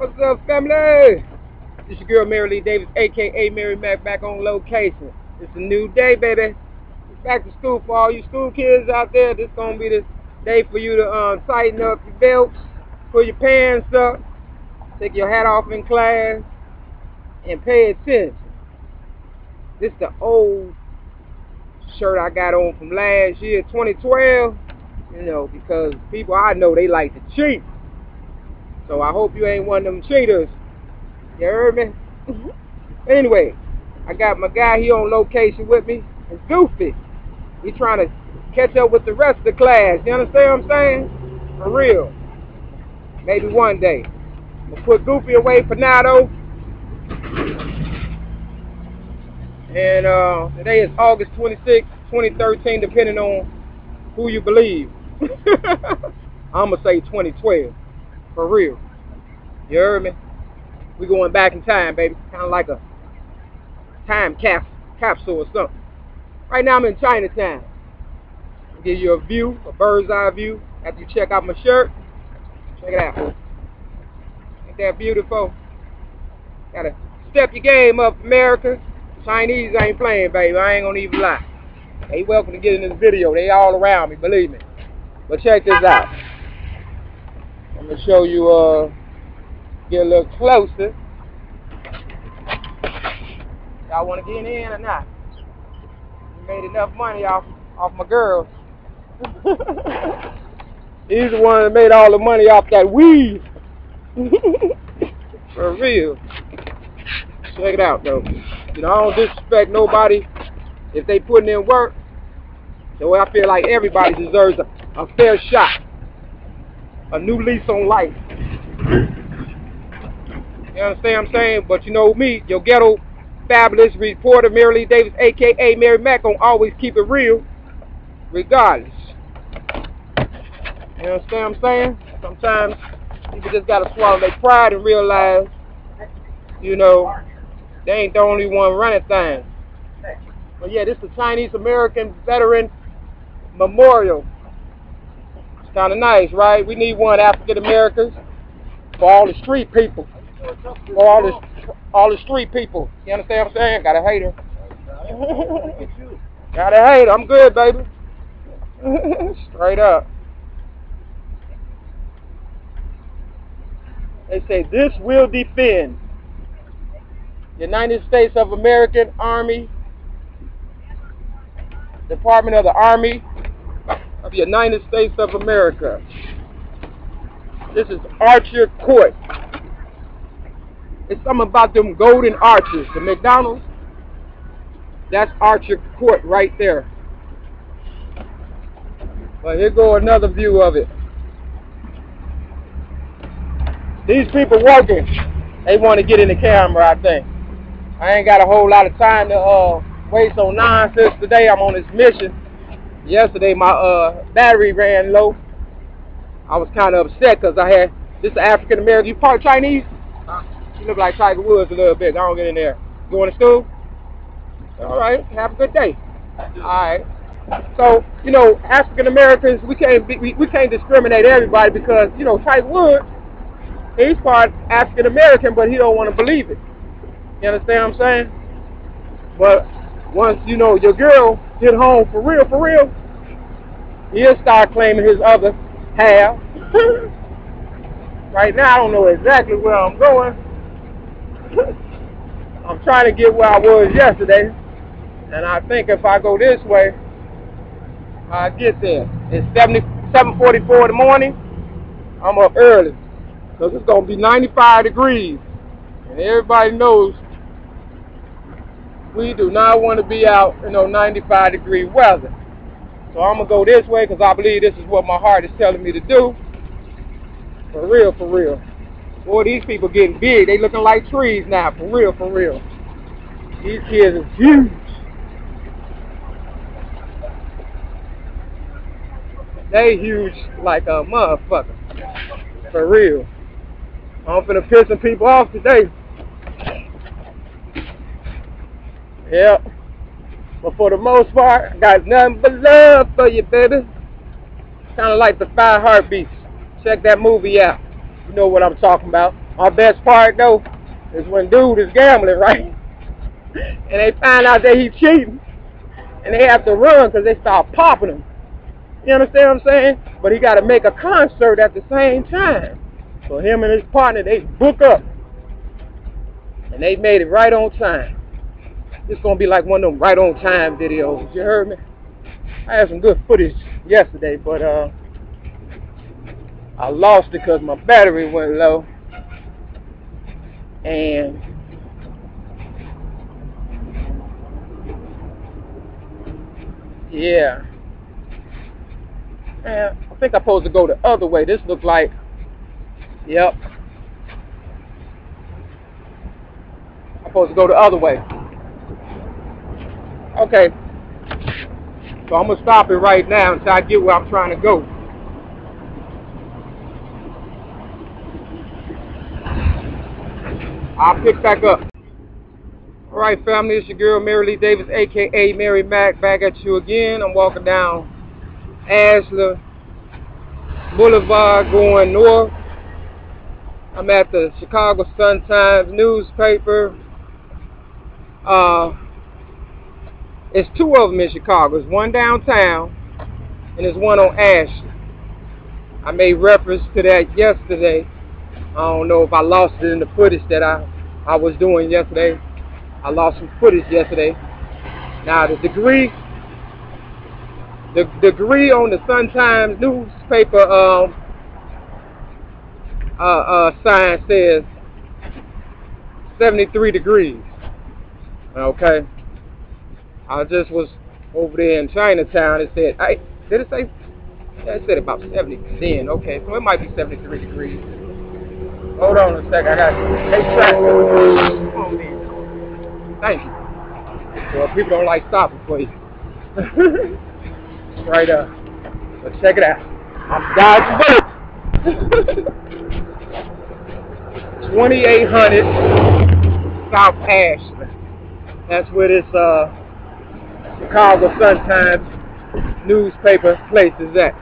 What's up, family? This your girl Mary Lee Davis, aka Maere-Mak, back on location. It's a new day, baby. It's back to school for all you school kids out there. This gonna be the day for you to tighten up your belts, pull your pants up, take your hat off in class, and pay attention. This the old shirt I got on from last year, 2012. You know, because people I know, they like to cheat. So I hope you ain't one of them cheaters. You heard me? Anyway, I got my guy here on location with me. It's Goofy. He trying to catch up with the rest of the class. You understand what I'm saying? For real. Maybe one day. We'll put Goofy away for now, though. And today is August 26, 2013, depending on who you believe. I'm going to say 2012. For real. You heard me? We going back in time, baby. Kind of like a time capsule or something. Right now I'm in Chinatown. I'll give you a view, a bird's eye view, after you check out my shirt. Check it out. Ain't that beautiful? Gotta step your game up, America. Chinese ain't playing, baby. I ain't gonna even lie. They welcome to get in this video. They all around me, believe me. But check this out. I'm gonna show you, get a little closer. Y'all wanna get in or not? You made enough money off my girls. He's the one that made all the money off that weed. For real. Check it out, though. You know, I don't disrespect nobody if they putting in work. So I feel like everybody deserves a fair shot. A new lease on life. You understand what I'm saying? But you know me, your ghetto fabulous reporter, Mary Lee Davis, aka Maere-Mak, gonna always keep it real, regardless. You understand what I'm saying? Sometimes people just gotta swallow their pride and realize, you know, they ain't the only one running things. But yeah, this is a Chinese American Veteran Memorial. It's kind of nice, right? We need one African Americans for all the street people. For all the street people. You understand what I'm saying? Got a hater. Got a hater. I'm good, baby. Straight up. They say this will defend United States of American Army, Department of the Army of the United States of America. This is Archer Court. It's something about them golden arches. The McDonald's, that's Archer Court right there. But here go another view of it. These people working, they want to get in the camera, I think. I ain't got a whole lot of time to waste on nonsense today. I'm on this mission. Yesterday my battery ran low. I was kind of upset because I had this African American. You part Chinese? You look like Tiger Woods a little bit. I don't get in there. Going to school? All right. Have a good day. All right. So you know, African Americans, we can't discriminate everybody because you know Tiger Woods, he's part African American, but he don't want to believe it. You understand what I'm saying? But once you know your girl get home for real, he'll start claiming his other half. Right now, I don't know exactly where I'm going. I'm trying to get where I was yesterday, and I think if I go this way, I'll get there. It's 7:44 in the morning. I'm up early because it's gonna be 95 degrees, and everybody knows we do not want to be out in 95-degree weather. So I'm gonna go this way because I believe this is what my heart is telling me to do. For real, for real. Boy, these people getting big. They looking like trees now. For real, for real. These kids are huge. They huge like a motherfucker. For real. I'm finna piss some people off today. Yep. But for the most part, I got nothing but love for you, baby. Kind of like the 5 Heartbeats. Check that movie out. You know what I'm talking about. My best part though is when dude is gambling, right? And they find out that he's cheating, and they have to run because they start popping him. You understand what I'm saying? But he got to make a concert at the same time. So him and his partner, they book up, and they made it right on time. It's gonna be like one of them right on time videos. You heard me? I had some good footage yesterday, but I lost it because my battery went low. And yeah, man, I think I'm supposed to go the other way. This looks like, yep, I'm supposed to go the other way. Okay, so I'm gonna stop it right now until I get where I'm trying to go. I'll pick back up. Alright family, it's your girl Maere-Lee Davis, aka Maere-Mak, back at you again. I'm walking down Ashland Boulevard going north. I'm at the Chicago Sun-Times newspaper. It's two of them in Chicago. There's one downtown and there's one on Ashland. I made reference to that yesterday. I don't know if I lost it in the footage that I was doing yesterday. I lost some footage yesterday. Now the degree on the Sun-Times newspaper sign says 73 degrees. Okay. I just was over there in Chinatown. It said, did it say? Yeah, it said about 70%. Okay, so it might be 73 degrees. Hold on a second. I got to take track. Come on, man. Thank you. Well, people don't like stopping for you. Right up. But check it out. I'm dodging bullets. 2800 South Ashland. That's where this Chicago Sun-Times newspaper place is at.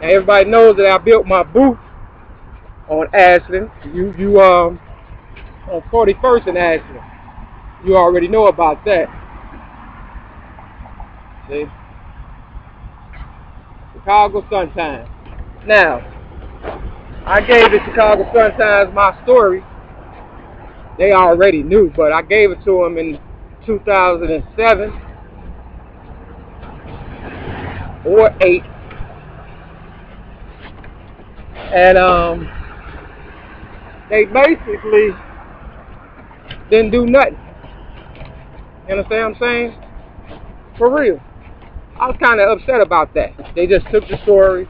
Now everybody knows that I built my booth on Ashland. You on 41st in Ashland. You already know about that. See? Chicago Sun-Times. Now, I gave the Chicago Sun-Times my story. They already knew, but I gave it to them in 2007 or 8. And they basically didn't do nothing. You understand what I'm saying? For real. I was kind of upset about that. They just took the story.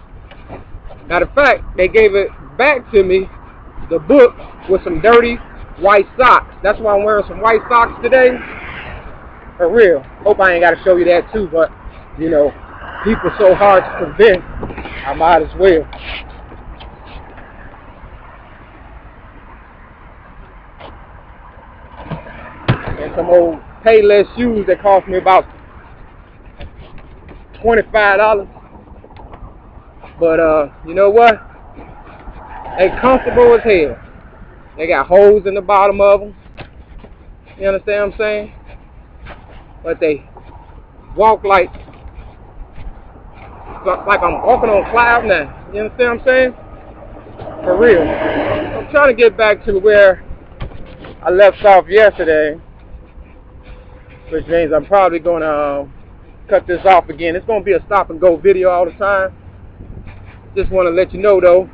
Matter of fact, they gave it back to me, the book, with some dirty white socks. That's why I'm wearing some white socks today. For real. Hope I ain't got to show you that too, but, you know, people so hard to convince, I might as well. And some old Payless shoes that cost me about $25. But you know what? They comfortable as hell. They got holes in the bottom of them. You understand what I'm saying? But they walk like I'm walking on cloud nine. You understand what I'm saying? For real. I'm trying to get back to where I left off yesterday, which means I'm probably going to cut this off again. It's going to be a stop and go video all the time. Just want to let you know though,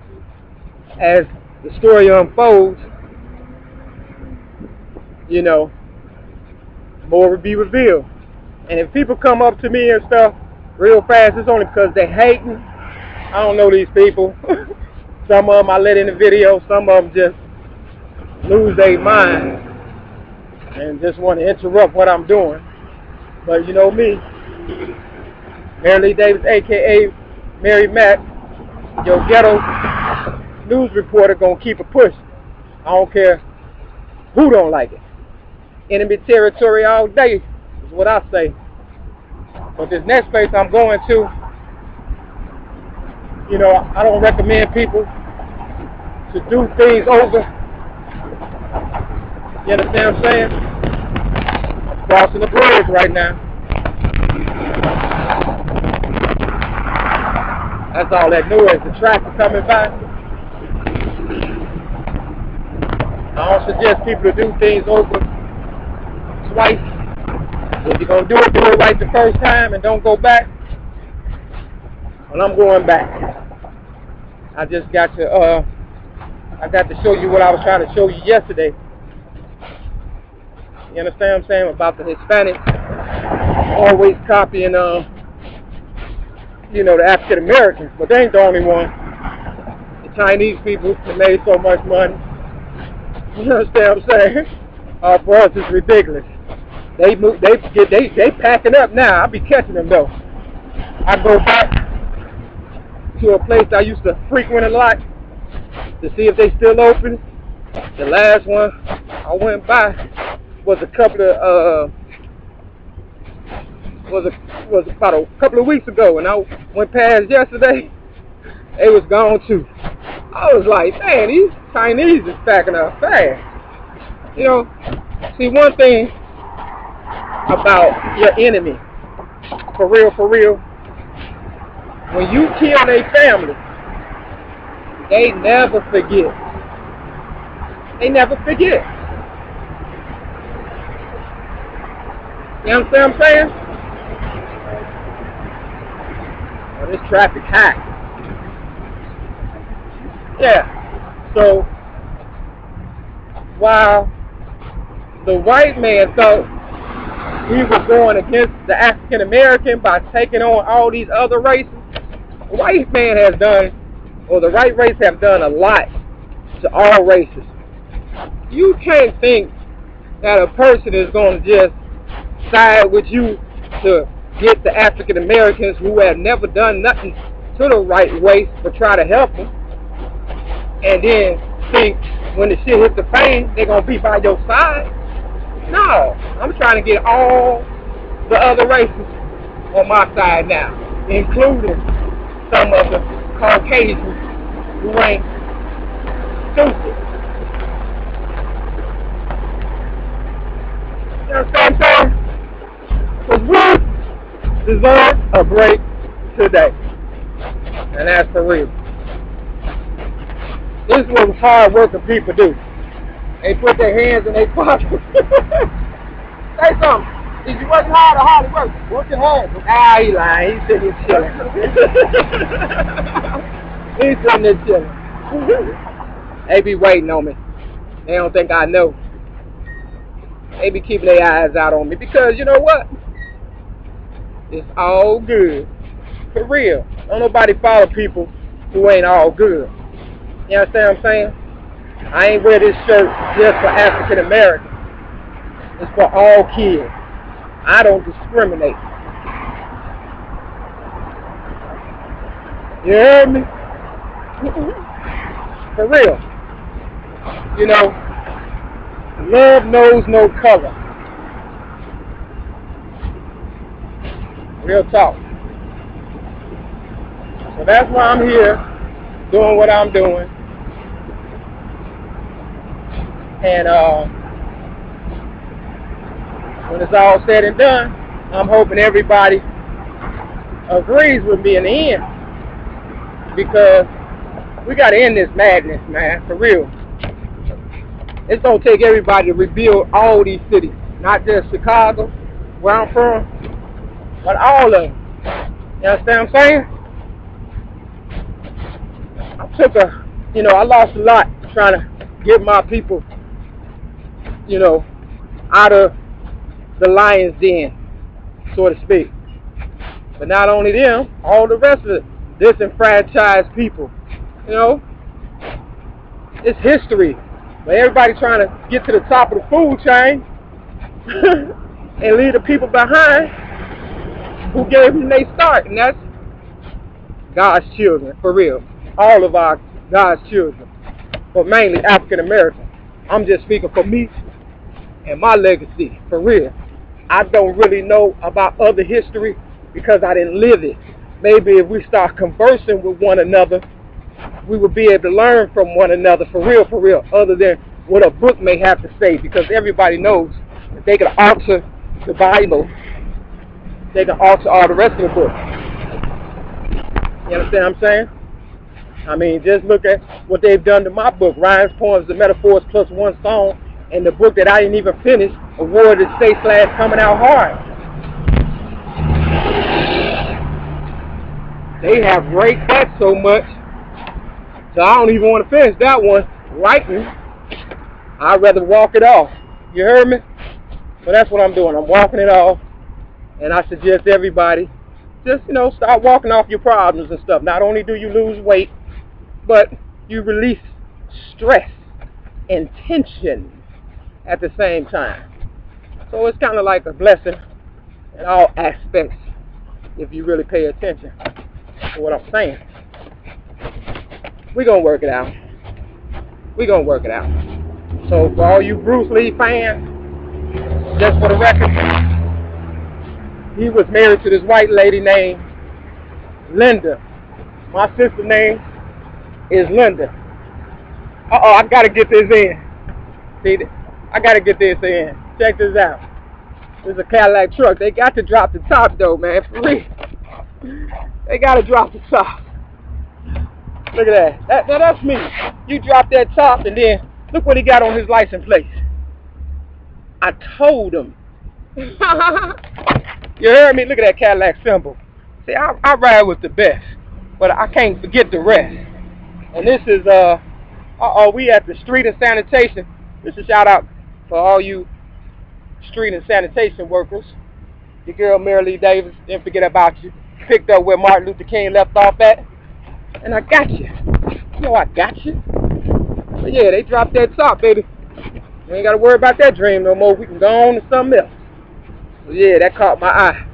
as the story unfolds, you know, more will be revealed. And if people come up to me and stuff real fast, it's only because they hating. I don't know these people. Some of them I let in the video, some of them just lose their mind and just want to interrupt what I'm doing. But you know me, Maere-Lee Davis, aka Maere-Mak, your ghetto news reporter, gonna keep it pushing. I don't care who don't like it. Enemy territory all day is what I say. But this next place I'm going to, you know, I don't recommend people to do things over You understand what I'm saying? I'm crossing the bridge right now. That's all that noise, the traffic coming by. I don't suggest people to do things over twice. If you're going to do it right the first time and don't go back. Well, I'm going back. I just got to, show you what I was trying to show you yesterday. You understand what I'm saying? About the Hispanics always copying, you know, the African Americans, but they ain't the only one. The Chinese people that made so much money. You understand what I'm saying? For us, it's ridiculous. They packing up now. I be catching them though. I go back to a place I used to frequent a lot to see if they still open. The last one I went by was a couple of was about a couple of weeks ago, and I went past yesterday. They was gone too. I was like, man, these Chinese is packing up fast. You know, see, one thing about your enemy, for real, when you kill their family, they never forget. They never forget. You understand what I'm saying? Oh, this traffic high. Yeah. So while the white man thought he was going against the African American by taking on all these other races, the white man has done, or the white race have done a lot to all races. You can't think that a person is going to just side with you to get the African Americans who have never done nothing to the right race but try to help them, and then think when the shit hits the fan, they're going to be by your side. No, I'm trying to get all the other races on my side now, including some of the Caucasians who ain't stupid. You know what I'm saying? Because we deserve a break today. And that's for real. This is what hard working people do. They put their hands in their pockets. Say something. If you wasn't hard or hardly work, work your hands. Ah, he lying. He's sitting here chilling. He's sitting there chilling. They be waiting on me. They don't think I know. They be keeping their eyes out on me because you know what? It's all good. For real. Don't nobody follow people who ain't all good. You understand what I'm saying? I ain't wear this shirt just for African Americans. It's for all kids. I don't discriminate. You heard me? For real. You know, love knows no color. Real talk. So that's why I'm here doing what I'm doing. And when it's all said and done, I'm hoping everybody agrees with me in the end. Because we got to end this madness, man, for real. It's going to take everybody to rebuild all these cities. Not just Chicago, where I'm from, but all of them. You understand what I'm saying? I lost a lot trying to get my people, out of the lion's den, so to speak. But not only them, all the rest of the disenfranchised people, it's history. But everybody trying to get to the top of the food chain and leave the people behind who gave them their start, and that's God's children, for real. All of our God's children, but mainly African American. I'm just speaking for me and my legacy, for real. I don't really know about other history because I didn't live it. Maybe if we start conversing with one another, we would be able to learn from one another, for real, other than what a book may have to say, because everybody knows if they can alter the Bible, they can alter all the rest of the book. You understand what I'm saying? I mean, just look at what they've done to my book, Rhymes, Poems, and Metaphors plus one song, and the book that I didn't even finish, awarded /coming out hard. They have raked that so much, so I don't even want to finish that one writing. I'd rather walk it off. You heard me? So that's what I'm doing. I'm walking it off, and I suggest everybody just, you know, start walking off your problems and stuff. Not only do you lose weight, but you release stress and tension at the same time. So it's kind of like a blessing in all aspects if you really pay attention to what I'm saying. We're going to work it out. We're going to work it out. So for all you Bruce Lee fans, just for the record, he was married to this white lady named Linda. My sister's name is Linda. Uh-oh, I got to get this in. See, I got to get this in. Check this out. This is a Cadillac truck. They got to drop the top, though, man. For real. They got to drop the top. Look at that. That's me. You drop that top, and then look what he got on his license plate. I told him. You heard me? Look at that Cadillac symbol. See, I ride with the best, but I can't forget the rest. And this is, we at the street and sanitation. This is a shout out for all you street and sanitation workers. Your girl Maere-Mak Davis, didn't forget about you. Picked up where Martin Luther King left off at. And I got you. You know I got you. But yeah, they dropped that top, baby. You ain't got to worry about that dream no more. We can go on to something else. So yeah, that caught my eye.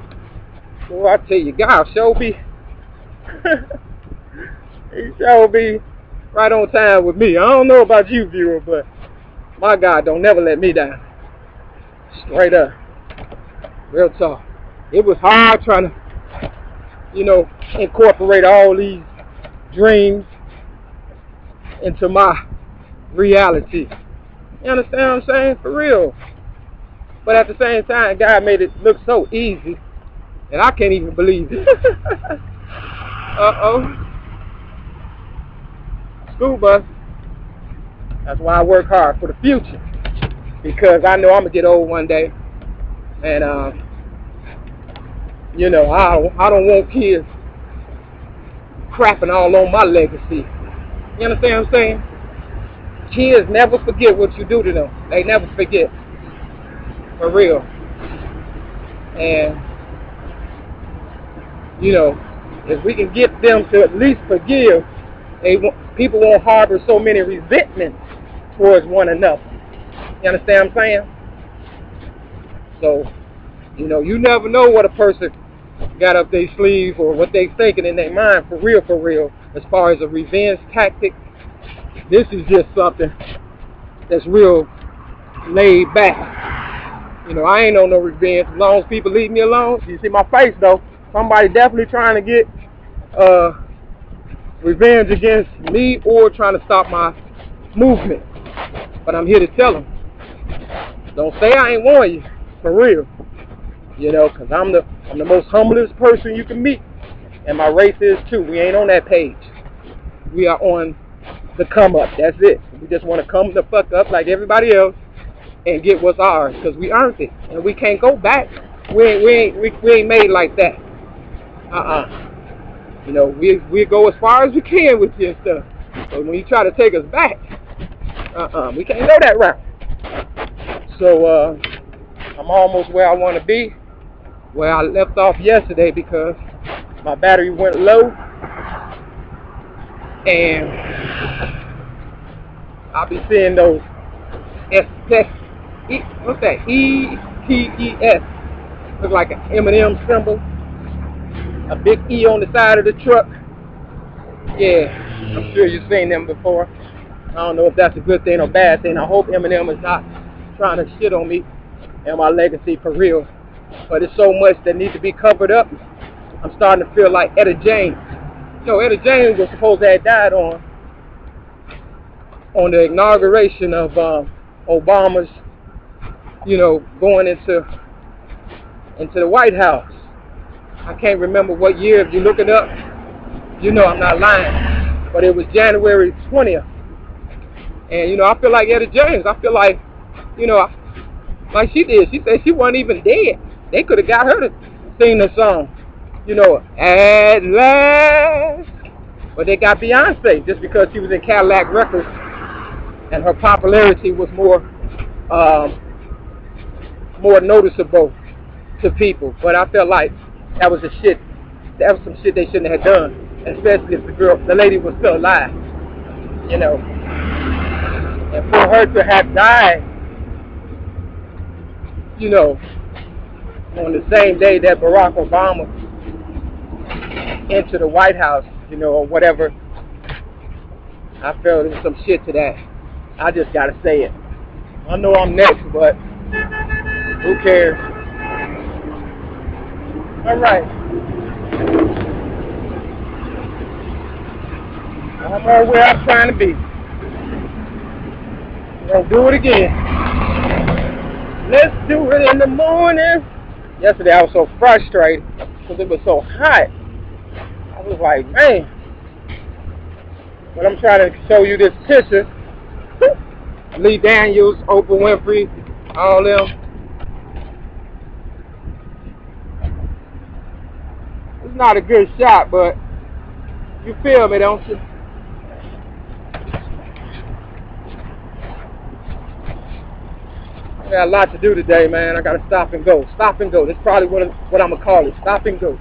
Boy, I tell you, God sure be. He sure be right on time with me. I don't know about you, viewer, but my God don't never let me down. Straight up. Real talk. It was hard trying to, you know, incorporate all these dreams into my reality. You understand what I'm saying? For real. But at the same time, God made it look so easy that I can't even believe it. Uh-oh. School bus. That's why I work hard for the future. Because I know I'm going to get old one day. And, you know, I don't want kids crapping all on my legacy. You understand what I'm saying? Kids never forget what you do to them. They never forget. For real. And, you know, if we can get them to at least forgive, people won't harbor so many resentments towards one another. You understand what I'm saying? So, you know, you never know what a person got up their sleeve or what they thinking in their mind, for real, as far as a revenge tactic. This is just something that's real laid back. You know, I ain't on no revenge as long as people leave me alone. You see my face, though. Somebody definitely trying to get revenge against me or trying to stop my movement. But I'm here to tell them, don't say I ain't warn you, for real. You know, because I'm the most humblest person you can meet. And my race is too. We ain't on that page. We are on the come up. That's it. We just want to come the fuck up like everybody else and get what's ours, because we earned it. And we can't go back. We ain't made like that. You know, we go as far as we can with you and stuff. But when you try to take us back, we can't go that route. So I'm almost where I want to be, where I left off yesterday, because my battery went low, and I'll be seeing those what's that? E-T-E-S. Look like an M&M symbol. A big E on the side of the truck. Yeah, I'm sure you've seen them before. I don't know if that's a good thing or bad thing. I hope M&M is not trying to shit on me and my legacy, for real. But it's so much that needs to be covered up. I'm starting to feel like Etta James. You know, Etta James was supposed to have died on on the inauguration of Obama's, going into the White House. I can't remember what year. If you look it up, I'm not lying. But it was January 20th. And, I feel like Etta James. I feel like, like she did. She said she wasn't even dead. They could have got her to sing the song, at last. But they got Beyonce just because she was in Cadillac Records and her popularity was more noticeable to people. But I felt like that was some shit they shouldn't have done, especially if the lady was still alive, and for her to have died, on the same day that Barack Obama entered the White House, or whatever, I felt there was some shit to that. I just gotta say it. I know I'm next, but who cares? Alright. I'm on where I'm trying to be. We'll do it again. Let's do it in the morning. Yesterday I was so frustrated because it was so hot. I was like, man. But I'm trying to show you this picture. Lee Daniels, Oprah Winfrey, all them. It's not a good shot, but you feel me, don't you? I got a lot to do today, man. I gotta stop and go. Stop and go. That's probably what I'm gonna call it. Stop and go.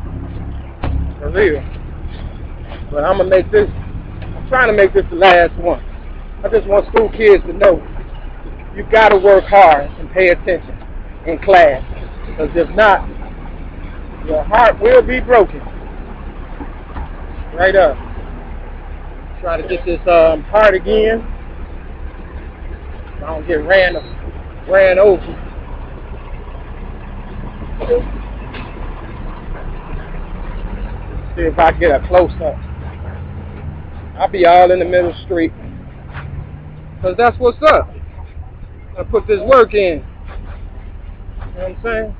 For real. But I'm trying to make this the last one. I just want school kids to know you gotta work hard and pay attention in class. Because if not, your heart will be broken. Right up. Try to get this part again. I don't get ran over. See if I get a close up. I'll be all in the middle of the street. Because that's what's up. I put this work in. You know what I'm saying?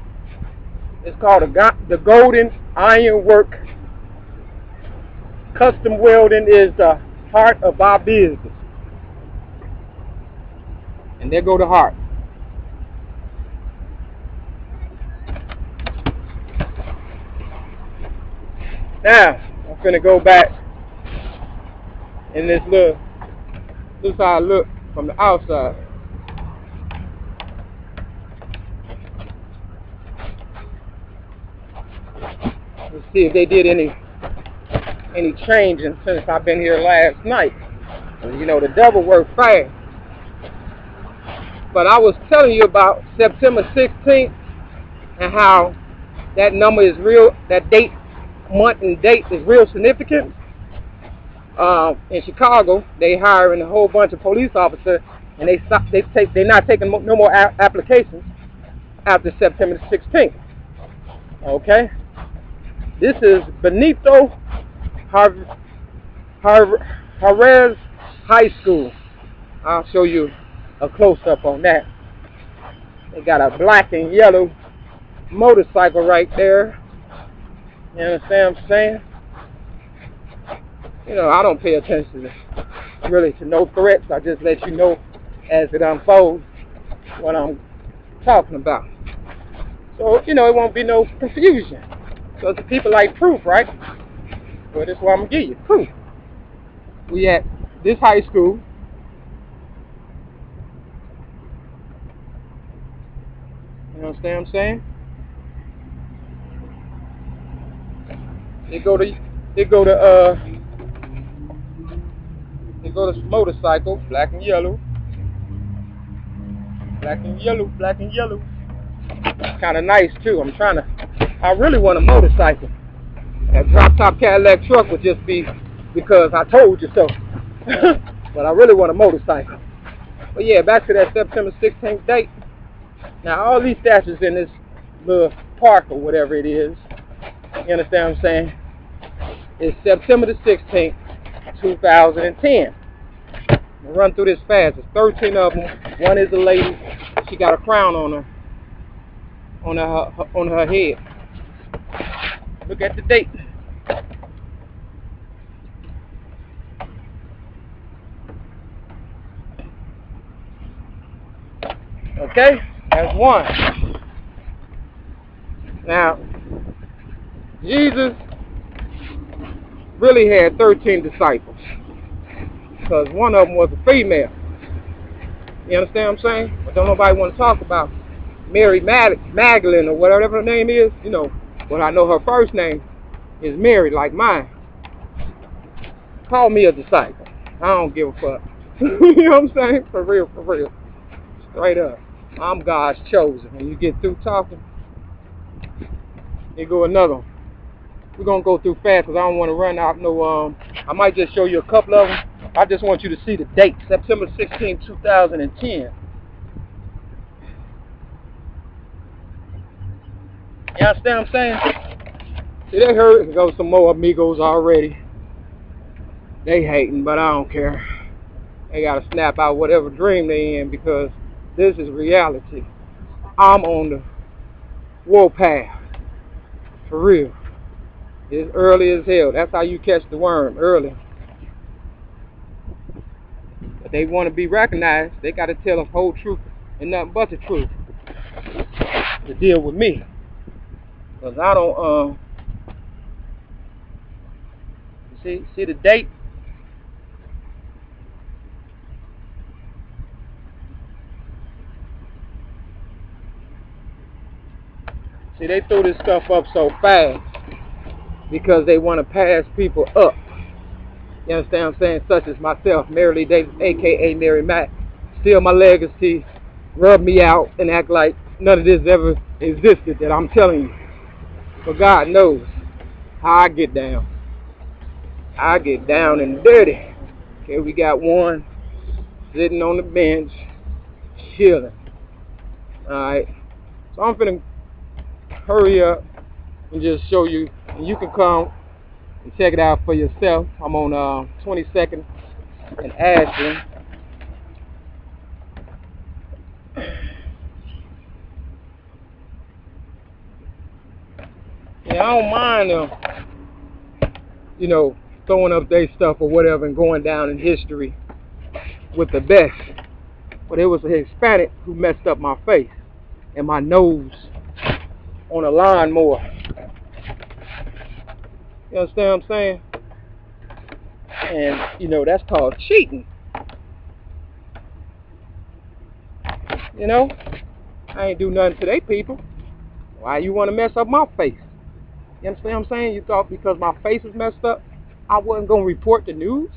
It's called the Golden Iron Work. Custom welding is the heart of our business. And there go the heart. Now, I'm finna go back in this is how I look from the outside. Let's see if they did any changing since I've been here last night. The devil worked fast. But I was telling you about September 16th and how that number is real, that date, month and date is real significant. In Chicago, they hiring a whole bunch of police officers, and they're not taking no more applications after September 16th. Okay, this is Benito Juarez High School. I'll show you a close-up on that. They got a black and yellow motorcycle right there. You understand what I'm saying? I don't pay attention really to no threats. I just let you know as it unfolds what I'm talking about. So, it won't be no confusion. So the people like proof, right? Well, that's why I'm going to give you proof. We at this high school. You understand what I'm saying? They go to motorcycle, black and yellow. Black and yellow, black and yellow. Kind of nice too. I really want a motorcycle. That drop top Cadillac truck would just be because I told you so. But I really want a motorcycle. But yeah, back to that September 16th date. Now all these statues in this little park or whatever it is, you understand what I'm saying? It's September the 16th, 2010. We'll run through this fast. There's 13 of them. One is a lady. She got a crown on her head. Look at the date. Okay, that's one. Now, Jesus really had 13 disciples, because one of them was a female. You understand what I'm saying? But don't nobody want to talk about Magdalene or whatever her name is, you know. But I know her first name is Mary, like mine. Call me a disciple. I don't give a fuck. You know what I'm saying? For real, for real. Straight up. I'm God's chosen. When you get through talking, you go another one. We're going to go through fast because I don't want to run out no, I might just show you a couple of them. I just want you to see the date, September 16, 2010. You understand what I'm saying? See, they heard, there goes some more amigos already. They hating, but I don't care. They got to snap out whatever dream they in, because this is reality. I'm on the warpath. For real. It's early as hell. That's how you catch the worm, early. But they want to be recognized. They got to tell the whole truth and nothing but the truth to deal with me. Because I don't, see the date? See, they threw this stuff up so fast because they want to pass people up. You understand what I'm saying? Such as myself, Maere-Lee Davis, a.k.a. Maere-Mak. Steal my legacy, rub me out, and act like none of this ever existed that I'm telling you. But God knows how I get down. I get down and dirty. Okay, we got one sitting on the bench, chilling. Alright, so I'm finna hurry up and just show you, and you can come and check it out for yourself. I'm on 22nd and Ashland. Yeah, I don't mind them, you know, throwing up their stuff or whatever and going down in history with the best. But it was a Hispanic who messed up my face and my nose on a lawnmower. You understand what I'm saying? And, you know, that's called cheating. You know? I ain't do nothing to they people. Why you want to mess up my face? You understand what I'm saying? You thought because my face is messed up, I wasn't going to report the news?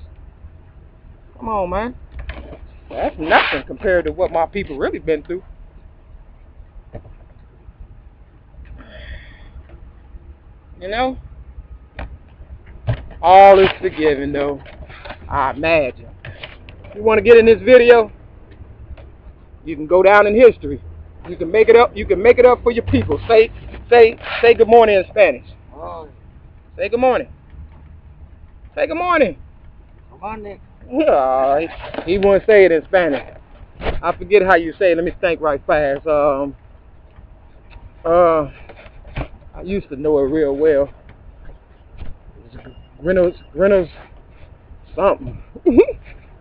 Come on, man. That's nothing compared to what my people really been through. You know? All is forgiven, though, I imagine. You want to get in this video? You can go down in history. You can make it up. You can make it up for your people. Say good morning in Spanish. Oh, Say good morning. Say good morning. good morning. He wouldn't say it in Spanish. I forget how you say it. Let me think right fast. I used to know it real well. Reynolds something.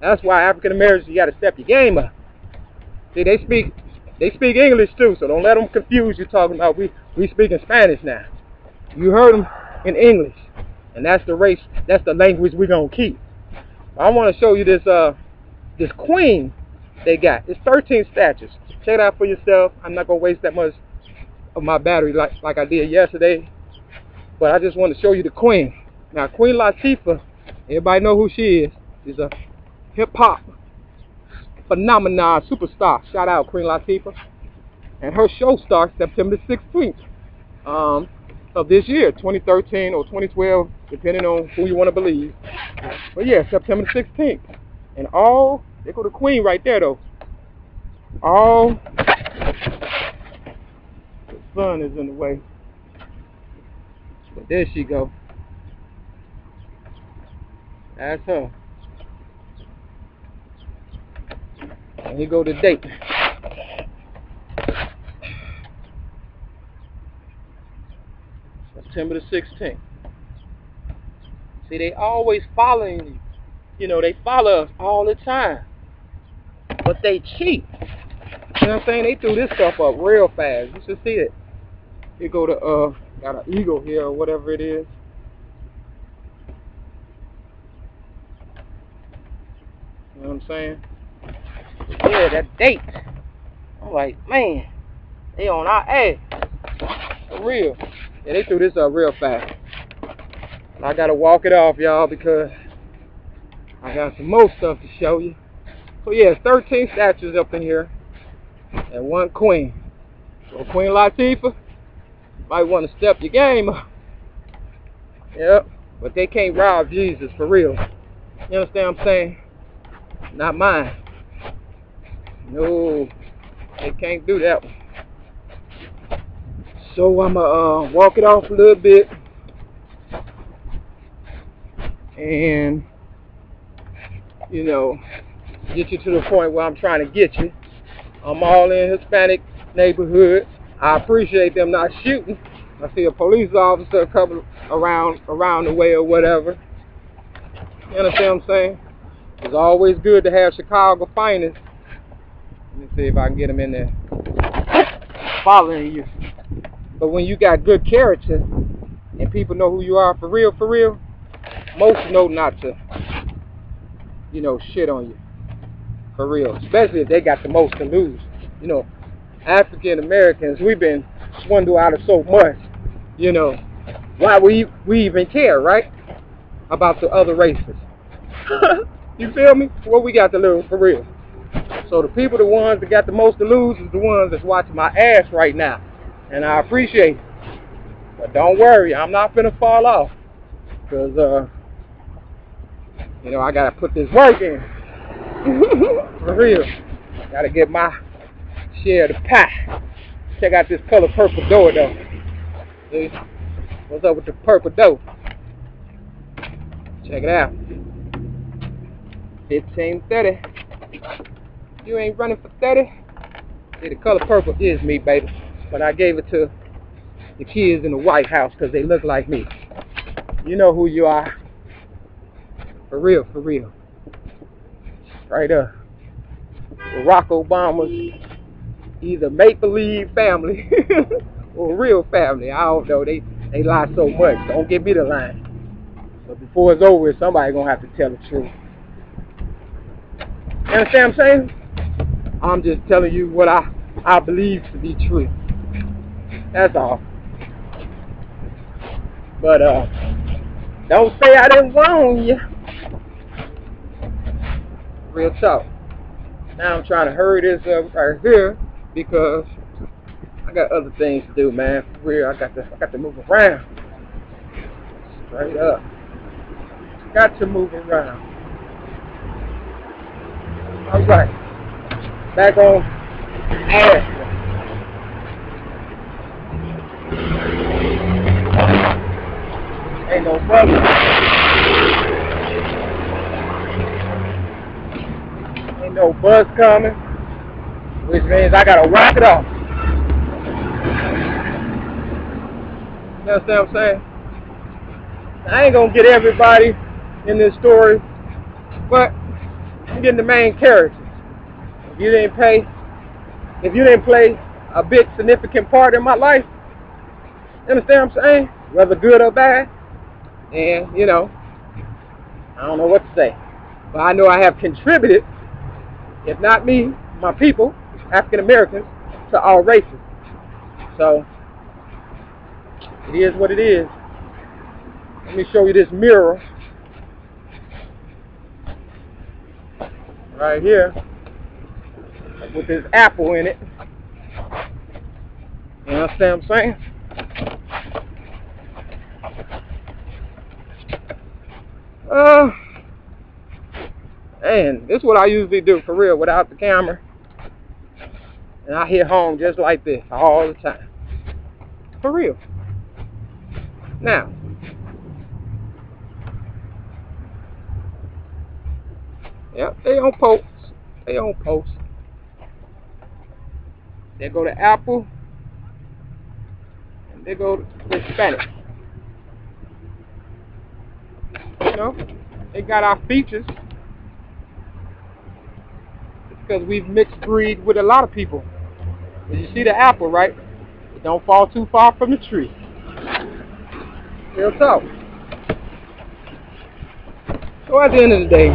That's why African Americans, you got to step your game up. See, they speak English too, so don't let them confuse you talking about we speak in Spanish now. You heard them in English, and that's the race, that's the language we're gonna keep. I want to show you this queen they got. It's 13 statues. Check it out for yourself. I'm not gonna waste that much of my battery like I did yesterday, but I just want to show you the queen. Now, Queen Latifah, everybody know who she is. She's a hip-hop phenomenon superstar. Shout out Queen Latifah. And her show starts September 16th of this year, 2013 or 2012, depending on who you want to believe. But yeah, September 16th. And they go to Queen right there though. The sun is in the way. But there she go. That's her. And here go the date. September the 16th. See, they always following you. You know, they follow us all the time. But they cheat. You know what I'm saying? They threw this stuff up real fast. You should see it. Here go to, got an eagle here or whatever it is. You know what I'm saying? Yeah, that date. I'm like, man, they on our ass. For real. Yeah, they threw this up real fast. I gotta walk it off, y'all, because I got some more stuff to show you. So yeah, 13 statues up in here and 1 queen. So Queen Latifah, might want to step your game up. Yep, but they can't rob Jesus, for real. You understand what I'm saying? Not mine. No, they can't do that one. So I'ma walk it off a little bit and, you know, get you to the point where I'm trying to get you. I'm all in Hispanic neighborhood. I appreciate them not shooting. I see a police officer coming around the way or whatever. You understand what I'm saying? It's always good to have Chicago finest. Let me see if I can get them in there following you. But when you got good character and people know who you are for real, most know not to, you know, shit on you. For real. Especially if they got the most to lose. You know, African Americans, we've been swindled out of so much. You know, why we even care, right? About the other races. You feel me? What we got to lose, for real. So the people, the ones that got the most to lose, is the ones that's watching my ass right now. And I appreciate it. But don't worry, I'm not finna fall off. Because, you know, I gotta put this work in. For real. Gotta get my share of the pie. Check out this color purple door, though. See? What's up with the purple door? Check it out. 1530. You ain't running for 30. See, the color purple is me, baby. But I gave it to the kids in the White House because they look like me. You know who you are. For real, for real. Right up. Barack Obama's either make-believe family or real family. I don't know. They lie so much. Don't get me the line. But before it's over, somebody's going to have to tell the truth. You understand what I'm saying? I'm just telling you what I believe to be true. That's all. But don't say I didn't warn you. Real talk. Now I'm trying to hurry this up right here because I got other things to do, man. For real, I got to move around. Straight up. Got to move around. All right. Back on ass. Ain't no brother. Ain't no bus coming, which means I gotta walk it off. You understand what I'm saying? I ain't gonna get everybody in this story, but I'm getting the main characters. If you didn't play a big significant part in my life, you understand what I'm saying? Whether good or bad, and you know, I don't know what to say, but I know I have contributed, if not me, my people, African Americans, to all races. So it is what it is. Let me show you this mirror right here with this apple in it. You understand what I'm saying? And this is what I usually do for real without the camera. And I hit home just like this all the time. For real. Now, yep, they on post. They on post. There go the apple. And there go the Spanish. You know, they got our features. It's because we've mixed breed with a lot of people. As you see the apple, right? It don't fall too far from the tree. Real talk. So at the end of the day,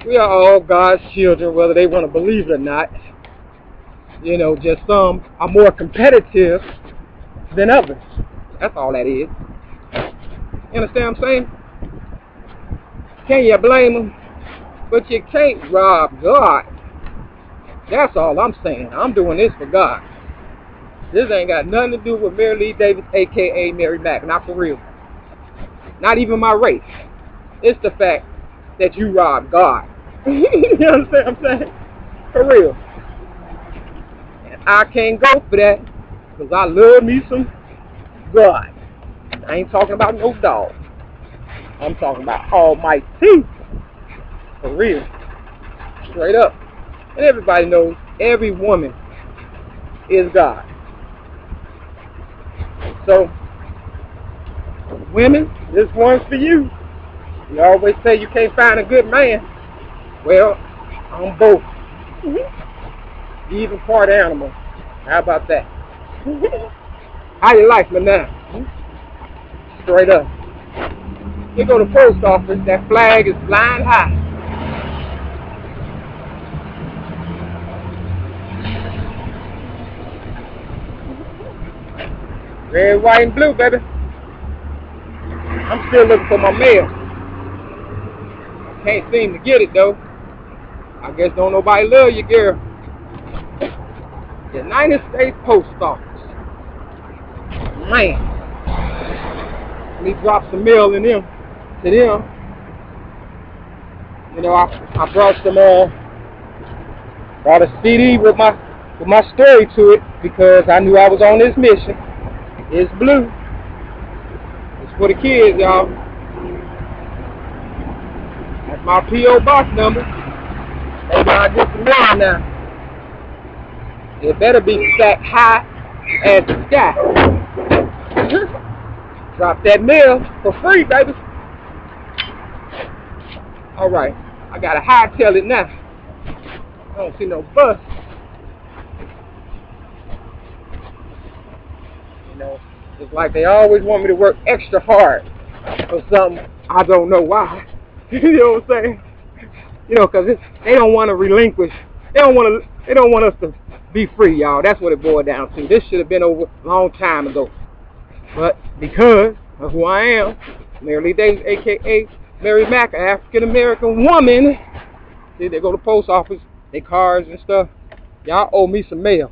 we are all God's children, whether they want to believe it or not. You know, just some are more competitive than others. That's all that is. You understand what I'm saying? Can you blame them? But you can't rob God. That's all I'm saying. I'm doing this for God. This ain't got nothing to do with Maere-Mak Davis, a.k.a. Maere-Mak. Not for real. Not even my race. It's the fact that you robbed God. You understand what I'm saying? For real. And I can't go for that because I love me some God. I ain't talking about no dog. I'm talking about Almighty. For real. Straight up. And everybody knows every woman is God. So, women, this one's for you. You always say you can't find a good man. Well, I'm both. Even part animal. How about that? How you like me now? Straight up. You go to the post office, that flag is flying high. Red, white, and blue, baby. I'm still looking for my mail. Can't seem to get it, though. I guess don't nobody love you, girl. United States Post Office. Man. Let me drop some mail in them. To them. You know, I brought some brought a CD with my story to it because I knew I was on this mission. It's blue. It's for the kids, y'all. That's my P.O. box number. Maybe I'll get some mail now. It better be stacked high as the sky. Drop that mail for free, baby. Alright, I gotta hightail it now. I don't see no bus. You know, it's like they always want me to work extra hard for something. I don't know why. You know what I'm saying? You know, because they don't want to relinquish. They don't want us to be free, y'all. That's what it boiled down to. This should have been over a long time ago. But because of who I am, Maere-Mak Davis, a.k.a. Maere-Mak, an African-American woman, see, they go to the post office, they cars and stuff. Y'all owe me some mail.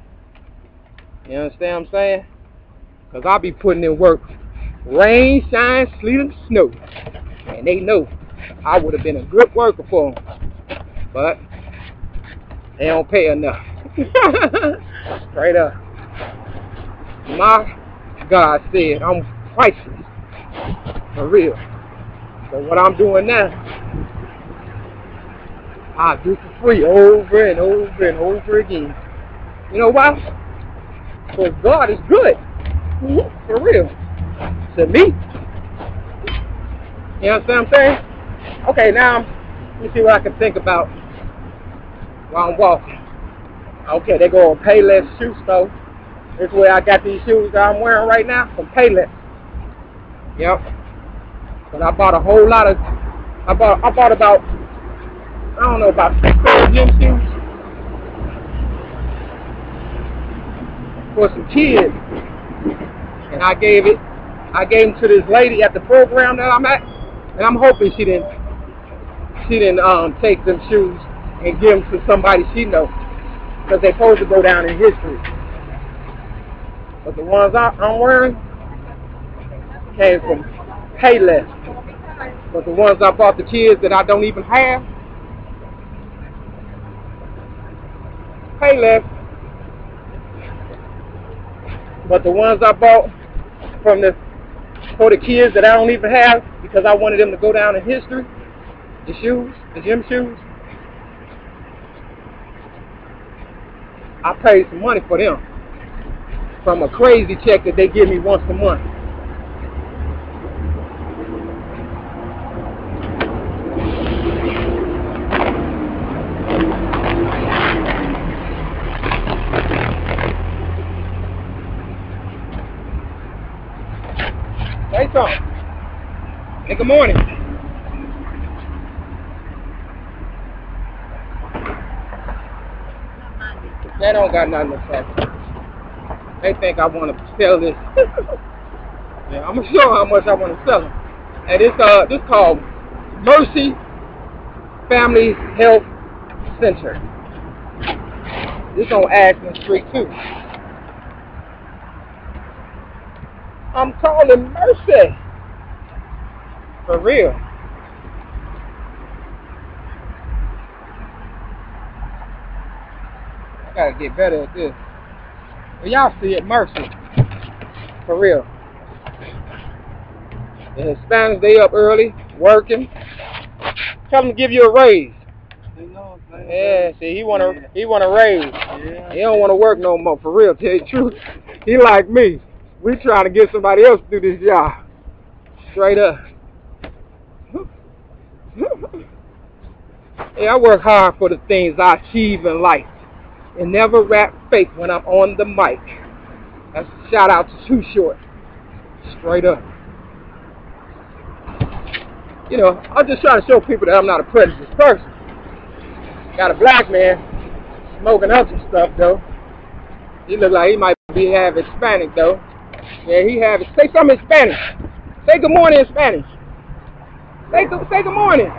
You understand what I'm saying? Because I be putting in work. Rain, shine, sleet, and snow. And they know I would have been a good worker for them. But they don't pay enough. Straight up. My God said I'm priceless. For real. So what I'm doing now, I do for free over and over and over again. You know why? Because God is good. For real. To me. You understand what I'm saying? Okay, now let me see what I can think about while I'm walking. Okay, they go on Payless shoe store. This is where I got these shoes that I'm wearing right now from Payless. Yep. But I bought a whole lot of. I bought about, I don't know, about 6 pairs of gym shoes for some kids, and I gave them to this lady at the program that I'm at, and I'm hoping she didn't take them shoes and give them to somebody she knows, because they're supposed to go down in history. But the ones I'm wearing came from Payless. But the ones I bought the kids that I don't even have, Payless. But the ones I bought for the kids that I don't even have, because I wanted them to go down in history, the shoes, the gym shoes, I paid some money for them from a crazy check that they give me once a month. Say something. Hey, good morning. They don't got nothing to say. They think I want to sell this. Yeah, I'm gonna show them how much I want to sell them. And this called Mercy Family Health Center. This on Ashland Street too. I'm calling Mercy. For real. I gotta get better at this. Well, y'all see it, Mercy. For real. The Hispanics, they up early, working. Tell them to give you a raise. Yeah, see, he want a raise. Yeah. He don't want to work no more, for real, tell you the truth. He like me. We trying to get somebody else to do this job. Straight up. Yeah, I work hard for the things I achieve in life. And never rap fake when I'm on the mic. That's a shout out to Too Short. Straight up. You know, I'm just trying to show people that I'm not a prejudiced person. Got a black man smoking up some stuff though. He look like he might be half Hispanic though. Yeah, he have it. Say something in Spanish. Say good morning in Spanish. Say good morning.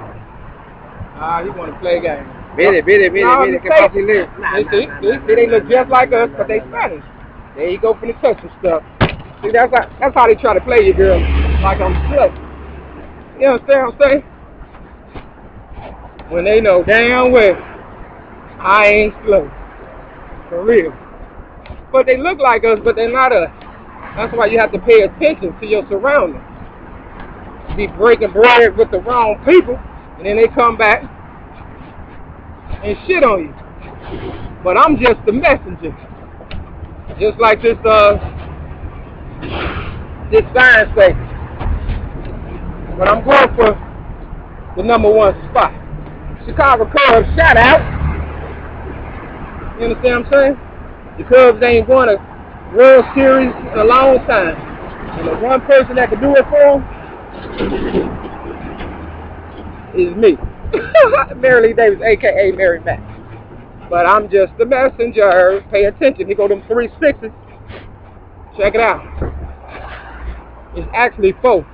He want to play games. Mire, que fácil es. See, they look just like us, but they Spanish. There you go for the touching stuff. See, that's how they try to play you, girl. Like I'm slow. You understand what I'm saying? When they know damn well I ain't slow. For real. But they look like us, but they're not us. That's why you have to pay attention to your surroundings. Be breaking bread with the wrong people, and then they come back and shit on you. But I'm just the messenger. Just like this sign say. But I'm going for the #1 spot. Chicago Cubs, shout out. You understand what I'm saying? The Cubs ain't won a World Series in a long time. And the one person that can do it for them is me. Maere-Mak Davis, a.k.a. Maere-Mak. But I'm just the messenger. Pay attention. Here go them 3 6s. Check it out. It's actually 4.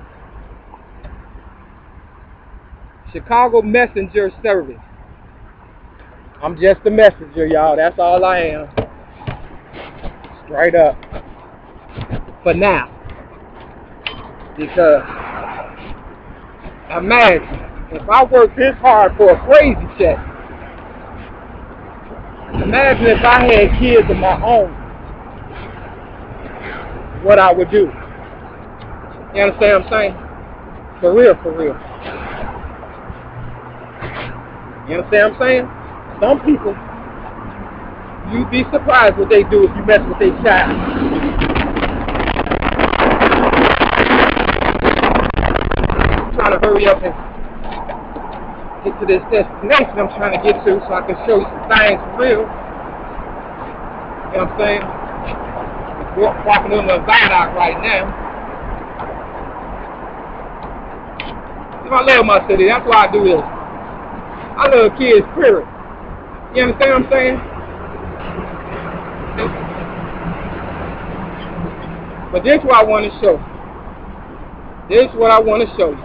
Chicago Messenger Service. I'm just the messenger, y'all. That's all I am. Straight up. For now. Because imagine if I worked this hard for a crazy check. Imagine if I had kids of my own. What I would do. You understand what I'm saying? For real, for real. You understand what I'm saying? Some people, you'd be surprised what they do if you mess with their child. I'm trying to hurry up and get to this destination I'm trying to get to so I can show you some things for real. You know what I'm saying? We're walking on the viaduct right now. I love my city. That's why I do this. I love kids' spirit. You understand what I'm saying? But this is what I want to show you. This is what I want to show you.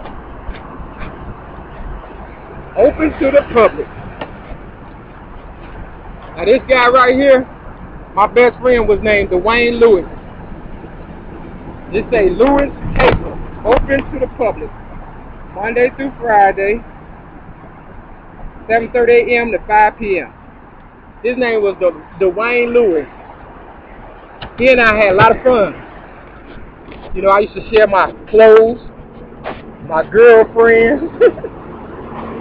Open to the public. Now this guy right here, my best friend was named Dwayne Lewis. This say Lewis Paper. Open to the public. Monday through Friday. 7:30 a.m. to 5 p.m. His name was Dwayne Lewis. He and I had a lot of fun. You know, I used to share my clothes, my girlfriend,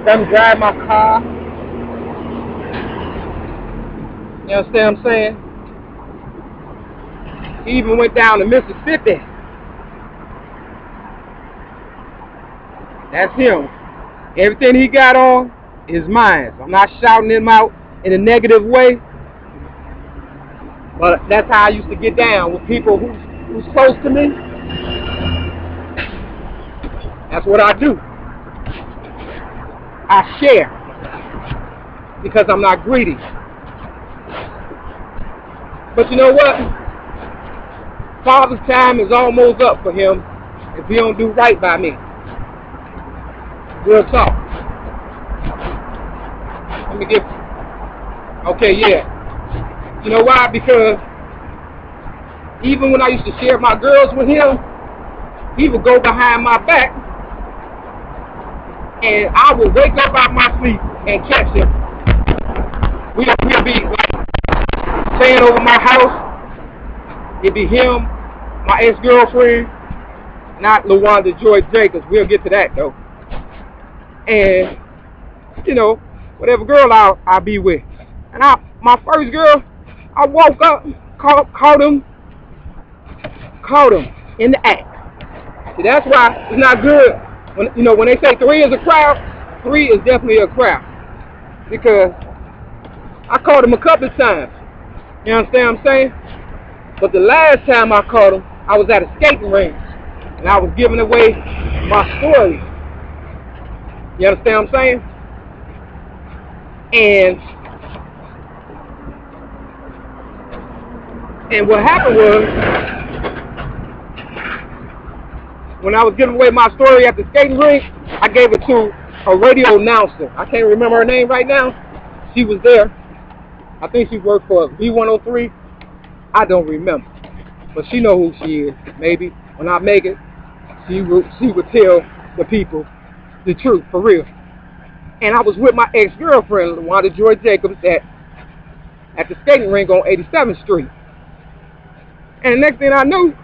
come drive my car. You understand what I'm saying? He even went down to Mississippi. That's him. Everything he got on is mine. So I'm not shouting him out in a negative way, but that's how I used to get down with people who's close to me. That's what I do. I share because I'm not greedy. But you know what? Father's time is almost up for him if he don't do right by me. Real talk. Let me get... Okay, yeah. You know why? Because even when I used to share my girls with him, he would go behind my back and I would wake up out my sleep and catch him. We'd be like staying over my house. It'd be him, my ex-girlfriend, not LaWanda Joy Jacobs. We'll get to that though. And you know, whatever girl I'll be with. And my first girl, I woke up, caught him in the act. See, that's why it's not good when when they say 3 is a crowd. 3 is definitely a crowd because I caught him a couple of times. You understand what I'm saying? But the last time I caught him, I was at a skating rink and I was giving away my story. You understand what I'm saying? And what happened was, when I was giving away my story at the skating rink, I gave it to a radio announcer. I can't remember her name right now. She was there. I think she worked for B103. I don't remember. But she know who she is. Maybe when I make it, she would tell the people the truth, for real. And I was with my ex-girlfriend, LaWanda Joy Jacobs, at the skating rink on 87th Street. And the next thing I knew,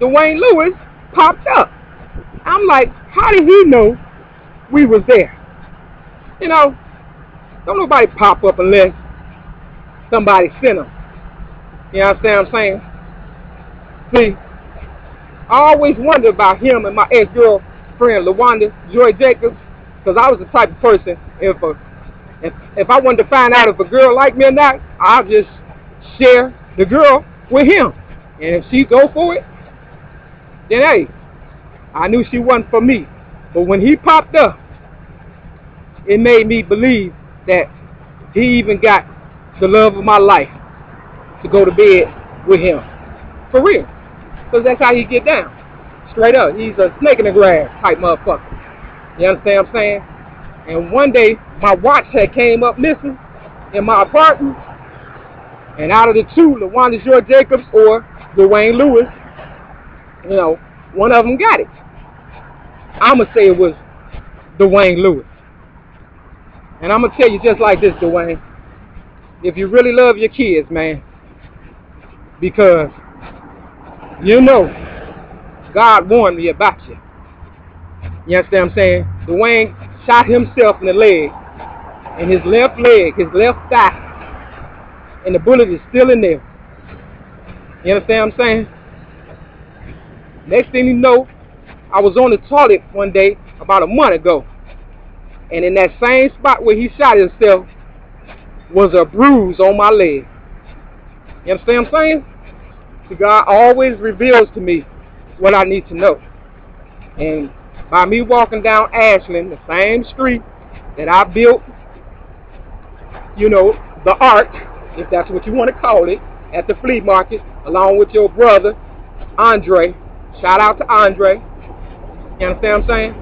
Dwayne Lewis popped up. I'm like, how did he know we was there? You know, don't nobody pop up unless somebody sent him. You understand what I'm saying? See, I always wondered about him and my ex-girlfriend, LaWanda Joy Jacobs, because I was the type of person, if I wanted to find out if a girl liked me or not, I'll just share the girl with him. And if she go for it, then hey, I knew she wasn't for me. But when he popped up, it made me believe that he even got the love of my life to go to bed with him. For real. Because that's how he get down. Straight up. He's a snake in the grass type motherfucker. You understand what I'm saying? And one day, my watch had came up missing in my apartment. And out of the two, LaWanda Joy Jacobs or Dwayne Lewis, you know, one of them got it. I'm going to say it was Dwayne Lewis. And I'm going to tell you just like this, Dwayne. If you really love your kids, man, because you know God warned me about you. You understand what I'm saying? Dwayne shot himself in the leg, in his left leg, his left thigh, and the bullet is still in there. You understand what I'm saying? Next thing you know, I was on the toilet one day about a month ago, and in that same spot where he shot himself was a bruise on my leg. You understand what I'm saying? See, God always reveals to me what I need to know. And by me walking down Ashland, the same street that I built, you know, the art, if that's what you want to call it, at the flea market, along with your brother, Andre. Shout out to Andre. You understand what I'm saying?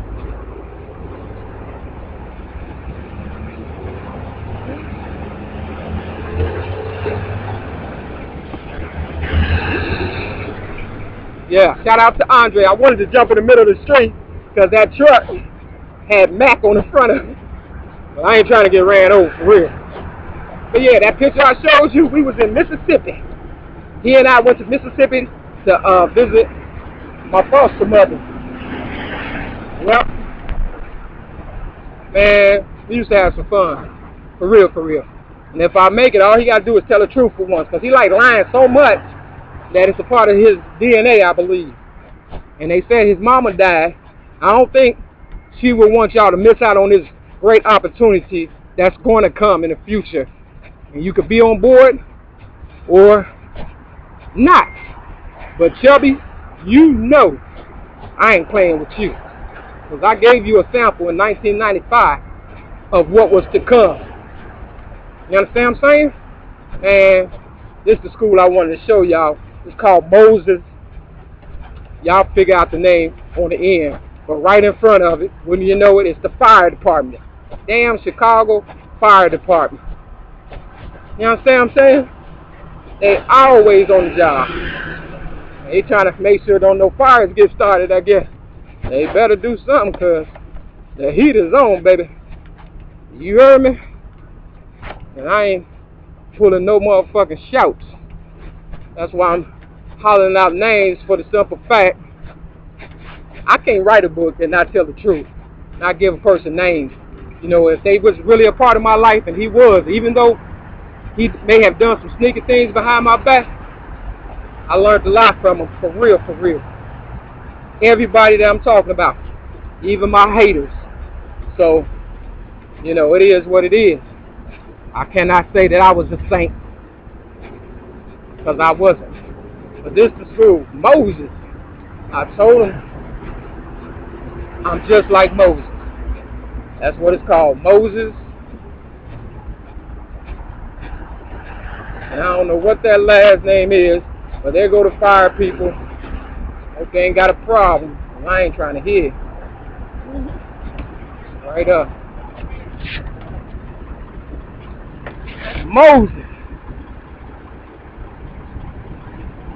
Yeah, shout out to Andre. I wanted to jump in the middle of the street because that truck had Mac on the front of it. But I ain't trying to get ran over, for real. But yeah, that picture I showed you, we was in Mississippi. He and I went to Mississippi to visit my foster mother. Well, man, we used to have some fun. For real, for real. And if I make it, all he got to do is tell the truth for once. Because he like lying so much that it's a part of his DNA, I believe. And they said his mama died. I don't think she would want y'all to miss out on this great opportunity that's going to come in the future. And you could be on board or not. But Chubby, you know I ain't playing with you. Because I gave you a sample in 1995 of what was to come. You understand what I'm saying? And this is the school I wanted to show y'all. It's called Moses. Y'all figure out the name on the end. But right in front of it, wouldn't you know it, it's the fire department. Damn Chicago Fire Department. You understand what I'm saying? They always on the job. They trying to make sure don't no fires get started, I guess. They better do something because the heat is on, baby. You heard me? And I ain't pulling no motherfucking shouts. That's why I'm hollering out names for the simple fact I can't write a book and not tell the truth. Not give a person names. You know, if they was really a part of my life, and he was, even though he may have done some sneaky things behind my back, I learned a lot from him, for real, for real. Everybody that I'm talking about, even my haters. So, you know, it is what it is. I cannot say that I was a saint, because I wasn't. But this is true. Moses, I told him, I'm just like Moses. That's what it's called, Moses. And I don't know what that last name is, but there go the fire people. Hope they ain't got a problem. I ain't trying to hear. Right up. Moses.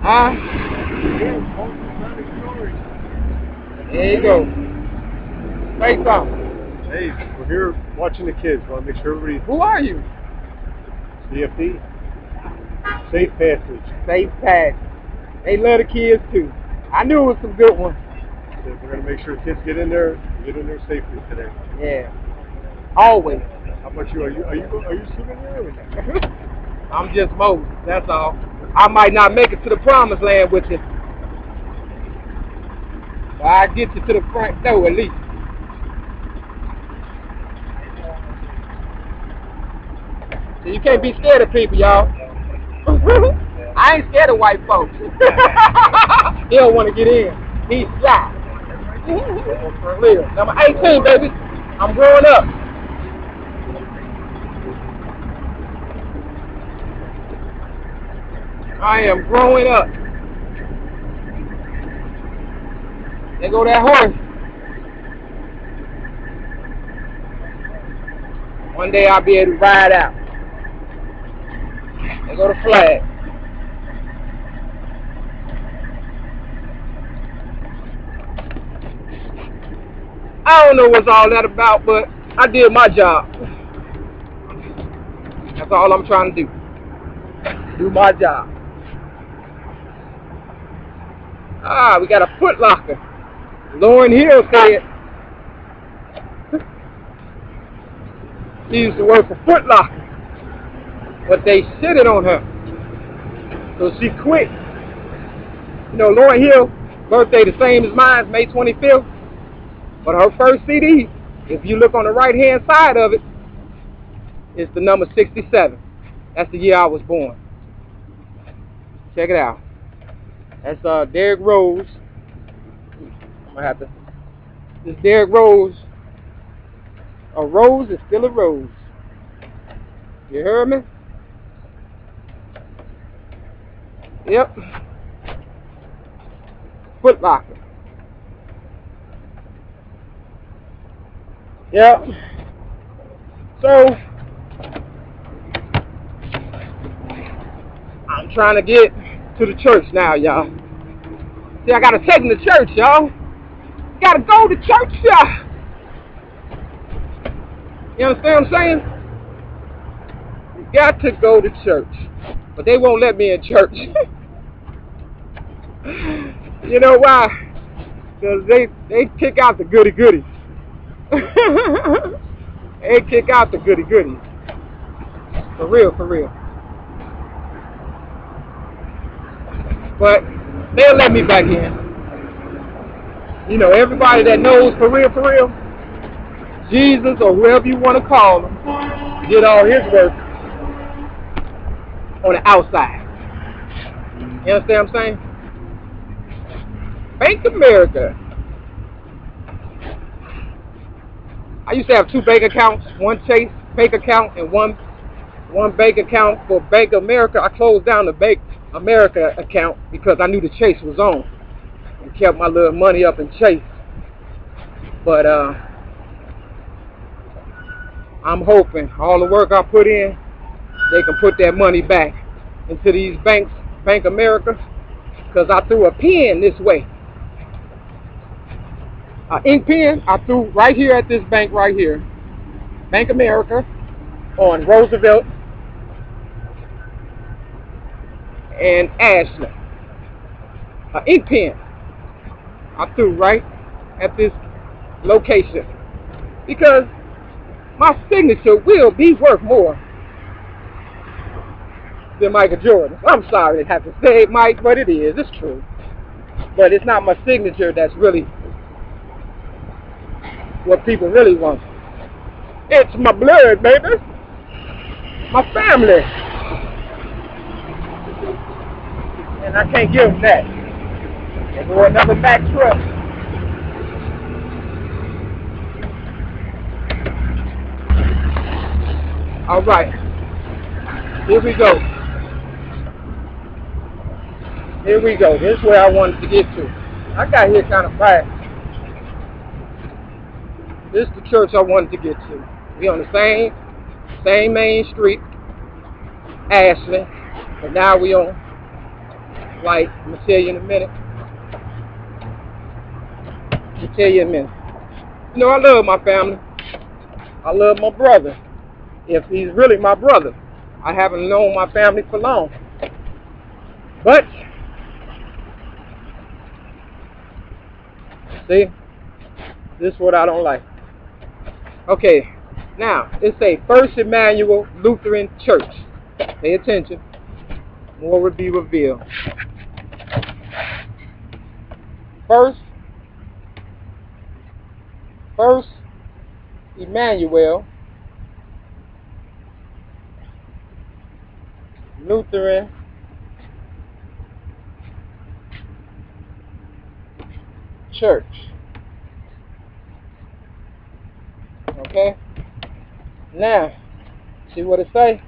Huh? There you go. Say something. Hey, we're here watching the kids. Want to make sure everybody... Who are you? CFD. Safe passage. Safe passage. They love the kids too. I knew it was some good ones. So we're going to make sure kids get in there safely today. Yeah. Always. How about you? Are you swimming there? I'm just Moses, that's all. I might not make it to the promised land with you, but I get you to the front door at least. So you can't be scared of people, y'all. I ain't scared of white folks. He don't want to get in. He's shy. For real. Number 18, baby. I'm growing up. I am growing up. There go that horse. One day I'll be able to ride out. There go the flag. I don't know what's all that about, but I did my job. That's all I'm trying to do. Do my job. Ah, we got a Foot Locker. Lauren Hill said she used to work for Foot Locker, but they shitted on her, so she quit. You know, Lauren Hill, birthday the same as mine, May 25th, but her first CD, if you look on the right hand side of it, is the number 67. That's the year I was born. Check it out. That's Derrick Rose. I'm gonna have to. This Derrick Rose. A rose is still a rose. You heard me? Yep. Foot Locker. Yep. So I'm trying to get to the church now, y'all. See, I gotta take them to church, y'all. Gotta go to church, y'all. You understand what I'm saying? You got to go to church. But they won't let me in church. You know why? Because they kick out the goody-goodies. They kick out the goody-goodies. For real, for real. But they'll let me back in. You know, everybody that knows for real, Jesus or whoever you want to call him, did all his work on the outside. You understand what I'm saying? Bank America. I used to have 2 bank accounts, one Chase bank account and one bank account for Bank America. I closed down the Bank America account because I knew the Chase was on and kept my little money up in Chase. But I'm hoping all the work I put in, they can put that money back into these banks, Bank America, because I threw a pen this way. An ink pen I threw right here at this bank right here, Bank America, on Roosevelt and Ashland. An ink pen I threw right at this location because my signature will be worth more than Michael Jordan. I'm sorry to have to say it, Mike, but it is. It's true. But it's not my signature that's really what people really want. It's my blood, baby. My family. And I can't give them that. There go another Mack truck. All right. Here we go. Here we go. This is where I wanted to get to. I got here kind of fast. This is the church I wanted to get to. We on the same main street, Ashland, but now we on, like, I'm gonna tell you in a minute. You know, I love my family. I love my brother. If he's really my brother. I haven't known my family for long. But, see, this is what I don't like. Okay, now, it's a First Emmanuel Lutheran Church. Pay attention. More will be revealed. First Emmanuel Lutheran Church. Okay? Now, see what it say?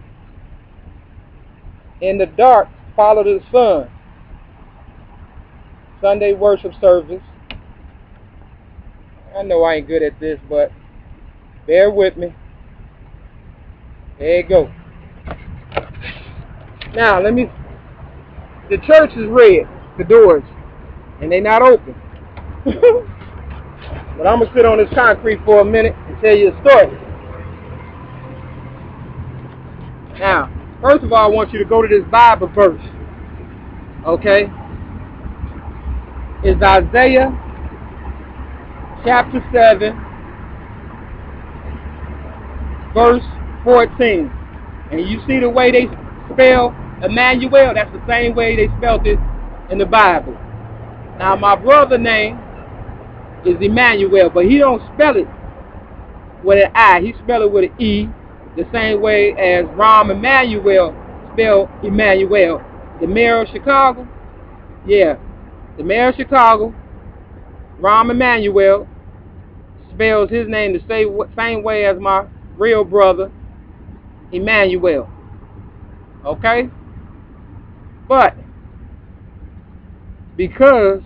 In the dark, follow the sun. Sunday worship service. I know I ain't good at this, but bear with me. There you go. Now, the church is red, the doors, and they not open. But I'm going to sit on this concrete for a minute and tell you a story. Now, first of all, I want you to go to this Bible verse. Okay? It's Isaiah chapter 7, verse 14. And you see the way they spell Emmanuel? That's the same way they spelled it in the Bible. Now, my brother's name is Emmanuel, but he don't spell it with an I. He spell it with an E, the same way as Rahm Emanuel spelled Emmanuel. The mayor of Chicago? Yeah. The mayor of Chicago, Rahm Emanuel, spells his name the same way as my real brother, Emmanuel. Okay? But, because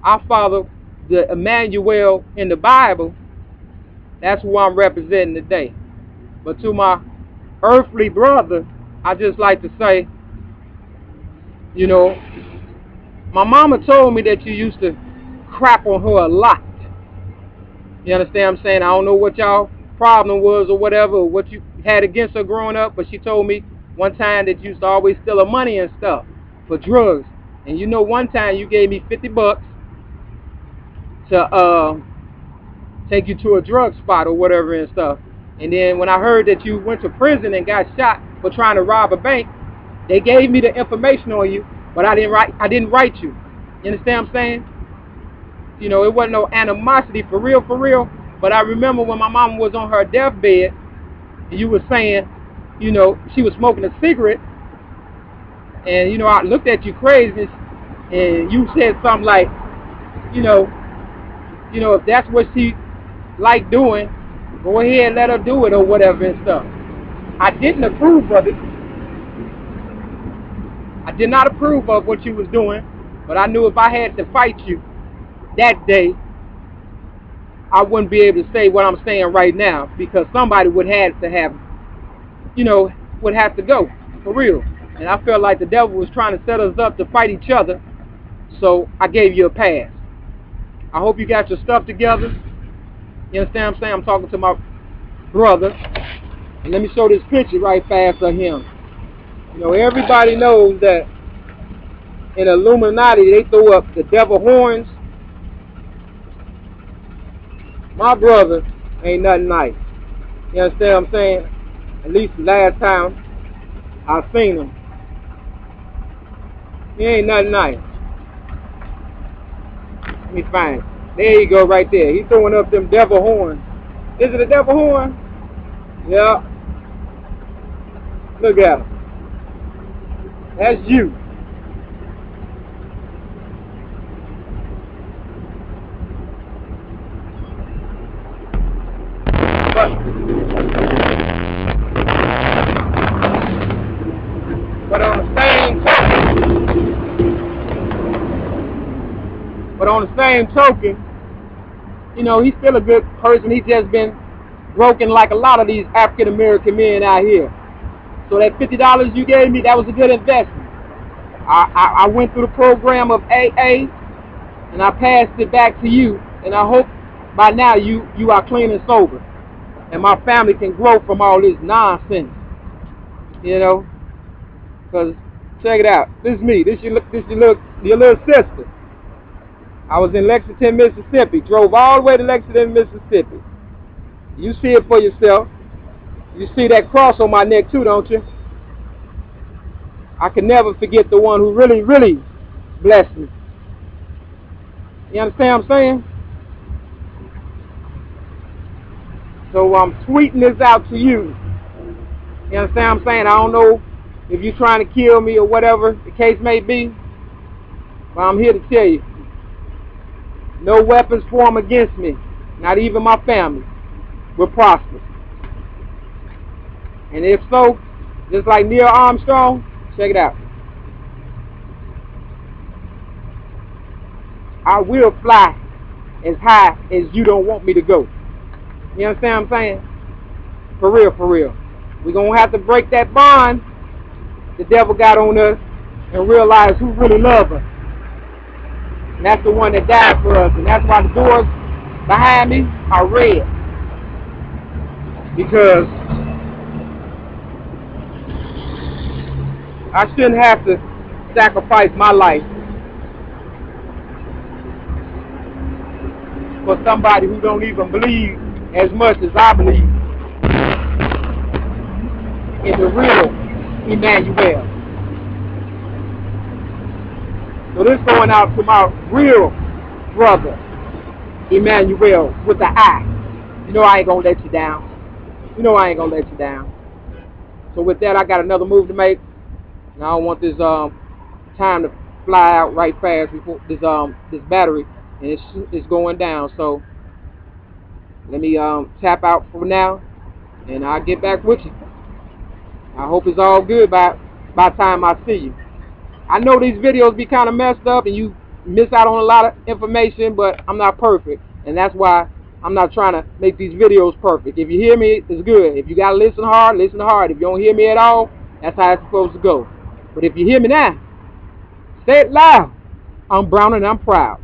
I follow the Emmanuel in the Bible, that's who I'm representing today. But to my earthly brother, I just like to say, you know, my mama told me that you used to crap on her a lot. You understand what I'm saying? I don't know what y'all problem was or whatever, or what you had against her growing up, but she told me one time that you used to always steal her money and stuff for drugs. And you know, one time you gave me 50 bucks to take you to a drug spot or whatever and stuff. And then when I heard that you went to prison and got shot for trying to rob a bank. They gave me the information on you, but I didn't write you. You understand what I'm saying? You know, it wasn't no animosity for real. But I remember when my mama was on her deathbed, and you were saying, you know, she was smoking a cigarette, and you know, I looked at you crazy, and you said something like, you know, if that's what she liked doing, go ahead and let her do it or whatever and stuff. I didn't approve of it. I did not approve of what you was doing, but I knew if I had to fight you that day, I wouldn't be able to say what I'm saying right now, because somebody would have to have, you know, would have to go, for real. And I felt like the devil was trying to set us up to fight each other, so I gave you a pass. I hope you got your stuff together. You understand what I'm saying? I'm talking to my brother. And let me show this picture right fast of him. You know, everybody knows that in Illuminati, they throw up the devil horns. My brother ain't nothing nice. You understand what I'm saying? At least the last time I seen him. He ain't nothing nice. Let me find it. There you go right there. He's throwing up them devil horns. Is it a devil horn? Yeah. Look at him. That's you. But on the same token, you know, he's still a good person. He's just been broken like a lot of these African American men out here. So that $50 you gave me, that was a good investment. I went through the program of AA, and I passed it back to you, and I hope by now you are clean and sober, and my family can grow from all this nonsense. You know, because check it out. This is me. This your little sister. I was in Lexington, Mississippi. Drove all the way to Lexington, Mississippi. You see it for yourself. You see that cross on my neck too, don't you? I can never forget the one who really, really blessed me. You understand what I'm saying? So I'm tweeting this out to you. You understand what I'm saying? I don't know if you're trying to kill me or whatever the case may be, but I'm here to tell you, no weapons formed against me, not even my family, will prosper. And if so, just like Neil Armstrong, check it out. I will fly as high as you don't want me to go. You understand what I'm saying? For real, for real. We're going to have to break that bond the devil got on us and realize who really loves us. And that's the one that died for us. And that's why the doors behind me are red. Because I shouldn't have to sacrifice my life for somebody who don't even believe as much as I believe in the real Emmanuel. So this going out to my real brother, Emmanuel, with the I. You know I ain't gonna let you down. You know I ain't gonna let you down. So with that, I got another move to make. And I don't want this time to fly out right fast before this battery, and it's going down. So let me tap out for now, and I'll get back with you. I hope it's all good by the time I see you. I know these videos be kind of messed up and you miss out on a lot of information, but I'm not perfect, and that's why I'm not trying to make these videos perfect. If you hear me, it's good. If you gotta listen hard, listen hard. If you don't hear me at all, that's how it's supposed to go. But if you hear me now, say it loud. I'm Brown and I'm proud.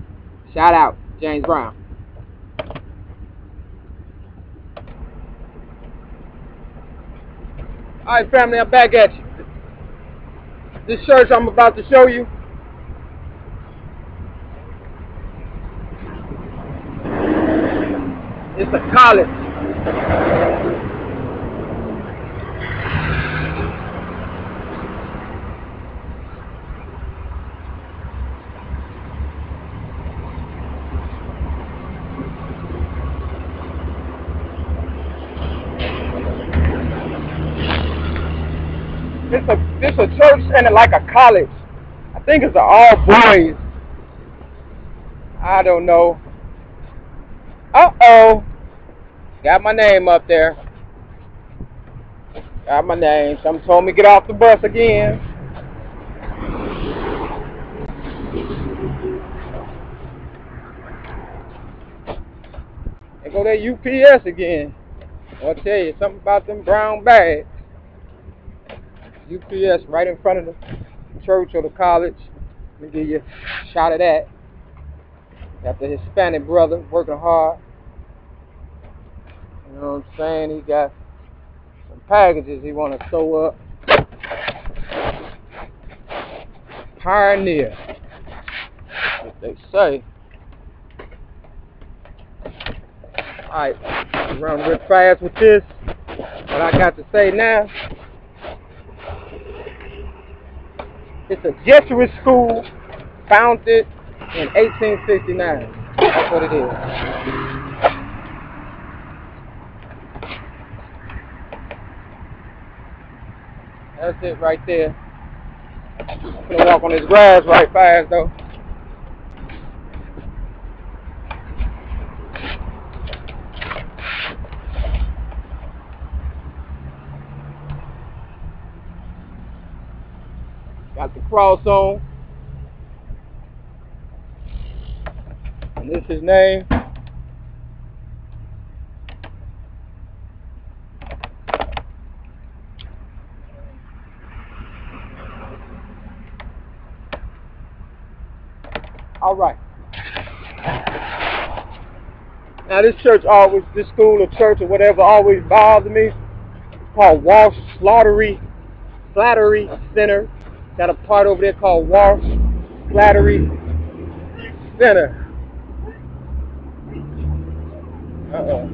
Shout out, James Brown. Alright, family, I'm back at you. This church I'm about to show you, it's a college. This a church and like a college. I think it's an all boys. I don't know. Uh-oh. Got my name up there. Got my name. Someone told me get off the bus again. There go that UPS again. I'll tell you something about them brown bags. UPS right in front of the church or the college. Let me give you a shot of that. Got the Hispanic brother working hard. You know what I'm saying? He got some packages he want to sew up. Pioneer. What they say. Alright, run real fast with this. What I got to say now. It's a Jesuit school founded in 1869. That's what it is. That's it right there. I'm gonna walk on this grass right fast though. Got the cross on. And this is his name. All right. Now this church always, this school or church or whatever always bothers me. It's called Walsh Flattery Center. Got a part over there called Walsh Flattery Center. Uh-oh.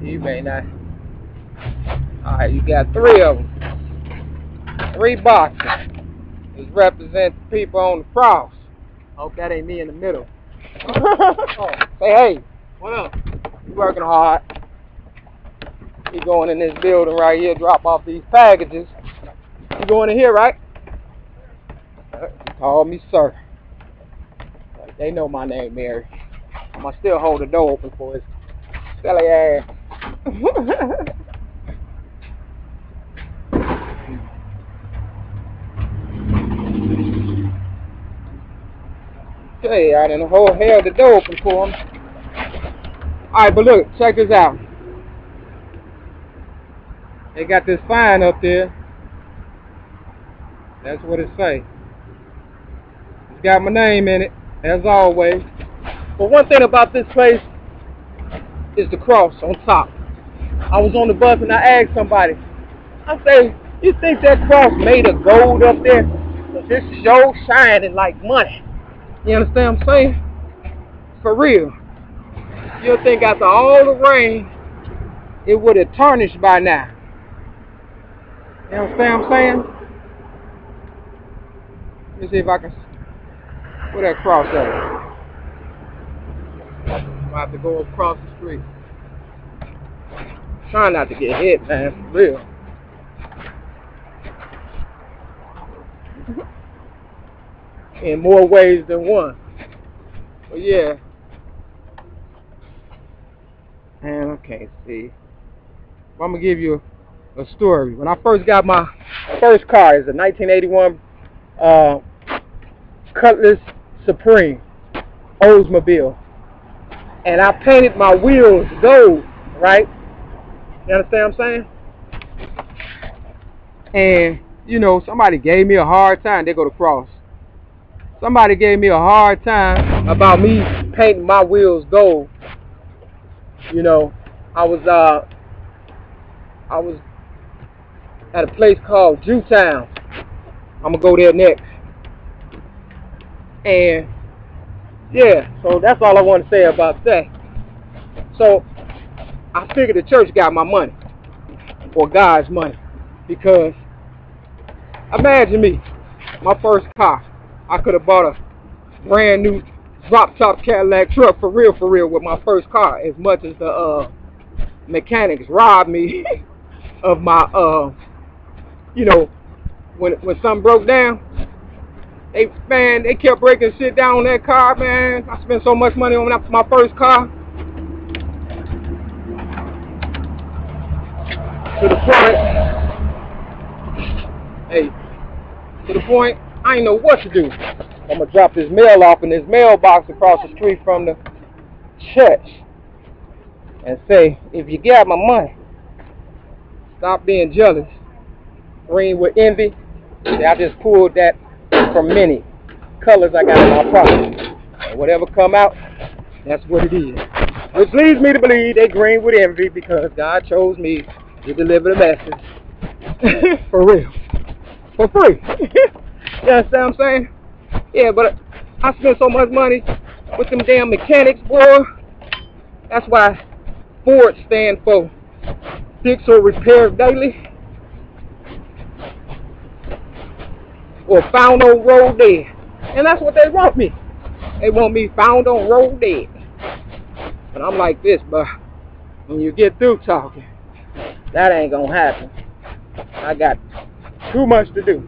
You may not. Alright, you got 3 of them. 3 boxes. These represent the people on the cross. Hope that ain't me in the middle. Oh, say hey. What up? You working hard. You going in this building right here, drop off these packages. You going in here, right? Call me sir. They know my name, Mary. I'm gonna still hold the door open for his silly ass. Okay, I done held the door open for him. Alright, but look, check this out. They got this sign up there. That's what it say. It's got my name in it, as always. But one thing about this place is the cross on top. I was on the bus and I asked somebody, I say, you think that cross made of gold up there? Because this show shining like money. You understand what I'm saying? For real. You'll think after all the rain, it would have tarnished by now. You understand what I'm saying? Let me see if I can... Where that cross at? I'm gonna have to go across the street. Try not to get hit, man, for real. In more ways than one. But yeah. Man, I can't see. But I'm gonna give you a story. When I first got my first car, it's a 1981 Cutlass Supreme Oldsmobile. And I painted my wheels gold, right? You understand what I'm saying? And, you know, somebody gave me a hard time. They go to cross. Somebody gave me a hard time about me painting my wheels gold. You know, I was at a place called Jewtown. I'm gonna go there next. And yeah, so that's all I want to say about that. So I figured the church got my money, or God's money, because imagine me, my first car. I could have bought a brand new drop-top Cadillac truck for real with my first car, as much as the mechanics robbed me of my you know, when something broke down, they kept breaking shit down on that car, man. I spent so much money on my first car. To the point, I ain't know what to do. I'm gonna drop this mail off in this mailbox across the street from the church and say, if you got my money, stop being jealous. Green with envy. See, I just pulled that from many colors I got in my property. And whatever come out, that's what it is. Which leads me to believe they green with envy because God chose me to deliver the message. For real. For free. You understand what I'm saying? Yeah, but I spent so much money with them damn mechanics, boy. That's why Ford stand for Fix or Repair Daily. Or found on road dead. And that's what they want me. They want me found on road dead. But I'm like this, but when you get through talking, that ain't gonna happen. I got too much to do.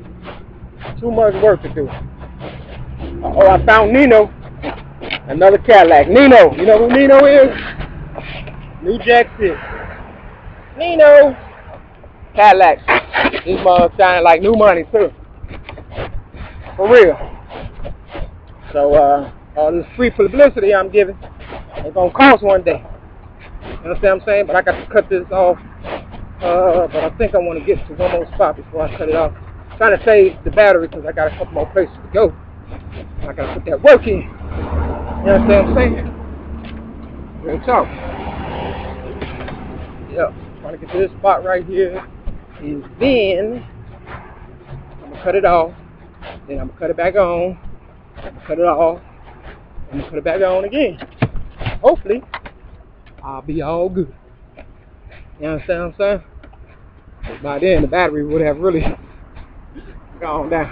Too much work to do. Oh, I found Nino. Another Cadillac. Nino. You know who Nino is? New Jack City. Nino. Cadillac. This mug shining like new money too. For real. So all this free publicity I'm giving, it's gonna cost one day. You understand what I'm saying? But I got to cut this off. But I think I want to get to one more spot before I cut it off. I'm trying to save the battery because I got a couple more places to go. I got to put that work in. You understand what I'm saying? Real talk. Yep. Trying to get to this spot right here. And then I'm going to cut it off. Then I'm going to cut it back on. I'm going to cut it off. I'm going to cut it back on again. Hopefully, I'll be all good. You understand what I'm saying? But by then, the battery would have really gone down.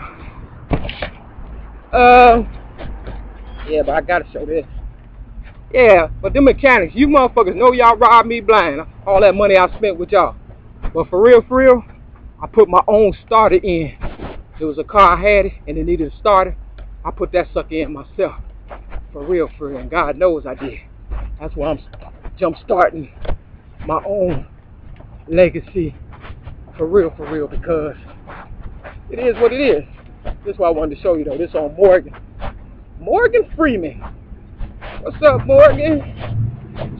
Yeah, but I gotta show this. Yeah, but them mechanics, you motherfuckers know y'all robbed me blind. All that money I spent with y'all. But for real, I put my own starter in. There was a car I had it, and it needed a starter. I put that sucker in myself. For real, and God knows I did. That's why I'm jump starting my own legacy. For real, because it is what it is. This is what I wanted to show you though. This on Morgan Freeman. What's up, Morgan?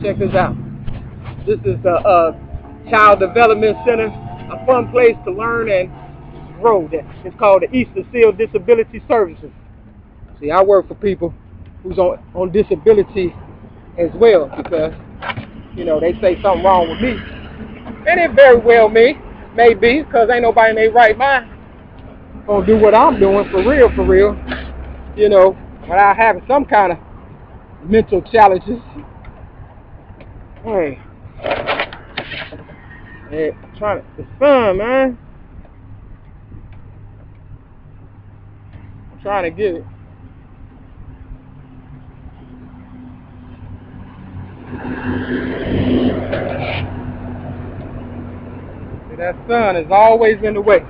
Check this out. This is the Child Development Center, a fun place to learn and grow. It's called the Eastern Seal Disability Services. See, I work for people who's on disability as well because, you know, they say something wrong with me. And it very well may be, because ain't nobody in their right mind gonna do what I'm doing for real, you know, without having some kind of mental challenges. Hey, the sun, man. I'm trying to get it. See, that sun is always in the way.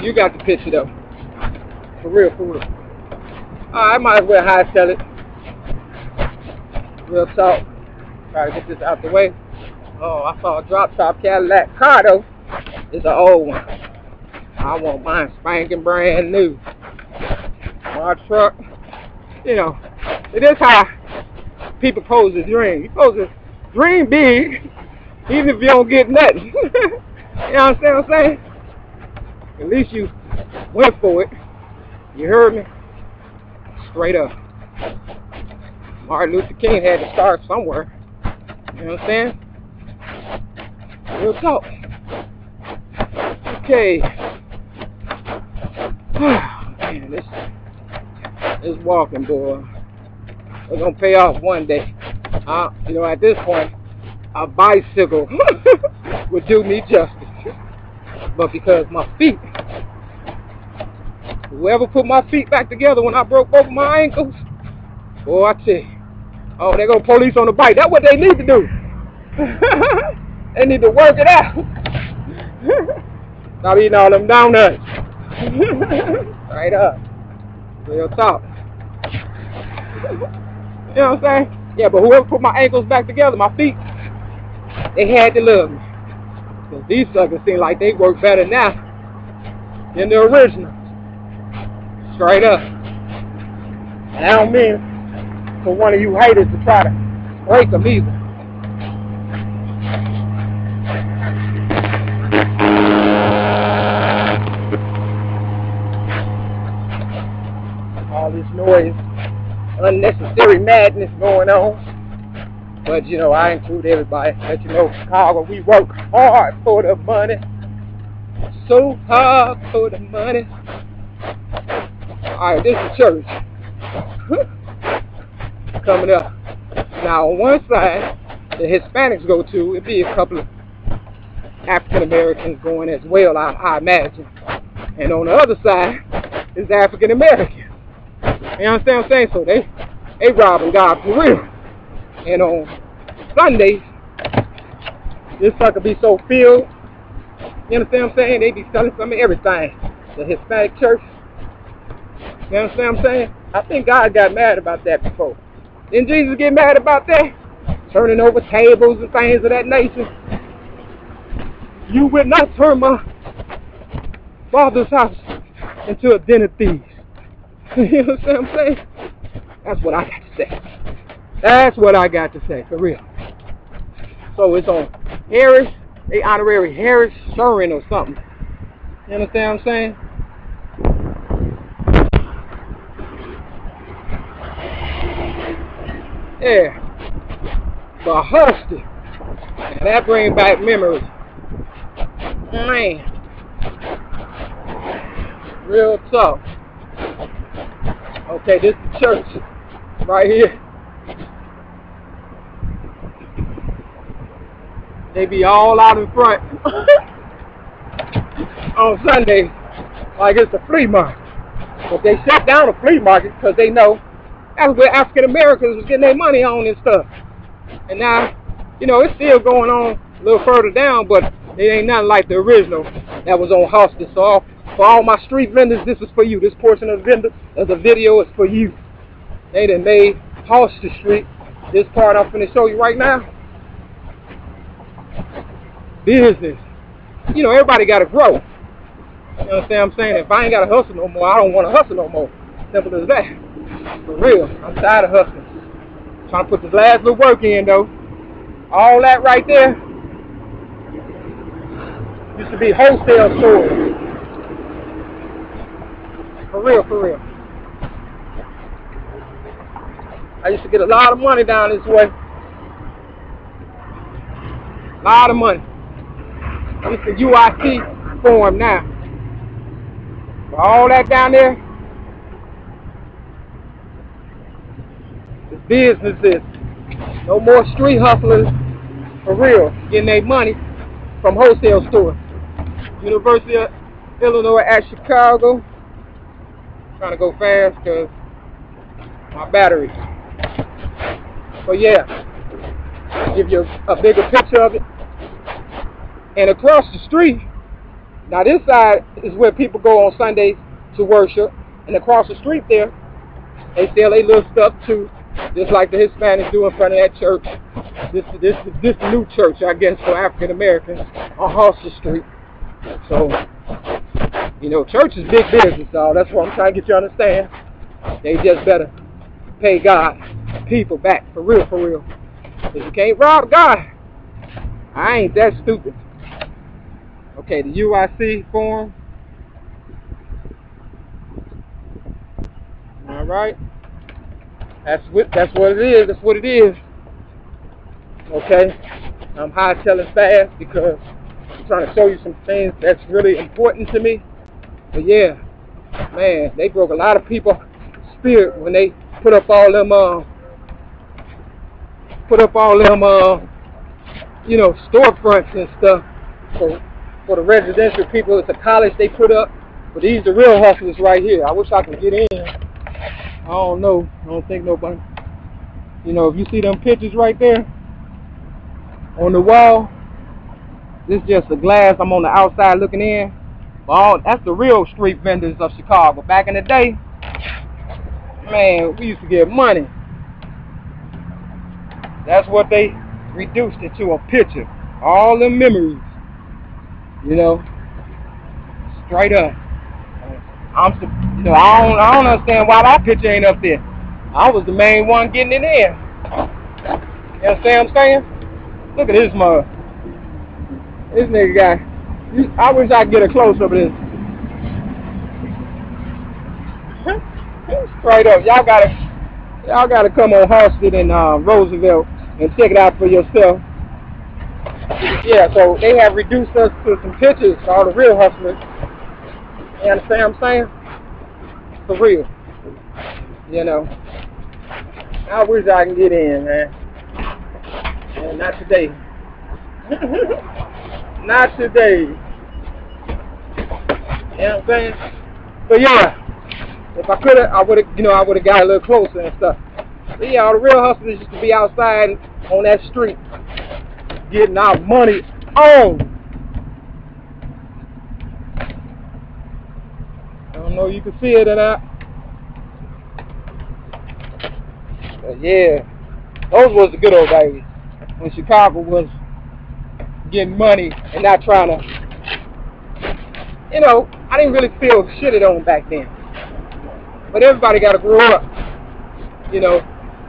You got the picture though. For real. I might as well high sell it. Real talk. Try to get this out the way. Oh, I saw a drop top Cadillac car though. It's an old one. I want mine spanking brand new. My truck. You know, it is how people pose a dream. You pose a dream big, even if you don't get nothing. You understand what I'm saying? At least you went for it. You heard me? Straight up. Martin Luther King had to start somewhere. You know what I'm saying? Real talk. Okay. Man, this walking, boy, we're gonna pay off one day. You know, at this point, a bicycle would do me justice. But because my feet, whoever put my feet back together when I broke both of my ankles, boy, I tell you, oh, they go police on the bike. That's what they need to do. They need to work it out. Stop eating all them donuts. Right up. Real talk. You know what I'm saying? Yeah, but whoever put my ankles back together, my feet, they had to love me. Because these suckers seem like they work better now than the original. Straight up. And I don't mean for one of you haters to try to break them either. All this noise, unnecessary madness going on. But you know, I include everybody. Let you know, Chicago, we work hard for the money. So hard for the money. Alright, this is church. Coming up. Now on one side, the Hispanics go to, it'd be a couple of African Americans going as well, I imagine. And on the other side is the African Americans. You understand what I'm saying? So they robbing God for real. And on Sundays, this sucker be so filled. You understand what I'm saying? They be selling some of everything. The Hispanic church. You understand what I'm saying? I think God got mad about that before. Didn't Jesus get mad about that? Turning over tables and things of that nature. You will not turn my Father's house into a den of thieves. You know what I'm saying? That's what I got to say. That's what I got to say, for real. So it's on Harris, they honorary Harris Shurin or something. You understand what I'm saying? Yeah. But Husty. And that brings back memories. Man. Real tough. Okay, this is the church. Right here. They be all out in front. On Sundays. Like it's a flea market. But they shut down the flea market because they know that's where African Americans was getting their money on and stuff. And now, you know, it's still going on a little further down, but it ain't nothing like the original that was on Husty. So for all my street vendors, this is for you. This portion of the video is for you. They done made Husty Street. This part I'm finna show you right now. Business. You know, everybody gotta grow. You understand what I'm saying? If I ain't gotta hustle no more, I don't wanna hustle no more. Simple as that. For real. I'm tired of hustling. Trying to put this last little work in though. All that right there used to be wholesale stores. For real, for real. I used to get a lot of money down this way. A lot of money. It's the UIC form now. All that down there is businesses. No more street hustlers, for real, getting their money from wholesale stores. University of Illinois at Chicago. Trying to go fast because my battery. But yeah, give you a bigger picture of it. And across the street, now this side is where people go on Sundays to worship. And across the street there, they sell their little stuff too. Just like the Hispanics do in front of that church. This new church, I guess, for African Americans on Husty Street. So, you know, church is big business, y'all. That's what I'm trying to get you to understand. They just better pay God, people back, for real, for real. If you can't rob God, I ain't that stupid. Okay, the UIC form. All right. That's what it is. That's what it is. Okay. I'm hightailing fast because I'm trying to show you some things that's really important to me. But yeah, man, they broke a lot of people's spirit when they put up all them you know, storefronts and stuff for the residential people. It's a college they put up. But these are real hustlers right here. I wish I could get in. I don't know. I don't think nobody. You know, if you see them pictures right there on the wall, This is just the glass. I'm on the outside looking in. But that's the real street vendors of Chicago. Back in the day, man, we used to get money. That's what they reduced it to, a picture. All them memories, you know, straight up. You know, I don't understand why my picture ain't up there. I was the main one getting it in. You understand what I'm saying? Look at this mug. This nigga guy. I wish I could get a close up of this. Straight up, y'all gotta come on Halsted and Roosevelt and check it out for yourself. Yeah, so they have reduced us to some pictures, all the real hustlers. You understand what I'm saying? For real. You know. I wish I can get in, man. Yeah, not today. Not today. You know what I'm saying? But yeah, if I could have, I would have got a little closer and stuff. But yeah, all the real hustlers used to be outside on that street, getting our money on. I don't know if you can see it or not. But yeah, those was the good old days when Chicago was getting money and not trying to, you know, I didn't really feel shitted on back then. But everybody got to grow up, you know,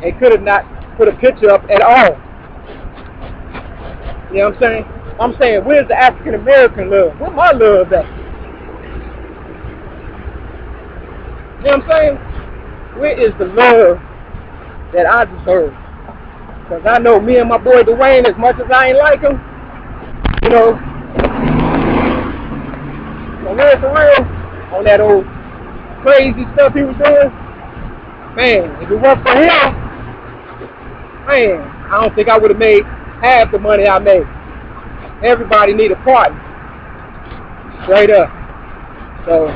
and could have not put a picture up at all. You know what I'm saying? I'm saying, where's the African American love? Where's my love at? You know what I'm saying? Where is the love that I deserve? Because I know me and my boy Dwayne, as much as I ain't like him, you know, for real, on that old crazy stuff he was doing, man, if it weren't for him, man, I don't think I would have made half the money I made. Everybody need a partner. Straight up. So,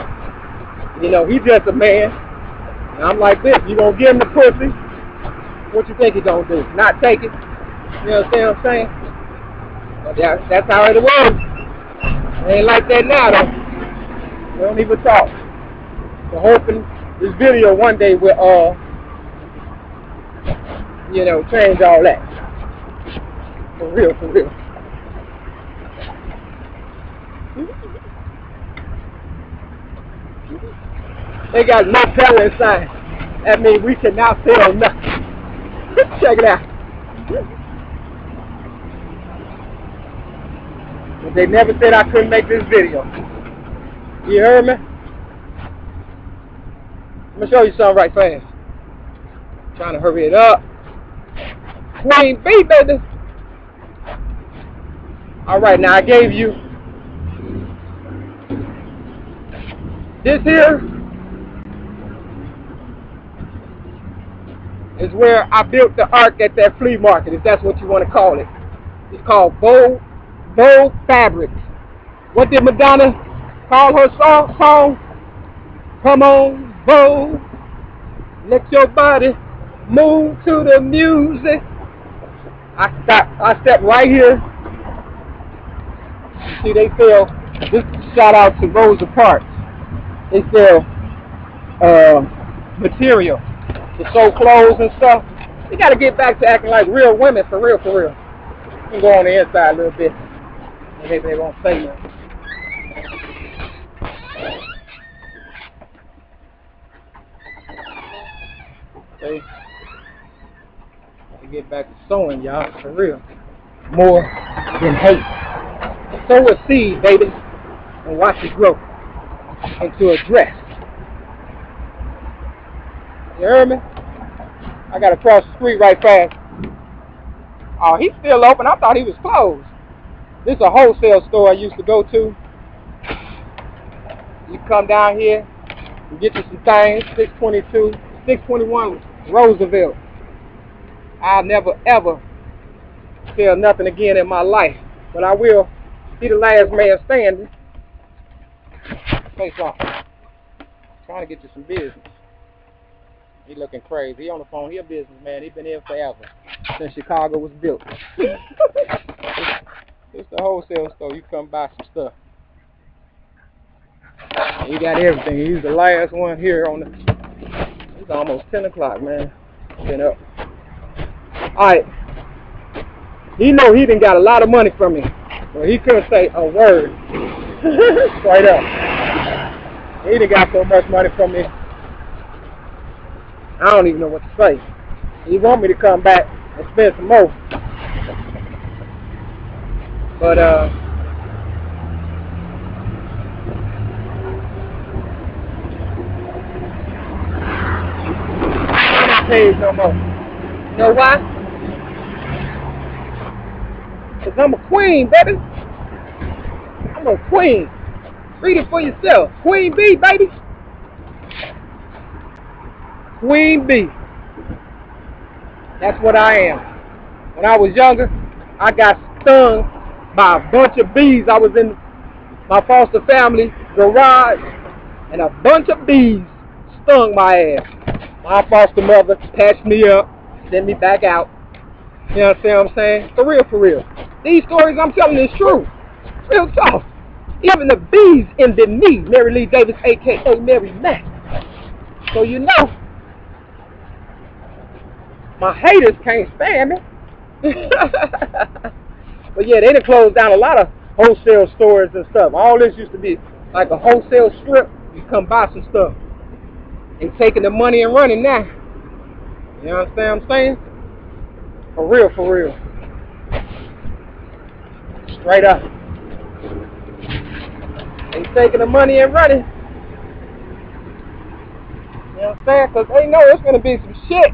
you know, he's just a man. And I'm like this, you gonna give him the pussy, what you think he gonna do? Not take it? You understand what I'm saying? But that's how it was. It ain't like that now though. We don't even talk. So hoping this video one day will you know, change all that. For real, for real. They got no selling sign. That means we cannot sell nothing. Check it out. But they never said I couldn't make this video. You heard me? I'm gonna show you something right fast. Trying to hurry it up. Queen B, baby. Alright, now I gave you this here is where I built the ark at that flea market, if that's what you want to call it. It's called Bold Fabrics. What did Madonna call her song? Come on, Bold. Let your body move to the music. I stepped right here. You see, they sell, this shout out to Rosa Parks. They sell material to sew clothes and stuff. We got to get back to acting like real women, for real, for real. We can go on the inside a little bit. Maybe they won't say nothing. Okay. To get back to sewing, y'all, for real. More than hate. Sow a seed, baby, and watch it grow into a dress. You heard me? I gotta cross the street right fast. Oh, he's still open. I thought he was closed. This is a wholesale store I used to go to. You come down here and get you some things. 621 Roosevelt. I'll never ever sell nothing again in my life, but I will be the last man standing. Say something. Trying to get you some business. He looking crazy. He on the phone. He a businessman. He been here forever, since Chicago was built. It's the wholesale store. You come buy some stuff. You got everything. He's the last one here on the. It's almost 10 o'clock, man. Been up. Alright. He know he done got a lot of money from me. But he couldn't say a word. Straight up. He done got so much money from me. I don't even know what to say. He want me to come back and spend some more. But I'm not paid no more. You know why? Because I'm a queen, baby. I'm a queen. Read it for yourself. Queen bee, baby. Queen bee. That's what I am. When I was younger, I got stung by a bunch of bees. I was in my foster family garage, and a bunch of bees stung my ass. My foster mother patched me up, sent me back out. You know what I'm saying? For real, for real. These stories I'm telling is true. Real talk. Even the bees envy me, Mary Lee Davis, a.k.a. Maere-Mak. So you know, my haters can't stand me. But yeah, they done closed down a lot of wholesale stores and stuff. All this used to be like a wholesale strip. You come buy some stuff. They taking the money and running now. You understand what I'm saying? For real, for real. Straight up. They taking the money and running. You know what I'm saying? Because they know it's going to be some shit.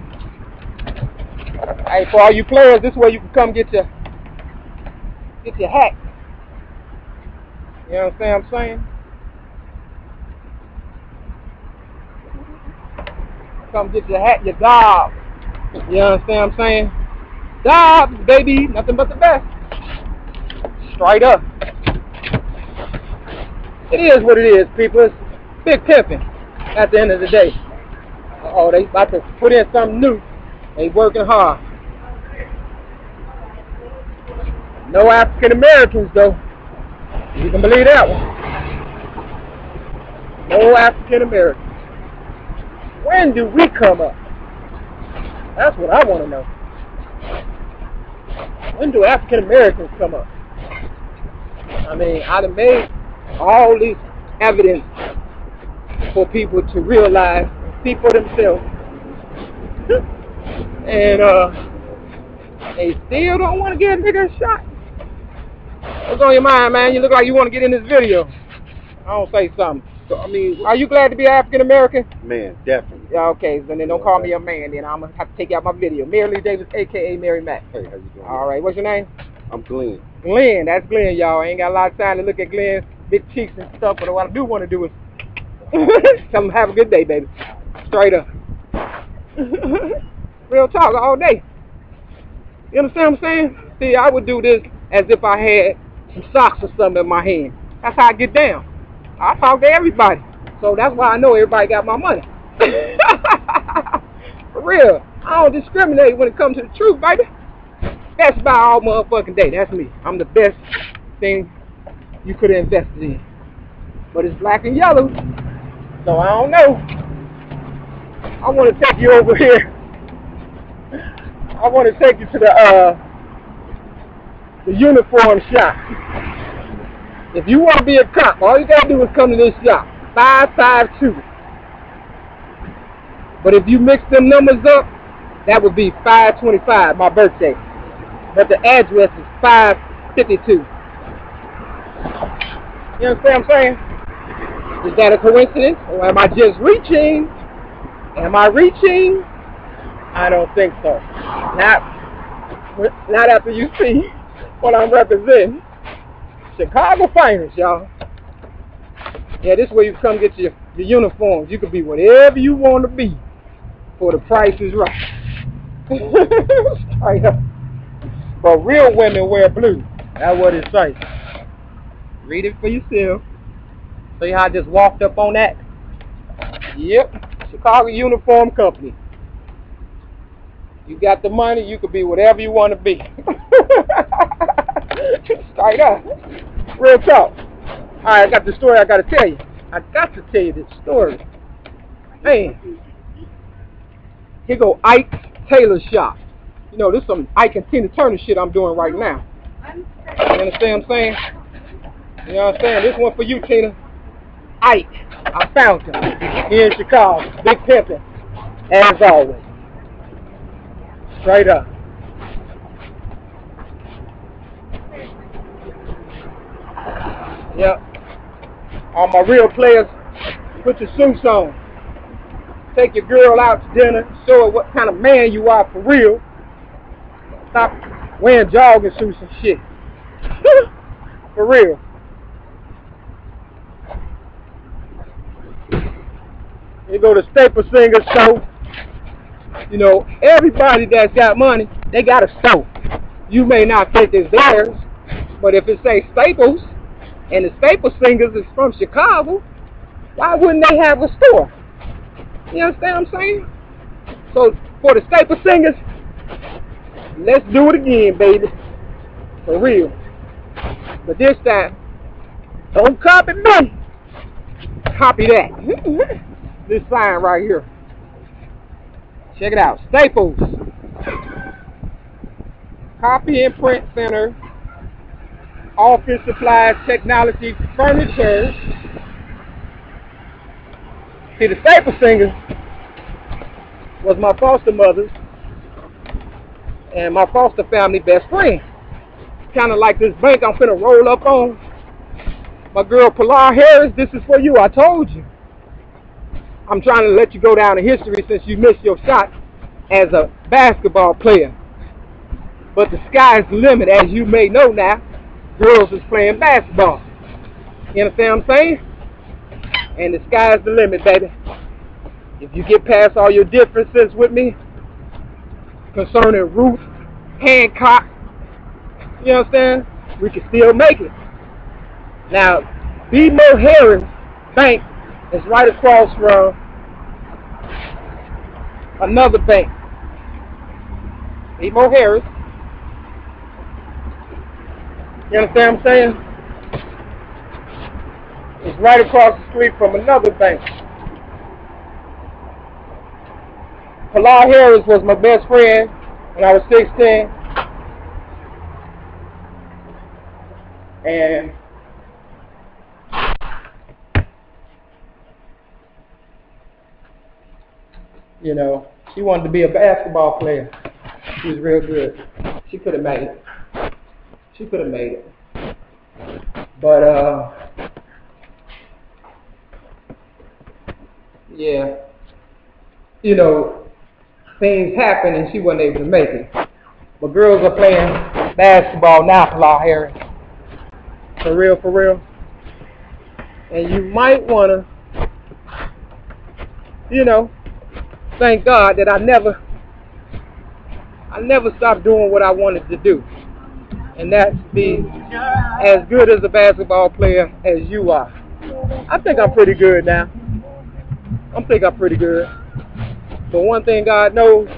Hey, for all you players, this is where you can come get your hat. You know what I'm saying? Come get your hat, your job. You know what I'm saying? Jobs, baby, nothing but the best. Straight up. It is what it is, people. It's big pimping at the end of the day. Uh-oh, they about to put in something new. They working hard. No African Americans though. You can believe that one. No African Americans. When do we come up? That's what I want to know. When do African Americans come up? I mean, I done made all this evidence for people to realize and see for themselves. And they still don't want to get a nigga a shot. What's on your mind, man? You look like you want to get in this video. I don't say something. So, I mean, are you glad to be African American? Man, definitely. Yeah, okay. So then don't call me a man. Then I'm gonna have to take you out my video. Mary Lee Davis, aka Maere-Mak. Hey, how you doing? All right. What's your name? I'm Glenn. Glenn. That's Glenn, y'all. I ain't got a lot of time to look at Glenn's big cheeks and stuff. But what I do want to do is tell him have a good day, baby. Straight up. Real talk all day. You understand what I'm saying? See, I would do this as if I had some socks or something in my hand. That's how I get down. I talk to everybody. So that's why I know everybody got my money. For real. I don't discriminate when it comes to the truth, baby. Best buy all motherfucking day. That's me. I'm the best thing you could have invested in. But it's black and yellow. So I don't know. I want to take you over here. I want to take you to the uniform shop. If you want to be a cop, all you got to do is come to this shop. 552. But if you mix them numbers up, that would be 525, my birthday. But the address is 552. You understand what I'm saying? Is that a coincidence? Or am I just reaching? Am I reaching? I don't think so. Not after you see what I'm representing. Chicago finest, y'all. Yeah, this is where you come get your uniforms. You can be whatever you want to be for the price is right. Straight up. But real women wear blue. That's what it says. Read it for yourself. See how I just walked up on that? Yep. Chicago Uniform Company. You got the money, you could be whatever you want to be. Straight up. Real talk. Alright, I got the story I gotta tell you. I got to tell you this story. Man. Here go Ike's Tailor Shop. You know, this is some Ike and Tina Turner shit I'm doing right now. You understand what I'm saying? You know what I'm saying? This one for you, Tina. Ike. I found him here in Chicago. Big pimpin'. As always. Straight up. Yep. All my real players, put your suits on. Take your girl out to dinner. Show her what kind of man you are for real. Stop wearing jogging suits and shit. For real. You go to Staple Singers show. You know, everybody that's got money, they got a store. You may not think it's theirs, but if it say Staples, and the Staple Singers is from Chicago, why wouldn't they have a store? You understand what I'm saying? So, for the Staple Singers, let's do it again, baby. For real. But this time, don't copy me. Copy that. This sign right here. Check it out. Staples. Copy and print center. Office supplies, technology, furniture. See, the Staple Singers was my foster mother's and my foster family best friend. Kind of like this bank I'm finna roll up on. My girl Pilar Harris, this is for you. I told you. I'm trying to let you go down in history since you missed your shot as a basketball player. But the sky's the limit, as you may know now. Girls is playing basketball. You understand what I'm saying? And the sky's the limit, baby. If you get past all your differences with me concerning Ruth, Hancock, you understand? We can still make it. Now, B. Maere-Mak Bank is right across from another bank. B. Maere-Mak. You understand what I'm saying? It's right across the street from another bank. Pilar Harris was my best friend when I was 16. And you know, she wanted to be a basketball player. She was real good. She could have made it. She could have made it. But yeah, you know, things happen and she wasn't able to make it. But girls are playing basketball now, Pilar Harris. For real, for real. And you might want to, you know, thank God that I never stopped doing what I wanted to do. And that's be as good as a basketball player as you are. I think I'm pretty good now. I think I'm pretty good. But one thing God knows,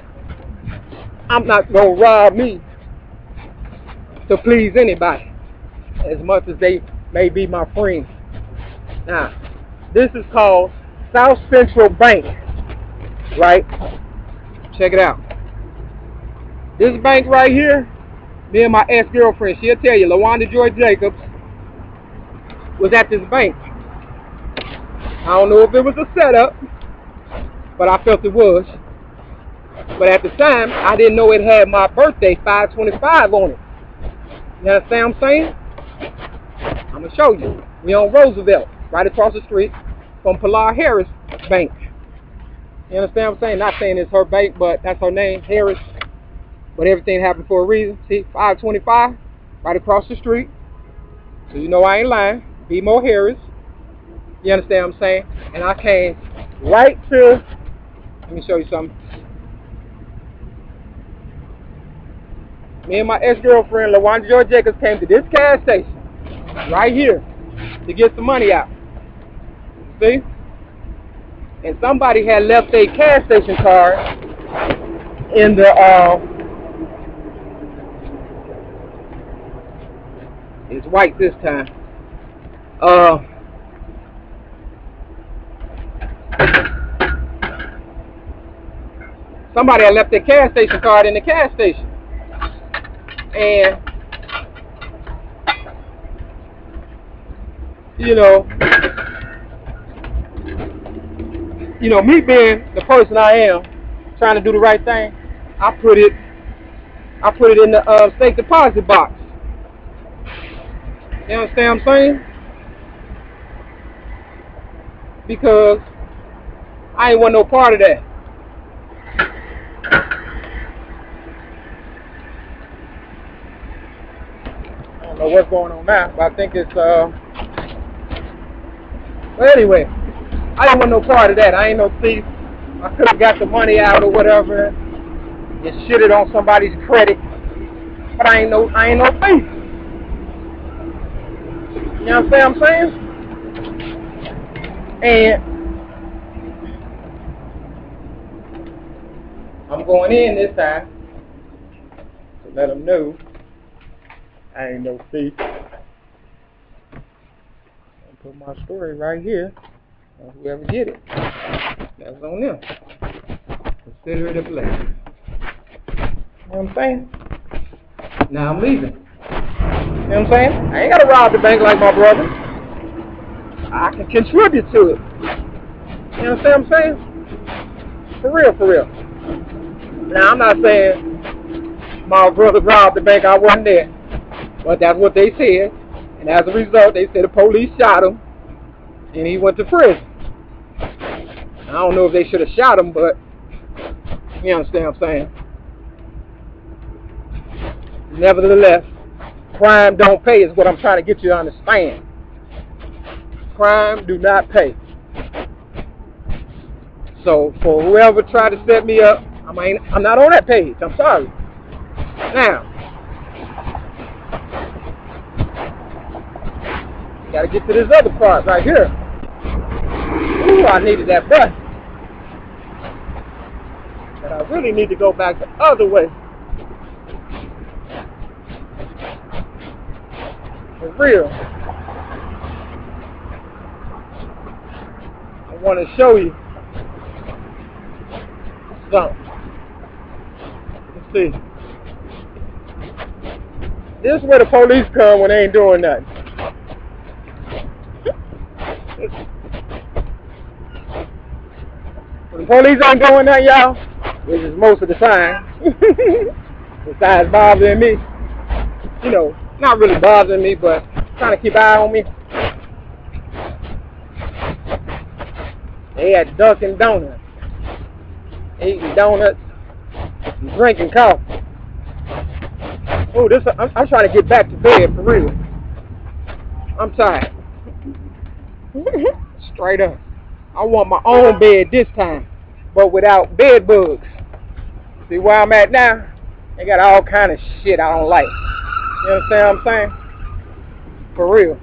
I'm not going to rob me to please anybody, as much as they may be my friends. Now, this is called South Central Bank, right? Check it out. This bank right here, me and my ex-girlfriend, she'll tell you, LaWanda Joy Jacobs was at this bank. I don't know if it was a setup, but I felt it was. But at the time, I didn't know it had my birthday, 5/25, on it. You understand what I'm saying? I'm going to show you. We on Roosevelt, right across the street from Pilar Harris Bank. You understand what I'm saying? Not saying it's her bank, but that's her name, Harris. But everything happened for a reason. See, 525, right across the street. So you know I ain't lying. B. Maere-Mak. You understand what I'm saying? And I came right to, let me show you something. Me and my ex-girlfriend, LaWanda Joy Jacobs, came to this gas station, right here, to get some money out. See? And somebody had left a gas station card in the It's white this time. Somebody had left their gas station card in the gas station. And, you know, me being the person I am, trying to do the right thing, I put it in the safe deposit box. You understand what I'm saying? Because I ain't want no part of that. I don't know what's going on now, but I think it's but anyway, I didn't want no part of that. I ain't no thief. I could have got the money out or whatever and shitted on somebody's credit, but I ain't no thief. You know what I'm saying? And I'm going in this time to let them know I ain't no thief. I'll put my story right here, and whoever get it, that's on them. Consider it a blessing. You know what I'm saying? Now I'm leaving. You know what I'm saying? I ain't gotta rob the bank like my brother. I can contribute to it. You know what I'm saying? For real, for real. Now I'm not saying my brother robbed the bank, I wasn't there. But that's what they said. And as a result, they said the police shot him and he went to prison. I don't know if they should have shot him, but you understand what I'm saying? Nevertheless, crime don't pay is what I'm trying to get you to understand. Crime do not pay. So for whoever tried to set me up, I'm not on that page. I'm sorry. Now, gotta get to this other part right here. Ooh, I needed that bus. But I really need to go back the other way. For real. I want to show you something. Let's see. This is where the police come when they ain't doing nothing. When the police ain't doing nothing, y'all, which is most of the time, besides bothering me, you know, not really bothering me, but trying to keep an eye on me. They at Dunkin' Donuts, eating donuts and drinking coffee. Oh, I'm trying to get back to bed for real. I'm tired. Straight up. I want my own bed this time, but without bed bugs. See where I'm at now? They got all kind of shit I don't like. You understand what I'm saying? For real.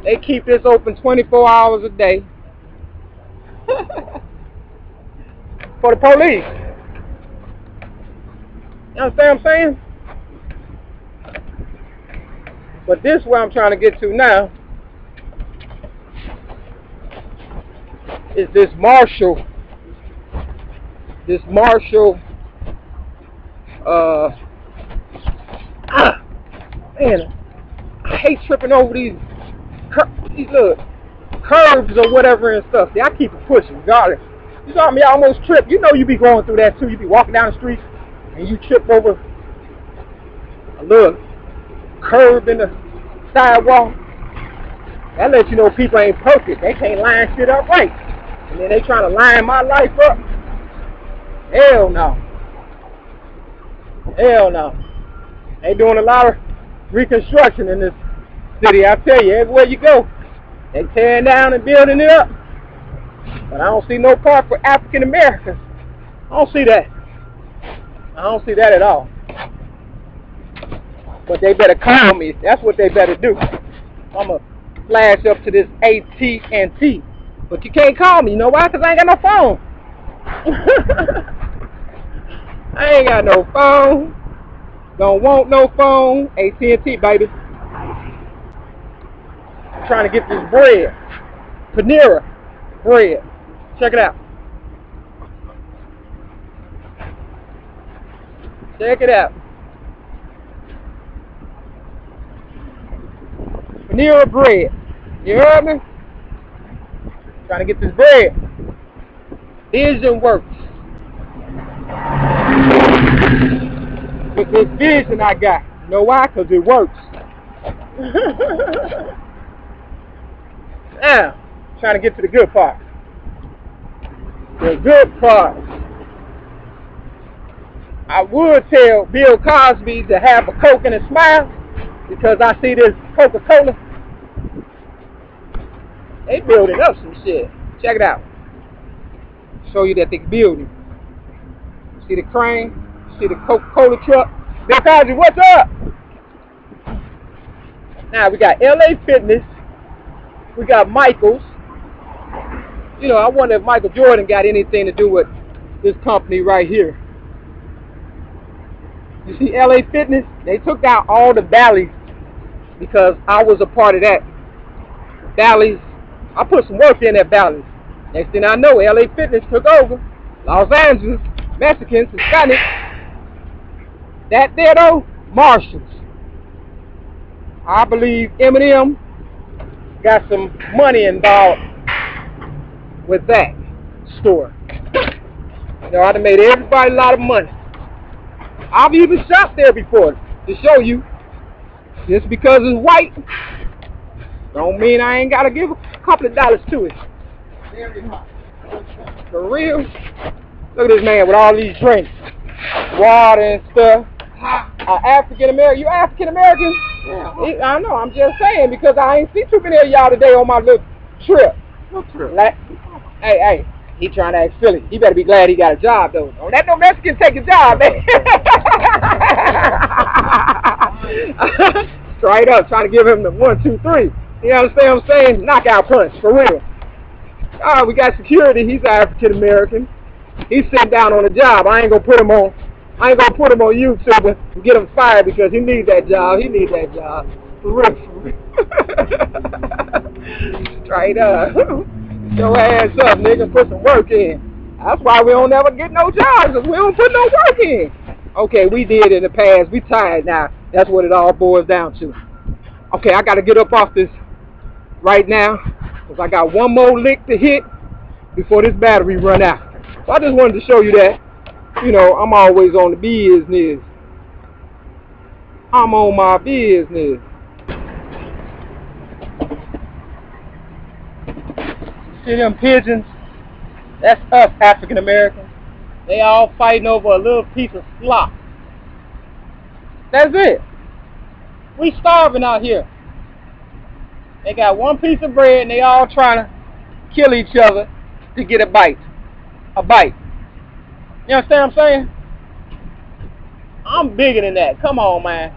They keep this open 24 hours a day. For the police. You understand what I'm saying? But this is where I'm trying to get to now. Is this Marshall. Man, I hate tripping over these little curves or whatever and stuff. See, I keep it pushing, regardless. You saw me almost trip. You know you be going through that too. You be walking down the street and you trip over a little curve in the sidewalk. That lets you know people ain't perfect. They can't line shit up right. And then they trying to line my life up. Hell no. Hell no. They doing a lot of reconstruction in this city. I tell you, everywhere you go, they tearing down and building it up. But I don't see no part for African Americans. I don't see that. I don't see that at all. But they better call me. That's what they better do. I'm going to flash up to this AT&T. But you can't call me. You know why? Because I ain't got no phone. I ain't got no phone. Don't want no phone. AT&T, baby. I'm trying to get this bread. Panera bread. Check it out. Check it out. Panera bread. You heard me? Trying to get this bread. Vision works. With this vision I got. You know why? Because it works. Now, trying to get to the good part. The good part. I would tell Bill Cosby to have a Coke and a smile, because I see this Coca-Cola. They building up some shit. Check it out. Show you that they building. See the crane? See the Coca-Cola truck? Bill Cosby, what's up? Now we got LA Fitness. We got Michael's. You know, I wonder if Michael Jordan got anything to do with this company right here. You see LA Fitness? They took down all the Bally's because I was a part of that. Bally's. I put some work in at Bally's. Next thing I know, LA Fitness took over. Los Angeles, Mexicans, Hispanics. That there though, Marshalls. I believe Eminem got some money involved with that store. You know, I'd have made everybody a lot of money. I've even shopped there before to show you. Just because it's white don't mean I ain't gotta give a couple of dollars to it. For real. Look at this man with all these drinks, water and stuff. African American. You African American? Yeah. I know. I'm just saying because I ain't see too many of y'all today on my little trip. What trip? Like, hey, he trying to act silly. He better be glad he got a job though. Don't let no Mexican take his job, man. Straight up, trying to give him the 1, 2, 3. You understand what I'm saying? Knockout punch, for real. Alright, we got security. He's African American. He's sitting down on a job. I ain't gonna put him on YouTube and get him fired because he needs that job. He needs that job. For real. Straight up. Your ass up, nigga. Put some work in. That's why we don't ever get no jobs, because we don't put no work in. Okay, we did in the past. We tired now. That's what it all boils down to. Okay, I got to get up off this right now because I got one more lick to hit before this battery run out. So I just wanted to show you that. You know, I'm always on the business. I'm on my business. See them pigeons? That's us African Americans. They all fighting over a little piece of slop. That's it. We starving out here. They got one piece of bread and they all trying to kill each other to get a bite. A bite. You understand what I'm saying? I'm bigger than that. Come on, man.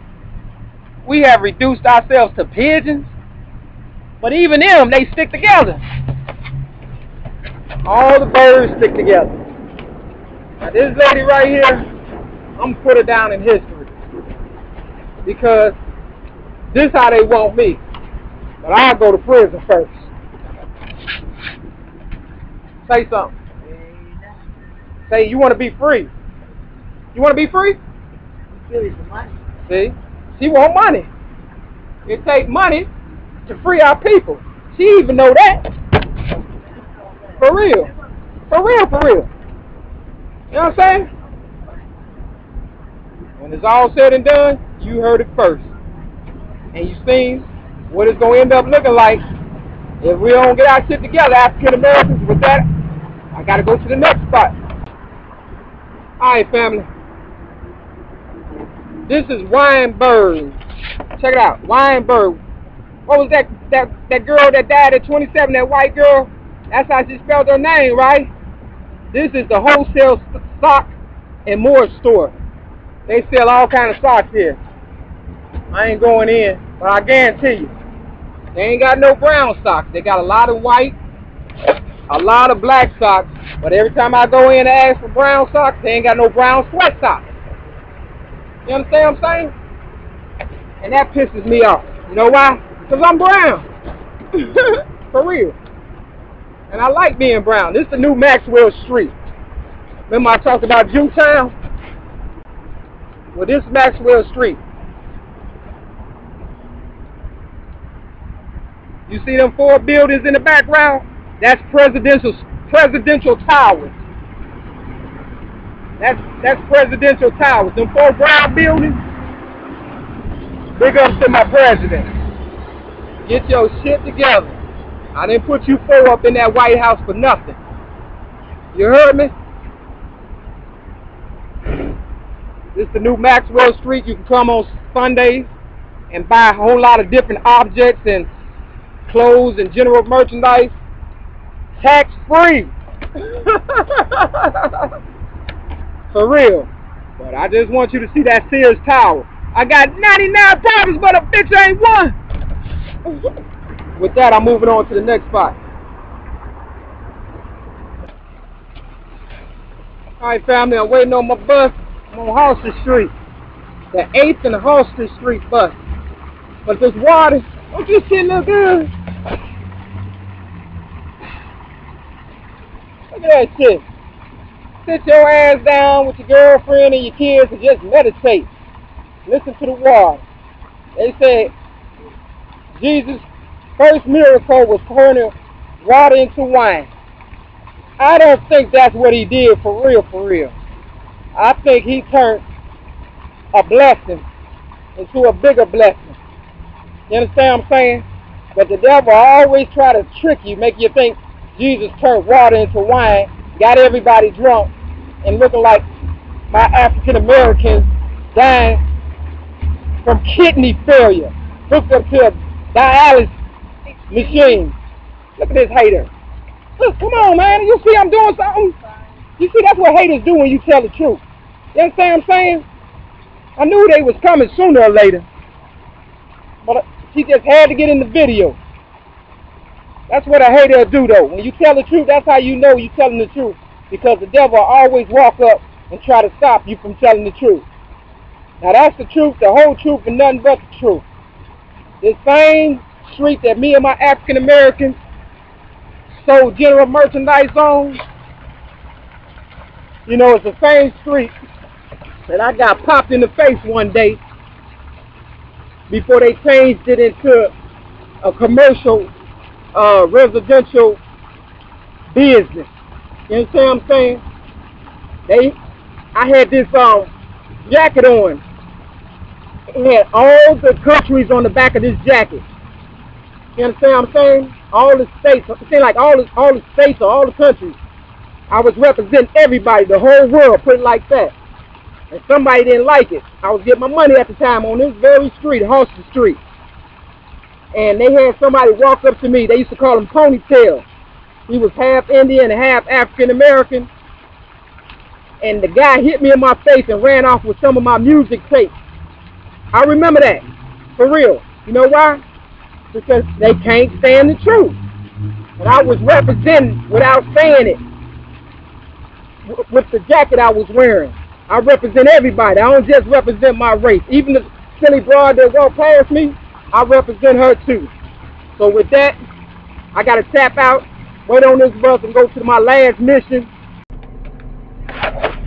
We have reduced ourselves to pigeons. But even them, they stick together. All the birds stick together. Now this lady right here, I'm gonna put her down in history. Because this is how they want me. But I'll go to prison first. Say something. Say you want to be free. You want to be free? See? She want money. It takes money to free our people. She even know that. For real. For real, for real. You know what I'm saying? When it's all said and done, you heard it first. And you seen what it's going to end up looking like if we don't get our shit together, African Americans. With that, I got to go to the next spot. Alright, family. This is Weinberg. Check it out. Weinberg. What was that girl that died at 27, that white girl? That's how she spelled her name, right? This is the wholesale stock and more store. They sell all kind of socks here. I ain't going in, but I guarantee you, they ain't got no brown socks. They got a lot of white, a lot of black socks, but every time I go in and ask for brown socks, they ain't got no brown sweat socks. You understand what I'm saying? And that pisses me off. You know why? Because I'm brown. For real. And I like being brown. This is the new Maxwell Street. Remember I talked about Jewtown? Well, this is Maxwell Street. You see them 4 buildings in the background? That's presidential towers. That's presidential towers. Them 4 brown buildings. Big ups to my president. Get your shit together. I didn't put you 4 up in that White House for nothing. You heard me? This is the new Maxwell Street. You can come on Sundays and buy a whole lot of different objects and clothes and general merchandise. Tax free. For real. But I just want you to see that Sears Tower. I got 99 problems, but a bitch ain't one. With that, I'm moving on to the next spot. Alright, family, I'm waiting on my bus. I'm on Halsted Street. The 8th and Halsted Street bus. But this water, don't you shit look good? Look at that shit. Sit your ass down with your girlfriend and your kids and just meditate. Listen to the water. They said Jesus' first miracle was turning water into wine. I don't think that's what he did for real, for real. I think he turned a blessing into a bigger blessing. You understand what I'm saying? But the devil always try to trick you, make you think Jesus turned water into wine, got everybody drunk, and looking like my African Americans dying from kidney failure, hooked up to a dialysis machine. Look at this hater. Look, come on, man. You see I'm doing something? You see, that's what haters do when you tell the truth. You understand what I'm saying? I knew they was coming sooner or later. But she just had to get in the video. That's what a hater will do, though. When you tell the truth, that's how you know you're telling the truth. Because the devil will always walk up and try to stop you from telling the truth. Now, that's the truth, the whole truth, and nothing but the truth. This same street that me and my African Americans sold general merchandise on, you know, it's the same street that I got popped in the face one day before they changed it into a commercial residential business. You understand what I'm saying? I had this jacket on. It had all the countries on the back of this jacket. You understand what I'm saying? All the states. It seemed like all the states or all the countries. I was representing everybody, the whole world, put it like that. And somebody didn't like it. I was getting my money at the time on this very street, Halsted Street. And they had somebody walk up to me. They used to call him Ponytail. He was half Indian and half African American. And the guy hit me in my face and ran off with some of my music tapes. I remember that. For real. You know why? Because they can't stand the truth. And I was representing without saying it. With the jacket I was wearing. I represent everybody. I don't just represent my race. Even the silly broad that walked past me, I represent her too. So with that, I got to tap out, wait on this bus, and go to my last mission.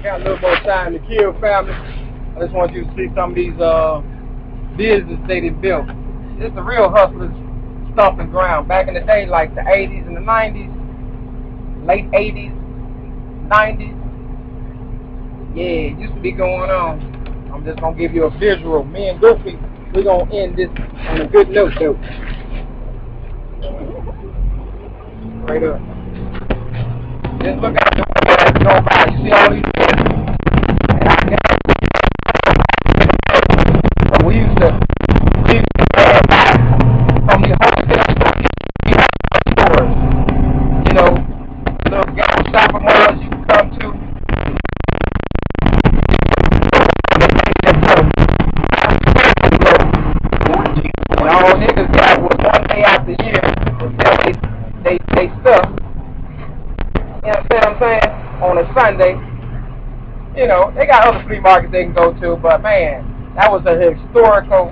Got a little more time to kill, family. I just want you to see some of these businesses they built. It's the real hustlers stomping ground. Back in the day, like the 80s and the 90s, late 80s, 90s. Yeah, it used to be going on. I'm just going to give you a visual. Me and Goofy, we're going to end this on a good note, though. Straight up. Just look out the window as you go by. You see all these businesses? But we used to from the wholesale stores. You know, little ghetto shopping malls you can come to. And all niggas got was one day out the year until they stuff. You know what I'm saying? On a Sunday. You know, they got other flea markets they can go to, but man, That was a historical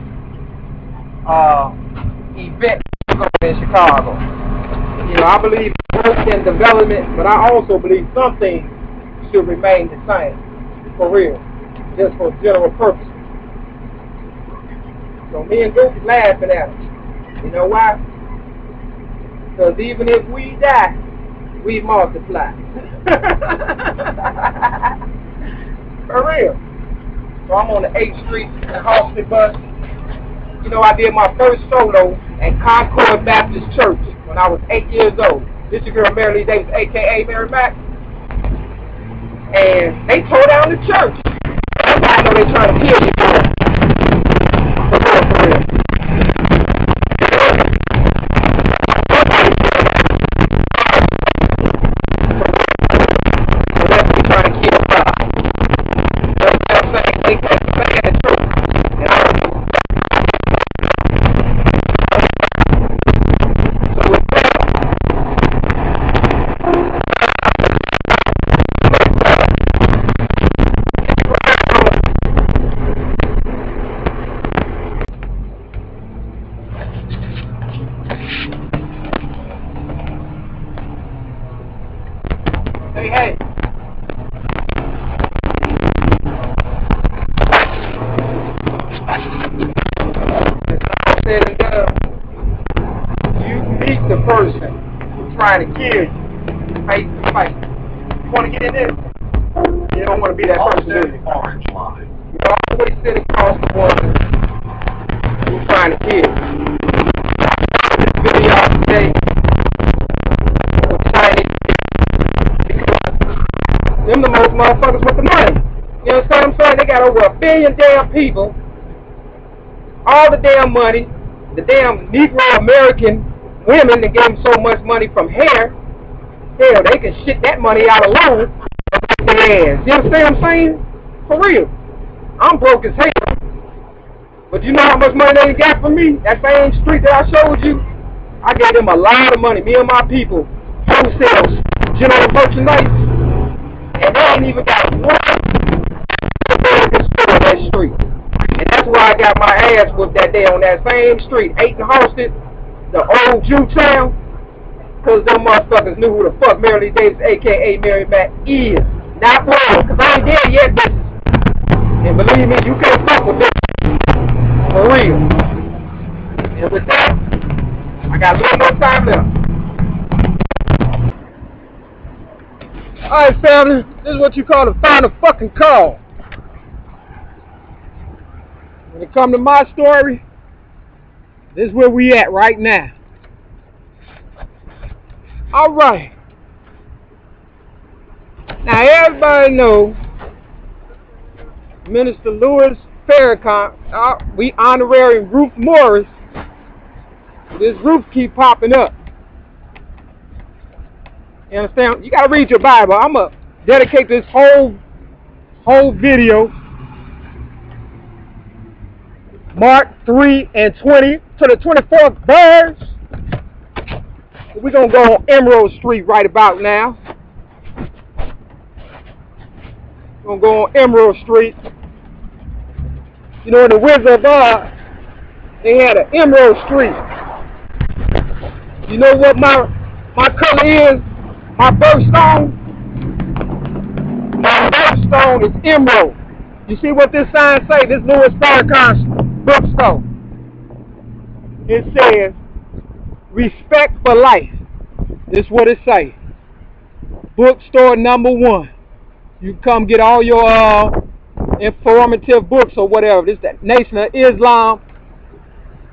event in Chicago. You know, I believe in growth and development, but I also believe some things should remain the same, for real, just for general purposes. So me and Goofy laughing at it. You know why? Because even if we die, we multiply. For real. So I'm on the 8th Street and Halsey bus. You know, I did my first solo at Concord Baptist Church when I was 8 years old. This is your girl Maere-Mak Davis, a.k.a. Maere-Mak. And they tore down the church. That's why I know they're trying to kill you, bro. For real, for real. So that's what they're trying to kill God. That's what I'm saying. They can't stand the truth. And I don't know. So with that, hey. Said and done, you meet the person who's trying to kill you face to face. You want to get in this? You don't want to be that person, do you? Orange line. You always sit across the one who's trying to kill you. This video today with Chinese because them the most motherfuckers with the money. You understand what I'm saying? They got over 1 billion damn people, all the damn money, the damn Negro American women that gave them so much money from hair. Hell, they can shit that money out alone with their ass. You understand what I'm saying? For real. I'm broke as hell. But you know how much money they got from me? That same street that I showed you, I gave them a lot of money. Me and my people wholesale general merchandise. And they ain't even got one store on that street. And that's why I got my ass whooped that day on that same street, 8th and Halsted, the old Jew town, because them motherfuckers knew who the fuck Maere-Mak Davis, a.k.a. Maere-Mak, is. Not wrong, because I ain't dead yet, bitches. And believe me, you can't fuck with this. For real. And with that, I got a little more time left. Alright, family, this is what you call the final fucking call. When it comes to my story, this is where we at right now. Alright. Now everybody knows Minister Louis Farrakhan, we honorary Ruth Morris. This Ruth keep popping up. You understand? You gotta read your Bible. I'm gonna dedicate this whole video, Mark 3 and 20 to the 24th verse. We're gonna go on Emerald Street right about now. We're gonna go on Emerald Street. You know, in the Wizard of Oz, they had an Emerald Street. You know what my color is? My birthstone? My birthstone is emerald. You see what this sign say? This Louis Farrakhan bookstore. It says, respect for life. This is what it say. Bookstore number 1. You come get all your informative books or whatever. This is the Nation of Islam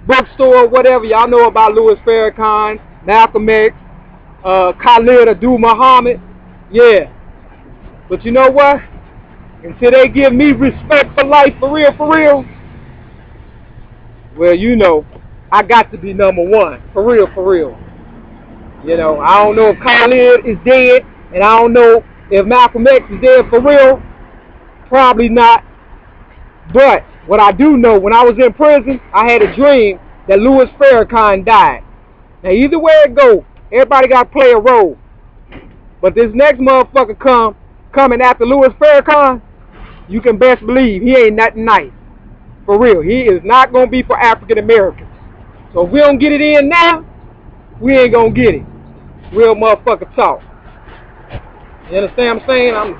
bookstore, whatever. Y'all know about Louis Farrakhan, Malcolm X, Khalid Abdul Muhammad. Yeah. But you know what? Until they give me respect for life, for real, well, you know, I got to be number 1. For real. You know, I don't know if Khalid is dead, and I don't know if Malcolm X is dead for real. Probably not. But what I do know, when I was in prison, I had a dream that Louis Farrakhan died. Now, either way it go, everybody got to play a role. But this next motherfucker coming after Louis Farrakhan, you can best believe he ain't nothing nice. For real. He is not going to be for African Americans. So if we don't get it in now, we ain't going to get it. Real motherfucker talk. You understand what I'm saying? I'm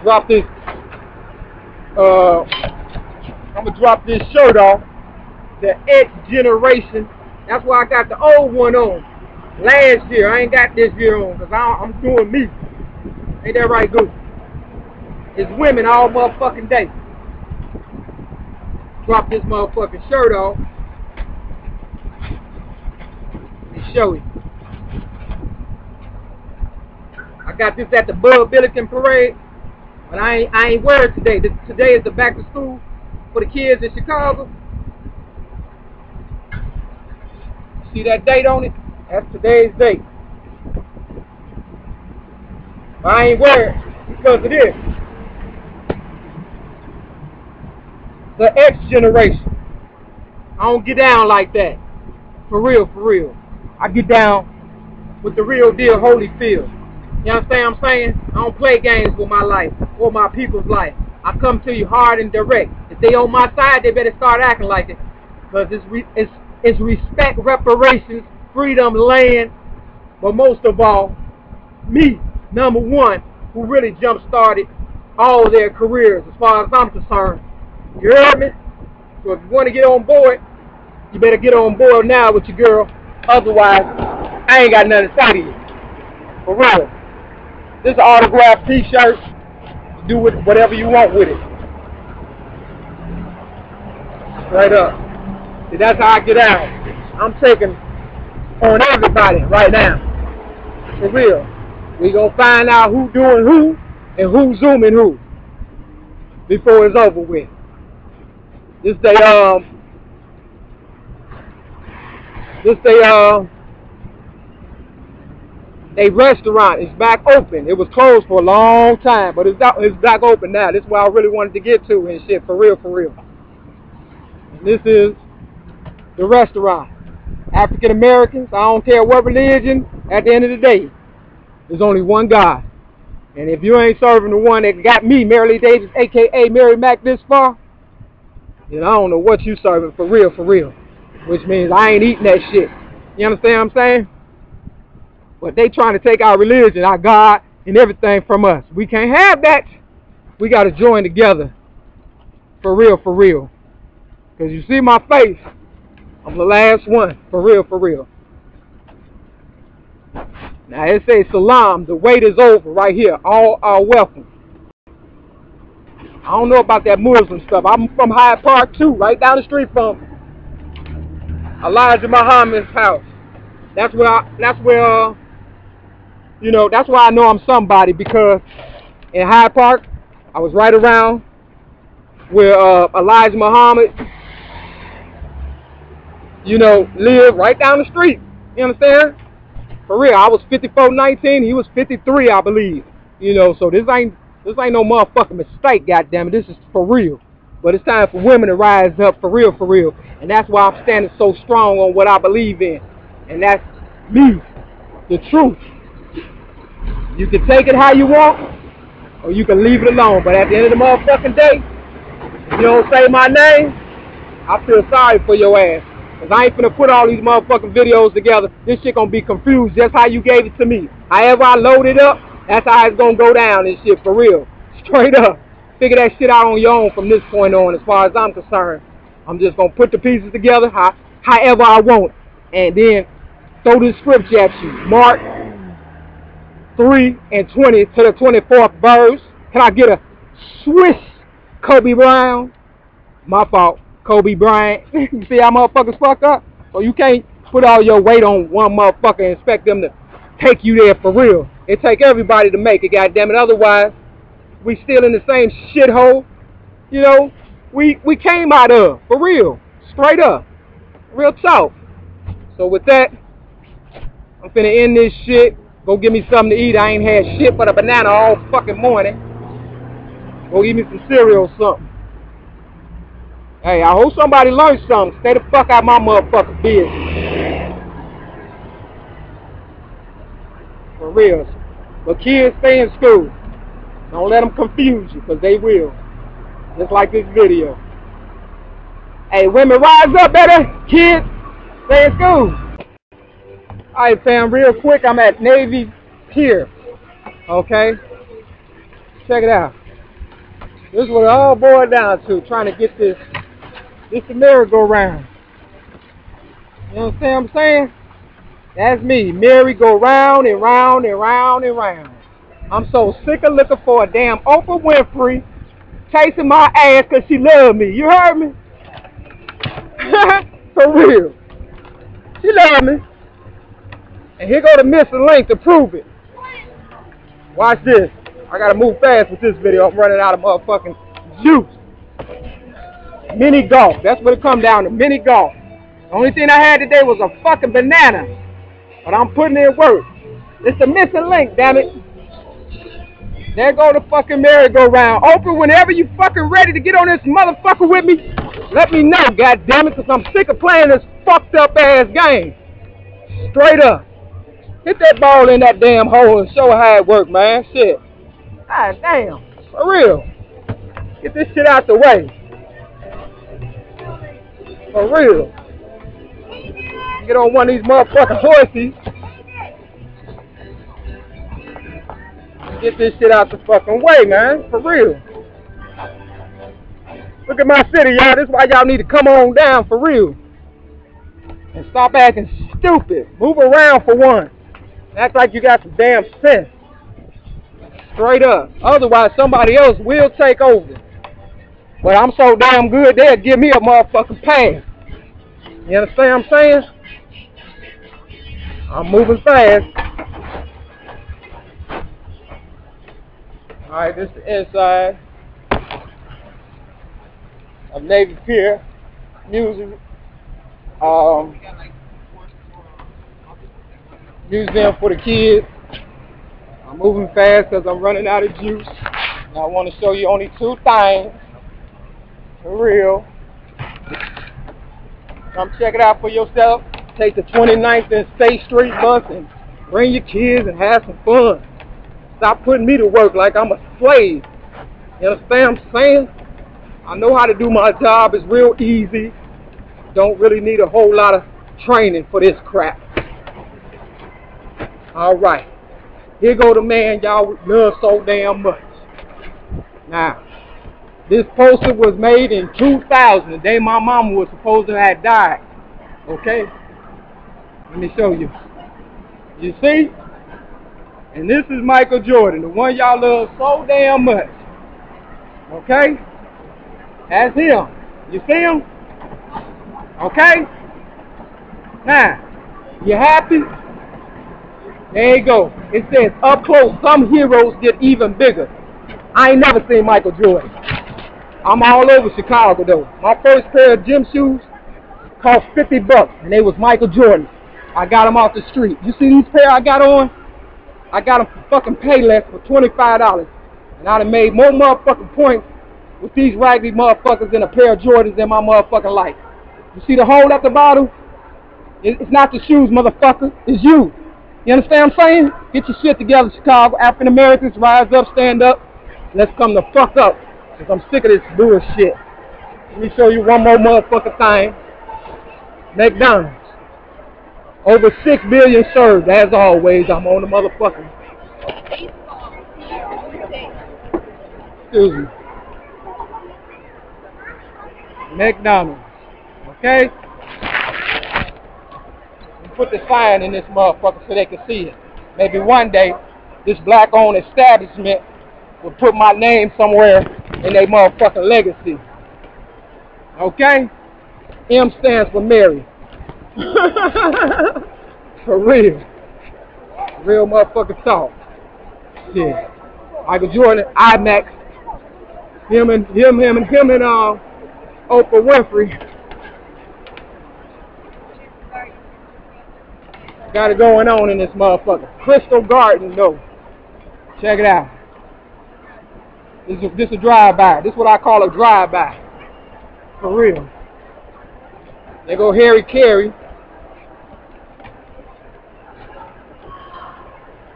going to drop this shirt off. The X generation. That's why I got the old one on. Last year. I ain't got this year on because I'm doing me. Ain't that right, Goose? It's women all motherfucking day. Drop this motherfucking shirt off and show it. I got this at the Bud Billiken Parade, but I ain't wearing it today. Today is the back to school for the kids in Chicago. See that date on it? That's today's date. But I ain't wearing it because of this. The X generation. I don't get down like that. For real, for real. I get down with the real deal Holyfield. You understand what I'm saying? I don't play games with my life or my people's life. I come to you hard and direct. If they on my side, they better start acting like it. Because it's respect, reparations, freedom, land, but most of all, me, number one, who really jump-started all their careers as far as I'm concerned. You heard me? So if you want to get on board, you better get on board now with your girl. Otherwise, I ain't got nothing to say to you. For real. This is an autographed t-shirt. Do with whatever you want with it. Straight up. See, that's how I get out. I'm taking on everybody right now. For real. We gonna find out who doing who and who zooming who before it's over with. This they restaurant is back open. It was closed for a long time, but it's back open now. This is where I really wanted to get to and shit, for real, for real. And this is the restaurant. African Americans, I don't care what religion, at the end of the day, there's only one God. And if you ain't serving the one that got me, Maere-Mak Davis, a.k.a. Maere-Mak, this far, then I don't know what you serving, for real, for real. Which means I ain't eating that shit. You understand what I'm saying? But they trying to take our religion, our God, and everything from us. We can't have that. We got to join together. For real, for real. Because you see my face, I'm the last one. For real, for real. Now it says salam, the wait is over right here. All are welcome. I don't know about that Muslim stuff. I'm from Hyde Park too, right down the street from Elijah Muhammad's house. That's where you know, that's why I know I'm somebody, because in Hyde Park, I was right around where Elijah Muhammad, you know, lived right down the street. You understand? For real, I was 54'19", he was 53, I believe. You know, so this ain't no motherfucking mistake, goddammit. This is for real. But it's time for women to rise up, for real, for real. And that's why I'm standing so strong on what I believe in. And that's me, the truth. You can take it how you want, or you can leave it alone. But at the end of the motherfucking day, if you don't say my name, I feel sorry for your ass. Because I ain't finna put all these motherfucking videos together. This shit gonna be confused just how you gave it to me. However I load it up, that's how it's gonna go down and shit, for real. Straight up. Figure that shit out on your own from this point on, as far as I'm concerned. I'm just gonna put the pieces together however I want. And then throw this scripture at you. Mark 3:20 to the 24th verse. Can I get a Swiss Kobe Bryant? My fault, Kobe Bryant. You see how motherfuckers fuck up? So you can't put all your weight on one motherfucker and expect them to take you there, for real. It take everybody to make it, goddammit. Otherwise, we still in the same shithole, you know, we came out of, for real. Straight up. Real talk. So with that, I'm finna end this shit. Go get me something to eat. I ain't had shit but a banana all fucking morning. Go eat me some cereal or something. Hey, I hope somebody learned something. Stay the fuck out my motherfucking business. For real. But kids, stay in school. Don't let them confuse you, because they will. Just like this video. Hey, women, rise up, baby. Kids, stay in school. Alright, fam, real quick, I'm at Navy Pier. Okay? Check it out. This is what it all boiled down to, trying to get this the merry-go-round. You understand what I'm saying? That's me. Merry go round and round and round and round. I'm so sick of looking for a damn Oprah Winfrey chasing my ass because she loved me. You heard me? For real. She loved me. And here go the missing link to prove it. Watch this. I gotta move fast with this video. I'm running out of motherfucking juice. Mini golf. That's what it come down to. Mini golf. The only thing I had today was a fucking banana. But I'm putting in work. It's the missing link, damn it. There go the fucking merry-go-round. Oprah, whenever you fucking ready to get on this motherfucker with me, let me know, goddammit, because I'm sick of playing this fucked up ass game. Straight up. Hit that ball in that damn hole and show how it work, man. Shit. God damn. For real. Get this shit out the way. For real. Get on one of these motherfucking horses. Get this shit out the fucking way, man. For real. Look at my city, y'all. This is why y'all need to come on down for real. And stop acting stupid. Move around for once. Act like you got some damn sense. Straight up. Otherwise, somebody else will take over. But I'm so damn good, they'll give me a motherfucking pass. You understand what I'm saying? I'm moving fast. Alright, this is the inside of Navy Pier. Museum for the kids. I'm moving fast because I'm running out of juice. And I want to show you only two things. For real. Come check it out for yourself. Take the 29th and State Street bus and bring your kids and have some fun. Stop putting me to work like I'm a slave. You understand what I'm saying? I know how to do my job. It's real easy. Don't really need a whole lot of training for this crap. Alright. Here go the man y'all love so damn much. Now, this poster was made in 2000, the day my mama was supposed to have died. Okay? Let me show you. You see? And this is Michael Jordan, the one y'all love so damn much. Okay? That's him. You see him? Okay? Now, you happy? There you go. It says, up close, some heroes get even bigger. I ain't never seen Michael Jordan. I'm all over Chicago though. My first pair of gym shoes cost $50 and they was Michael Jordan. I got them off the street. You see these pair I got on? I got them for fucking Payless for $25. And I done made more motherfucking points with these raggedy motherfuckers than a pair of Jordans in my motherfucking life. You see the hole at the bottom? It's not the shoes, motherfucker. It's you. You understand what I'm saying? Get your shit together, Chicago. African Americans, rise up, stand up. Let's come the fuck up. Because I'm sick of this bullshit. Let me show you one more motherfucking thing. McDonald's. Over 6 billion served. As always, I'm on the motherfucker. Excuse me. McDonald's. Okay? Put the sign in this motherfucker so they can see it. Maybe one day, this black-owned establishment will put my name somewhere in their motherfucking legacy. Okay? M stands for Mary. For real. Real motherfucking talk. Yeah. Michael Jordan, IMAX. Him and Oprah Winfrey. Got it going on in this motherfucker. Crystal Garden, though. Check it out. This is a drive-by. This is what I call a drive-by. For real. There go Harry Carey.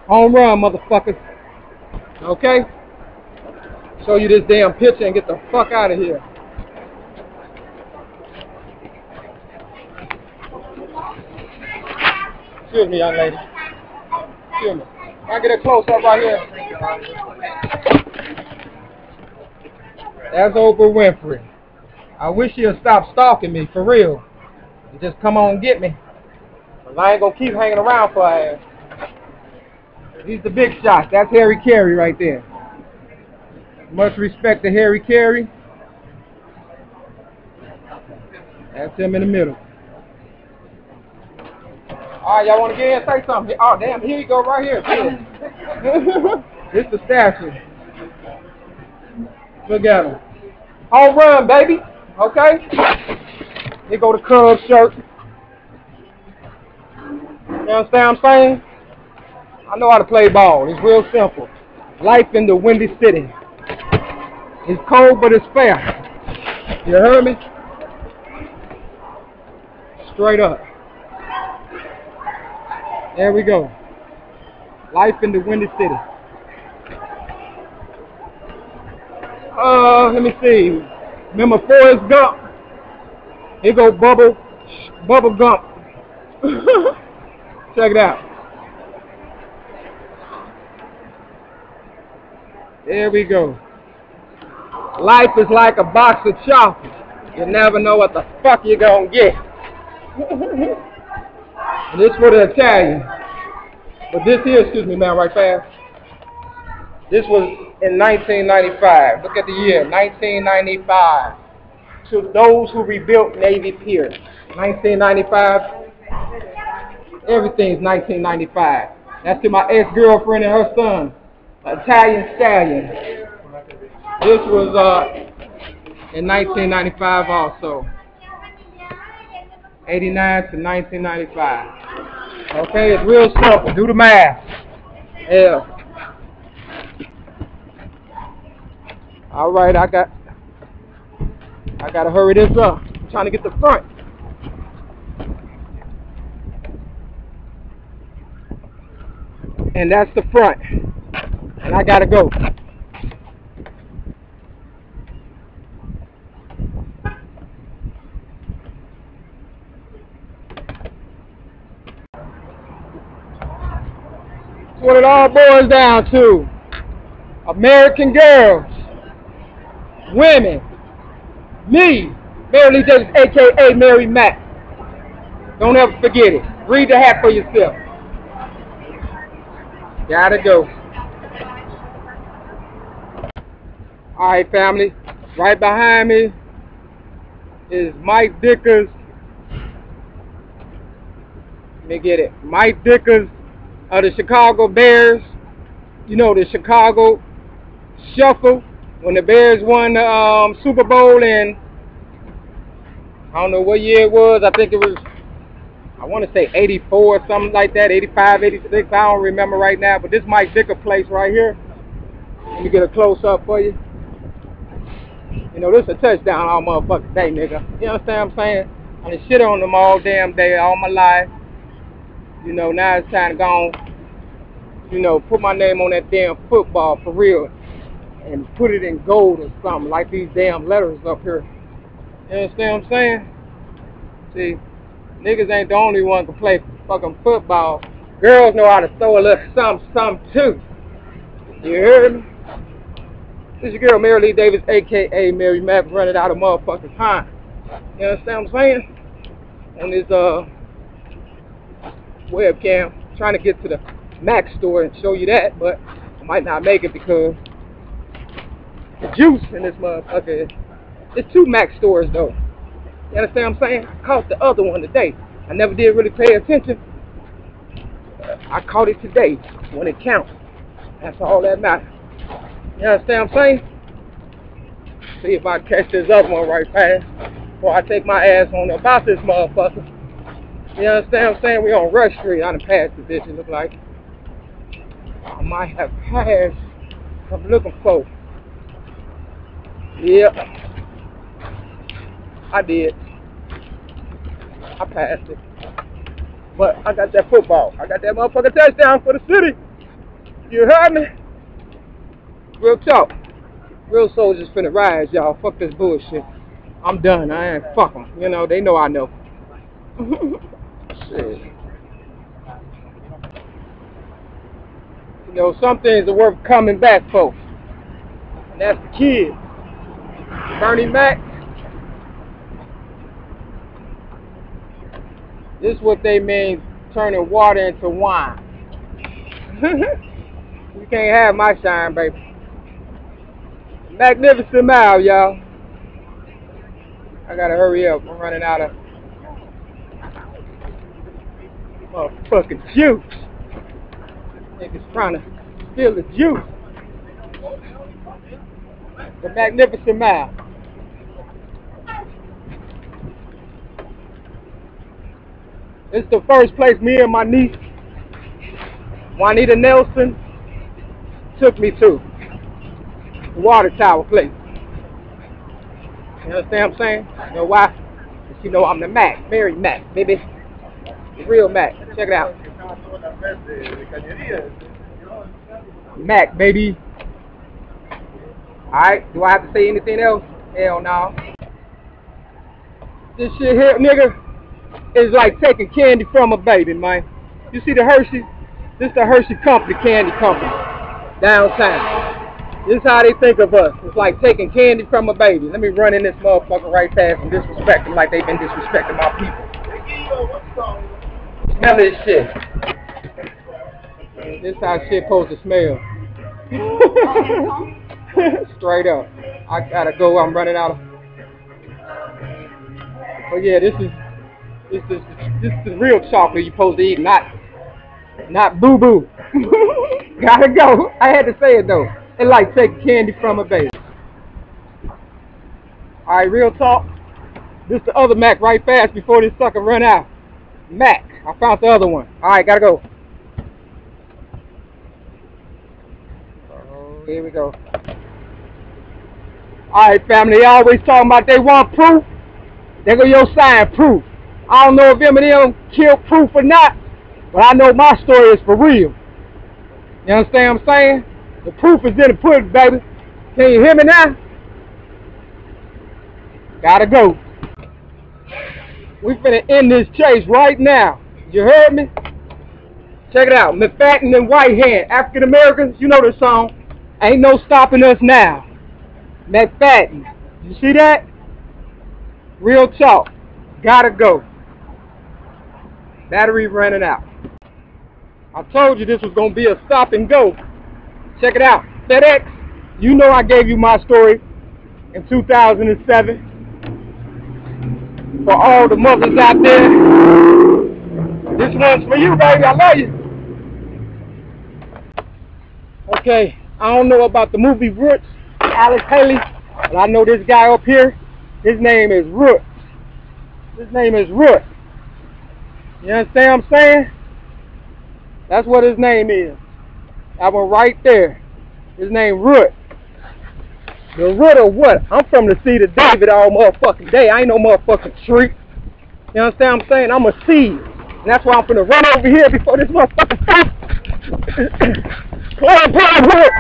Home run, motherfuckers. Okay? Show you this damn picture and get the fuck out of here. Excuse me, young lady. Excuse me. Can I get a close up right here? That's Oprah Winfrey. I wish she'd stop stalking me, for real. And just come on and get me. Cause I ain't gonna keep hanging around for her ass. He's the big shot. That's Harry Carey right there. Much respect to Harry Carey. That's him in the middle. Alright, y'all want to get in and say something? Oh, damn, here you go right here. This the statue. Look at him. Home run, baby. Okay? Here go the Cubs shirt. You understand what I'm saying? I know how to play ball. It's real simple. Life in the Windy City. It's cold, but it's fair. You heard me? Straight up. There we go. Life in the Windy City. Let me see. Remember Forrest Gump? Here go Bubble Gump. Check it out. There we go. Life is like a box of chocolates. You never know what the fuck you're gonna get. And this for the Italian. But this here, excuse me, man, right fast. This was in 1995. Look at the year, 1995. To those who rebuilt Navy Pier. 1995. Everything's 1995. That's to my ex-girlfriend and her son, Italian Stallion. This was in 1995 also. 89 to 1995. Okay, it's real simple. Do the math. Yeah. All right, I gotta hurry this up. I'm trying to get the front. And that's the front. And I gotta go. That's what it all boils down to. American girls, women, me, Maere-Mak Davis, a.k.a. Maere-Mak. Don't ever forget it. Read the hat for yourself. Gotta go. Alright, family. Right behind me is Mike Dickers. Let me get it. Mike Dickers of the Chicago Bears. You know, the Chicago Shuffle. When the Bears won the Super Bowl in, I don't know what year it was. I think it was, I want to say 84 or something like that. 85, 86. I don't remember right now. But this Mike Dicker place right here. Let me get a close up for you. You know, this is a touchdown all motherfucking day, nigga. You understand what I'm saying? I done shit on them all damn day, all my life. You know, now it's time to go on, you know, put my name on that damn football for real. And put it in gold or something, like these damn letters up here. You understand what I'm saying? See, niggas ain't the only one who play fucking football. Girls know how to throw a little something too. You heard me? This is your girl Maere-Mak Davis, a.k.a. Maere-Mak, running out of motherfucking time. You understand what I'm saying? On this webcam, trying to get to the Mac store and show you that, but I might not make it because the juice in this motherfucker. It's two Mac stores though. You understand what I'm saying? I caught the other one today. I never did really pay attention. I caught it today when it counts. That's all that matters. You understand what I'm saying? See if I catch this other one right fast before I take my ass on about this motherfucker. You understand what I'm saying? We on Rush Street. I done passed the bitch, it look like. I might have passed what I'm looking for. Yep. I did. I passed it. But I got that football. I got that motherfucking touchdown for the city. You heard me? Real talk. Real soldiers finna rise, y'all. Fuck this bullshit. I'm done. I ain't fuck them. You know, they know I know. Shit. You know, some things are worth coming back for. And that's the kids. Maere-Mak. This is what they mean turning water into wine. You can't have my shine, baby. Magnificent Mile, y'all. I gotta hurry up. I'm running out of motherfucking juice. Niggas trying to steal the juice. The Magnificent Mile. This is the first place me and my niece, Juanita Nelson, took me to. The water tower place. You understand what I'm saying? You know why? Because you know I'm the Mac, Maere-Mak, baby. The real Mac. Check it out. Mac, baby. Alright, do I have to say anything else? Hell no. This shit here, nigga, is like taking candy from a baby, man. You see the Hershey? This is the Hershey Company, candy company. Downtown. This is how they think of us. It's like taking candy from a baby. Let me run in this motherfucker right fast and disrespect them like they've been disrespecting my people. Smell this shit. This is how shit supposed to smell. Straight up. I gotta go. I'm running out of. But yeah, this is the real chocolate you're supposed to eat, not boo boo. Gotta go. I had to say it though. It like taking candy from a baby. Alright, real talk. This the other Mac right fast before this sucker run out. Mac. I found the other one. Alright, gotta go. Oh, here we go. Alright, family, they always talking about they want proof. There go your sign, proof. I don't know if Eminem killed proof or not, but I know my story is for real. You understand what I'm saying? The proof is in the pudding, baby. Can you hear me now? Gotta go. We finna end this chase right now. You heard me? Check it out. McFadden and Whitehand, African Americans, you know the song. Ain't no stopping us now. McFadden. You see that? Real talk. Gotta go. Battery running out. I told you this was gonna be a stop and go. Check it out. FedEx, you know I gave you my story in 2007. For all the mothers out there, this one's for you, baby. I love you. Okay, I don't know about the movie Roots, Alex Haley, but I know this guy up here. His name is Roots. His name is Roots. You understand what I'm saying? That's what his name is. That one right there. His name Root. The root of what? I'm from the seed of David all motherfucking day. I ain't no motherfucking tree. You understand what I'm saying? I'm a seed. And that's why I'm finna run over here before this motherfucking root.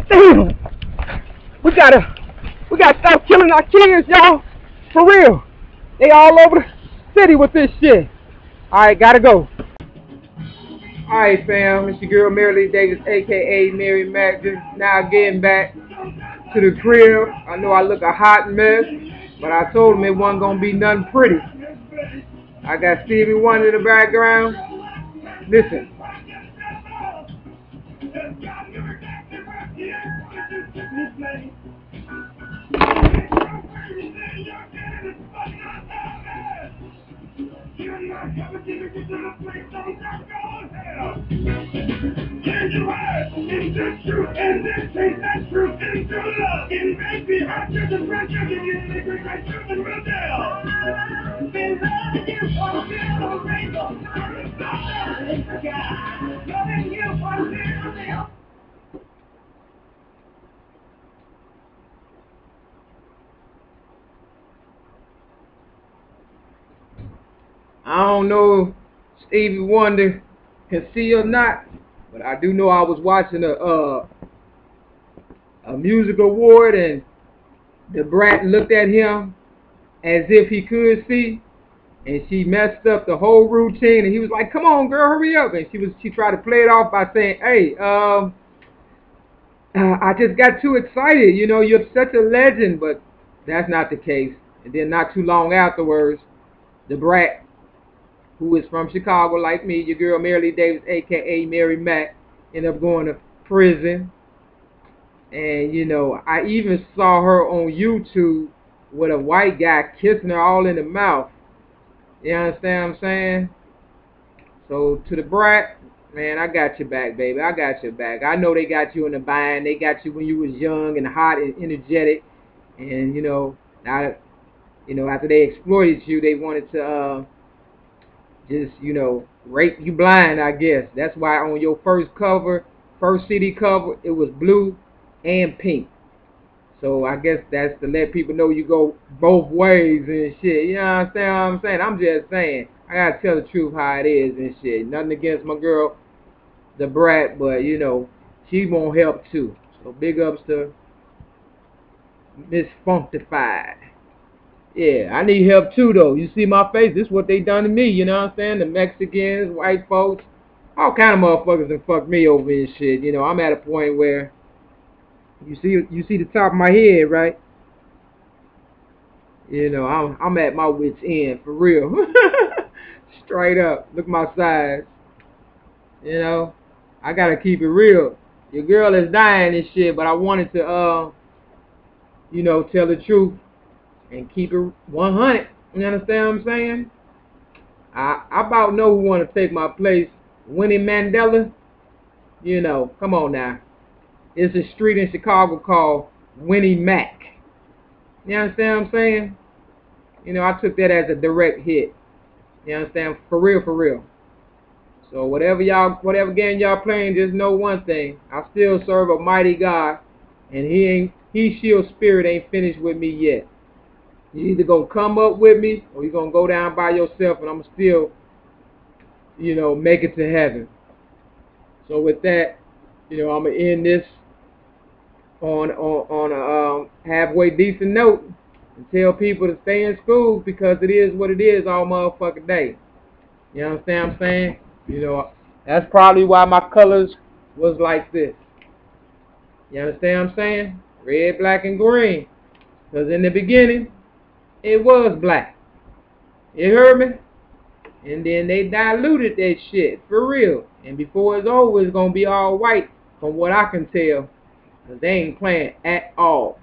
Damn. We gotta stop killing our kids, y'all. For real. They all over the city with this shit. Alright, gotta go. Alright fam, it's your girl Maere Davis, aka Maere-Mak, just now getting back to the crib. I know I look a hot mess, but I told him it wasn't gonna be nothing pretty. I got Stevie Wonder in the background. Listen. Can you hide? Is this true? And this ain't that true? Into love. It makes me hurt to the pressure. You get the great truth and real deal. Been loving you for a little rainbow. Loving you for a little deal. I don't know if Stevie Wonder can see or not, but I do know I was watching a music award and the brat looked at him as if he could see, and she messed up the whole routine. And he was like, "Come on, girl, hurry up!" And she tried to play it off by saying, "Hey, I just got too excited. You know, you're such a legend." But that's not the case. And then not too long afterwards, the brat, who is from Chicago like me, your girl Maere Davis, a.k.a. Maere-Mak, ended up going to prison. And, you know, I even saw her on YouTube with a white guy kissing her all in the mouth. You understand what I'm saying? So, to the brat, man, I got your back, baby. I got your back. I know they got you in the bind. They got you when you was young and hot and energetic. And, you know, now, you know, after they exploited you, they wanted to just, you know, rape you blind, I guess. That's why on your first CD cover, it was blue and pink. So I guess that's to let people know you go both ways and shit. You know what I'm saying? I'm just saying. I gotta tell the truth how it is and shit. Nothing against my girl, the brat, but you know, she won't help too. So big ups to Miss Funkified. Yeah, I need help too though. You see my face, this is what they done to me, you know what I'm saying? The Mexicans, white folks, all kind of motherfuckers that fucked me over and shit. You know, I'm at a point where you see the top of my head, right? You know, I'm at my wit's end for real. Straight up. Look at my size. You know, I gotta keep it real. Your girl is dying and shit, but I wanted to you know, tell the truth and keep it 100. You understand what I'm saying? I about know who want to take my place. Winnie Mandela. You know, come on now. It's a street in Chicago called Winnie Mac. You understand what I'm saying? You know, I took that as a direct hit. You understand? For real, for real. So whatever game y'all playing, just know one thing. I still serve a mighty God, and He shield spirit ain't finished with me yet. You either gonna come up with me, or you gonna go down by yourself, and I'm still, you know, make it to heaven. So with that, you know, I'm gonna end this on a halfway decent note and tell people to stay in school because it is what it is all motherfucking day. You understand what I'm saying? You know, that's probably why my colors was like this. You understand what I'm saying? Red, black, and green. Because in the beginning, it was black. You heard me? And then they diluted that shit, for real. And before it's over, it's going to be all white, from what I can tell. Because they ain't playing at all.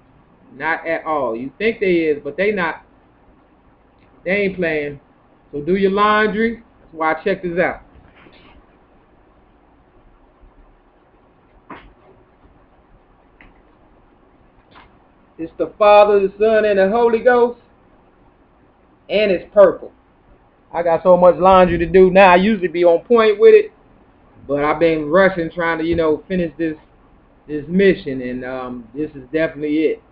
Not at all. You think they is, but they not. They ain't playing. So do your laundry. That's why I check this out. It's the Father, the Son, and the Holy Ghost. And it's purple. I got so much laundry to do now. I usually be on point with it. But I've been rushing trying to, you know, finish this mission. And this is definitely it.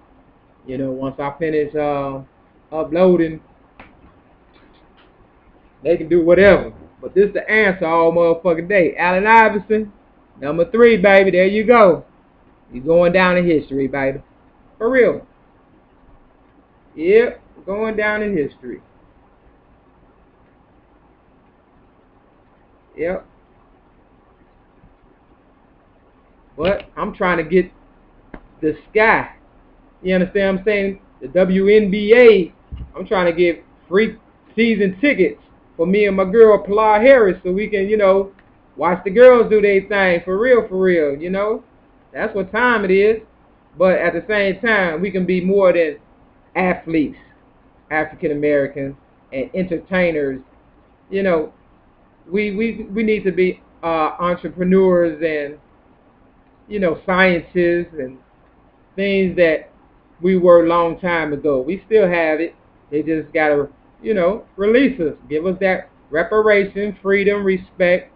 You know, once I finish uploading, they can do whatever. But this is the answer all motherfucking day. Allen Iverson, number 3, baby. There you go. You're going down in history, baby. For real. Yep, going down in history. Yep. But I'm trying to get the sky. You understand what I'm saying? The WNBA. I'm trying to get free season tickets for me and my girl Pilar Harris so we can, you know, watch the girls do their thing for real, you know. That's what time it is. But at the same time, we can be more than athletes, African Americans, and entertainers. You know, we need to be entrepreneurs and, you know, scientists and things that we were a long time ago. We still have it. They just gotta, you know, release us. Give us that reparation, freedom, respect,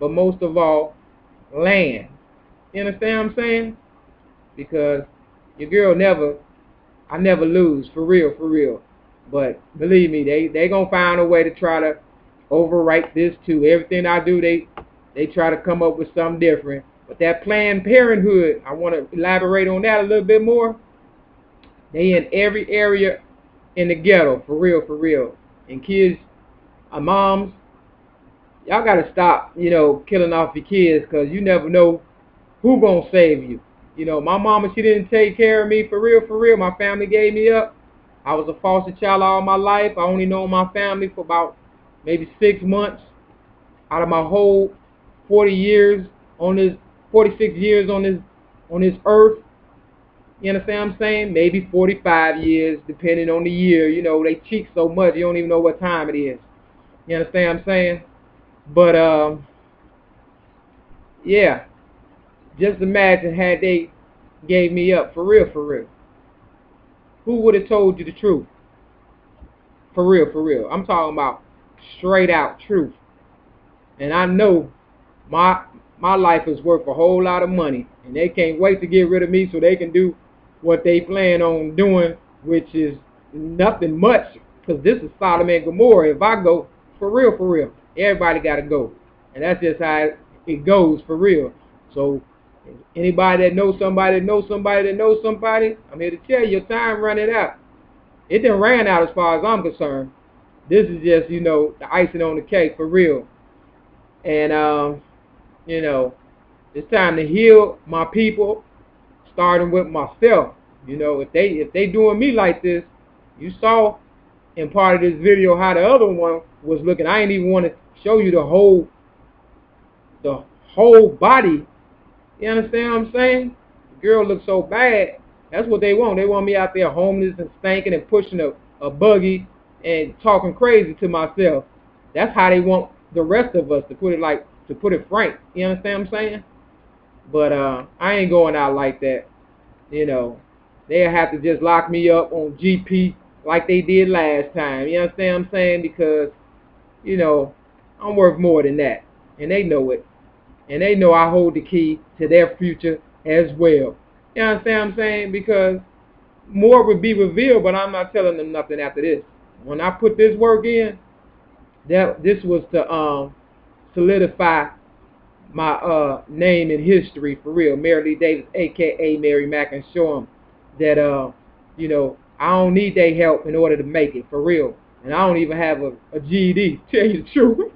but most of all, land. You understand what I'm saying? Because your girl I never lose, for real. But believe me, they gonna find a way to try to overwrite this too. Everything I do, they try to come up with something different. But that Planned Parenthood, I want to elaborate on that a little bit more. They in every area in the ghetto, for real. And kids Moms, y'all gotta stop, you know, killing off your kids, because you never know who gonna save you. You know, my mama, she didn't take care of me for real, for real. My family gave me up. I was a foster child all my life. I only known my family for about maybe 6 months out of my whole 40 years on this, 46 years on this earth. You understand what I'm saying? Maybe 45 years, depending on the year. You know, they cheat so much, you don't even know what time it is. You understand what I'm saying? But, yeah. Just imagine had they gave me up, for real, for real. Who would have told you the truth? For real, for real. I'm talking about straight out truth. And I know my life is worth a whole lot of money, and they can't wait to get rid of me so they can do what they plan on doing, which is nothing much, because this is Sodom and Gomorrah. If I go, for real, everybody got to go. And that's just how it goes, for real. So anybody that knows somebody that knows somebody that knows somebody, I'm here to tell you, your time running out. It done ran out as far as I'm concerned. This is just, you know, the icing on the cake, for real. And, you know, it's time to heal my people, starting with myself. You know, if they doing me like this, you saw in part of this video how the other one was looking. I ain't even want to show you the whole body. You understand what I'm saying? The girl looks so bad. That's what they want. They want me out there homeless and stinking and pushing a buggy and talking crazy to myself. That's how they want the rest of us, to put it frank. You understand what I'm saying? But I ain't going out like that. You know, they'll have to just lock me up on GP like they did last time. You understand what I'm saying? Because, you know, I'm worth more than that. And they know it. And they know I hold the key to their future as well. You understand what I'm saying? Because more would be revealed, but I'm not telling them nothing after this. When I put this work in, this was to solidify my name in history, for real. Maere-Lee Davis, a.k.a. Maere-Mak, and show them that, you know, I don't need their help in order to make it, for real. And I don't even have a GED, tell you the truth.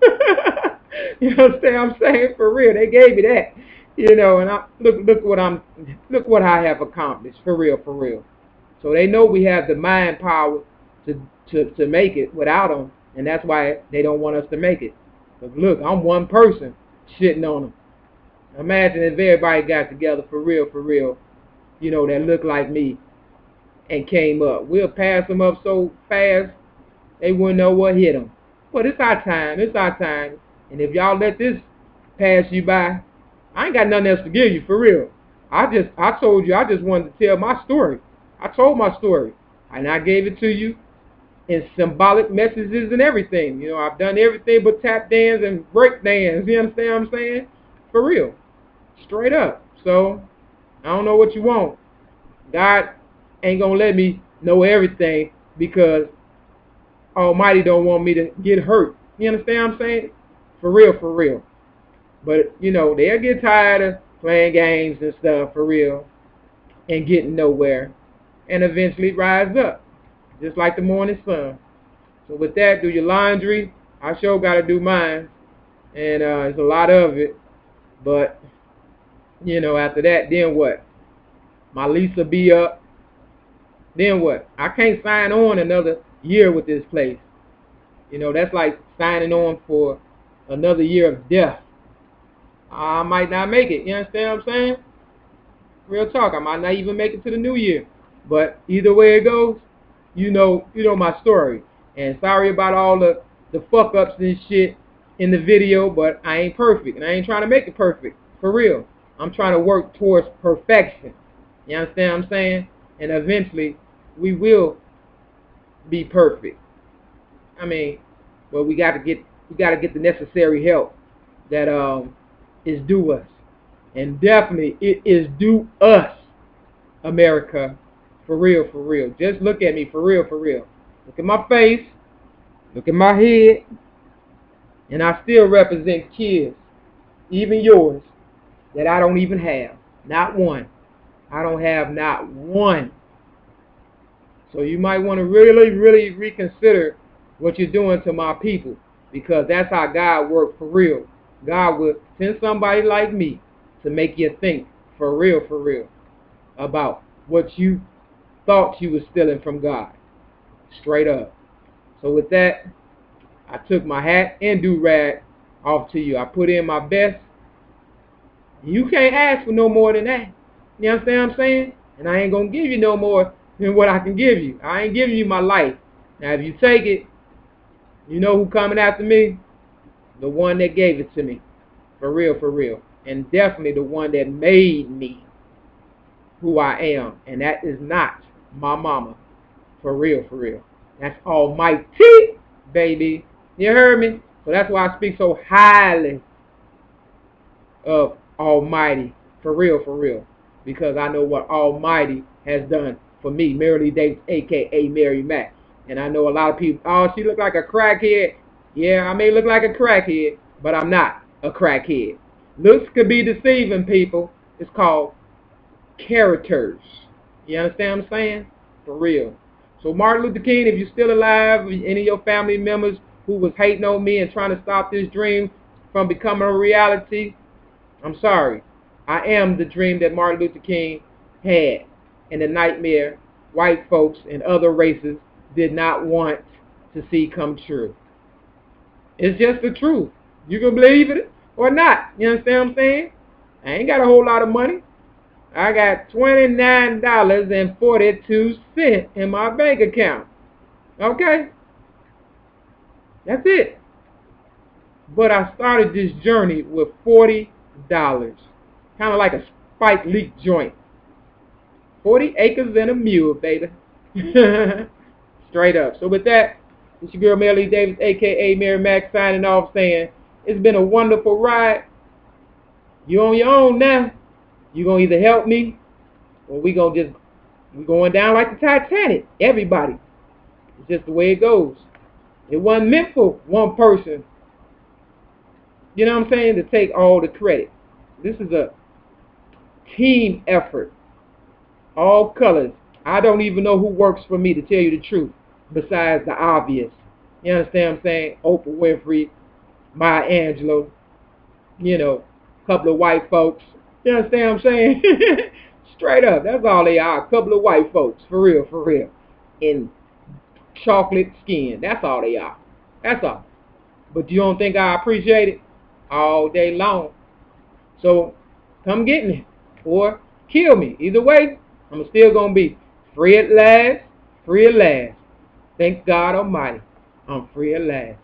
You understand what I'm saying? For real, they gave me that. You know, and look what I have accomplished, for real, for real. So they know we have the mind power to make it without them, and that's why they don't want us to make it. But look, I'm one person shitting on them. Imagine if everybody got together, for real, you know, that looked like me and came up. We'll pass them up so fast, they wouldn't know what hit them. But it's our time, it's our time. And if y'all let this pass you by, I ain't got nothing else to give you, for real. I told you, I just wanted to tell my story. I told my story, and I gave it to you in symbolic messages and everything. You know, I've done everything but tap dance and break dance. You understand what I'm saying? For real. Straight up. So, I don't know what you want. God ain't gonna let me know everything, because Almighty don't want me to get hurt. You understand what I'm saying? For real, for real. But, you know, they'll get tired of playing games and stuff, for real, and getting nowhere, and eventually rise up, just like the morning sun. So with that, do your laundry. I sure got to do mine, and it's a lot of it. But, you know, after that, then what? My lease will be up. Then what? I can't sign on another year with this place. You know, that's like signing on for another year of death. I might not make it. You understand what I'm saying? Real talk. I might not even make it to the new year. But either way it goes, you know my story. And sorry about all the fuck ups and shit in the video, but I ain't perfect, and I ain't trying to make it perfect. For real. I'm trying to work towards perfection. You understand what I'm saying? And eventually we will be perfect. I mean, well, we gotta get the necessary help that is due us. And definitely it is due us, America. For real, for real. Just look at me, for real, for real. Look at my face, look at my head, and I still represent kids, even yours, that I don't even have. Not one. I don't have not one. So you might want to really, really reconsider what you're doing to my people. Because that's how God works for real. God will send somebody like me to make you think for real, about what you thought you were stealing from God. Straight up. So with that, I took my hat and do-rag off to you. I put in my best. You can't ask for no more than that. You understand what I'm saying? And I ain't going to give you no more than what I can give you. I ain't giving you my life. Now, if you take it, you know who coming after me? The one that gave it to me. For real. And definitely the one that made me who I am. And that is not my mama. For real. That's Almighty, baby. You heard me? So that's why I speak so highly of Almighty. For real. Because I know what Almighty has done for me. Maere-Lee Davis, a.k.a. Maere-Mak. And I know a lot of people, oh, she look like a crackhead. Yeah, I may look like a crackhead, but I'm not a crackhead. Looks could be deceiving, people. It's called characters. You understand what I'm saying? For real. So Martin Luther King, if you're still alive, any of your family members who was hating on me and trying to stop this dream from becoming a reality, I'm sorry. I am the dream that Martin Luther King had, and the nightmare white folks and other races did not want to see come true. It's just the truth. You can believe it or not. You understand what I'm saying? I ain't got a whole lot of money. I got $29.42 in my bank account. Okay? That's it. But I started this journey with $40. Kind of like a Spike Lee joint. 40 acres and a mule, baby. Straight up. So with that, it's your girl Maere-Lee Davis, a.k.a. Maere-Mak, signing off saying, it's been a wonderful ride. You're on your own now. You're going to either help me, or we're going down like the Titanic. Everybody. It's just the way it goes. It wasn't meant for one person, you know what I'm saying, to take all the credit. This is a team effort. All colors. I don't even know who works for me, to tell you the truth, besides the obvious. You understand what I'm saying? Oprah Winfrey, Maya Angelou, you know, a couple of white folks. You understand what I'm saying? Straight up. That's all they are. A couple of white folks. For real. In chocolate skin. That's all they are. That's all. But you don't think I appreciate it? All day long. So, come get me. Or kill me. Either way, I'm still going to be free at last. Thank God Almighty. I'm free at last.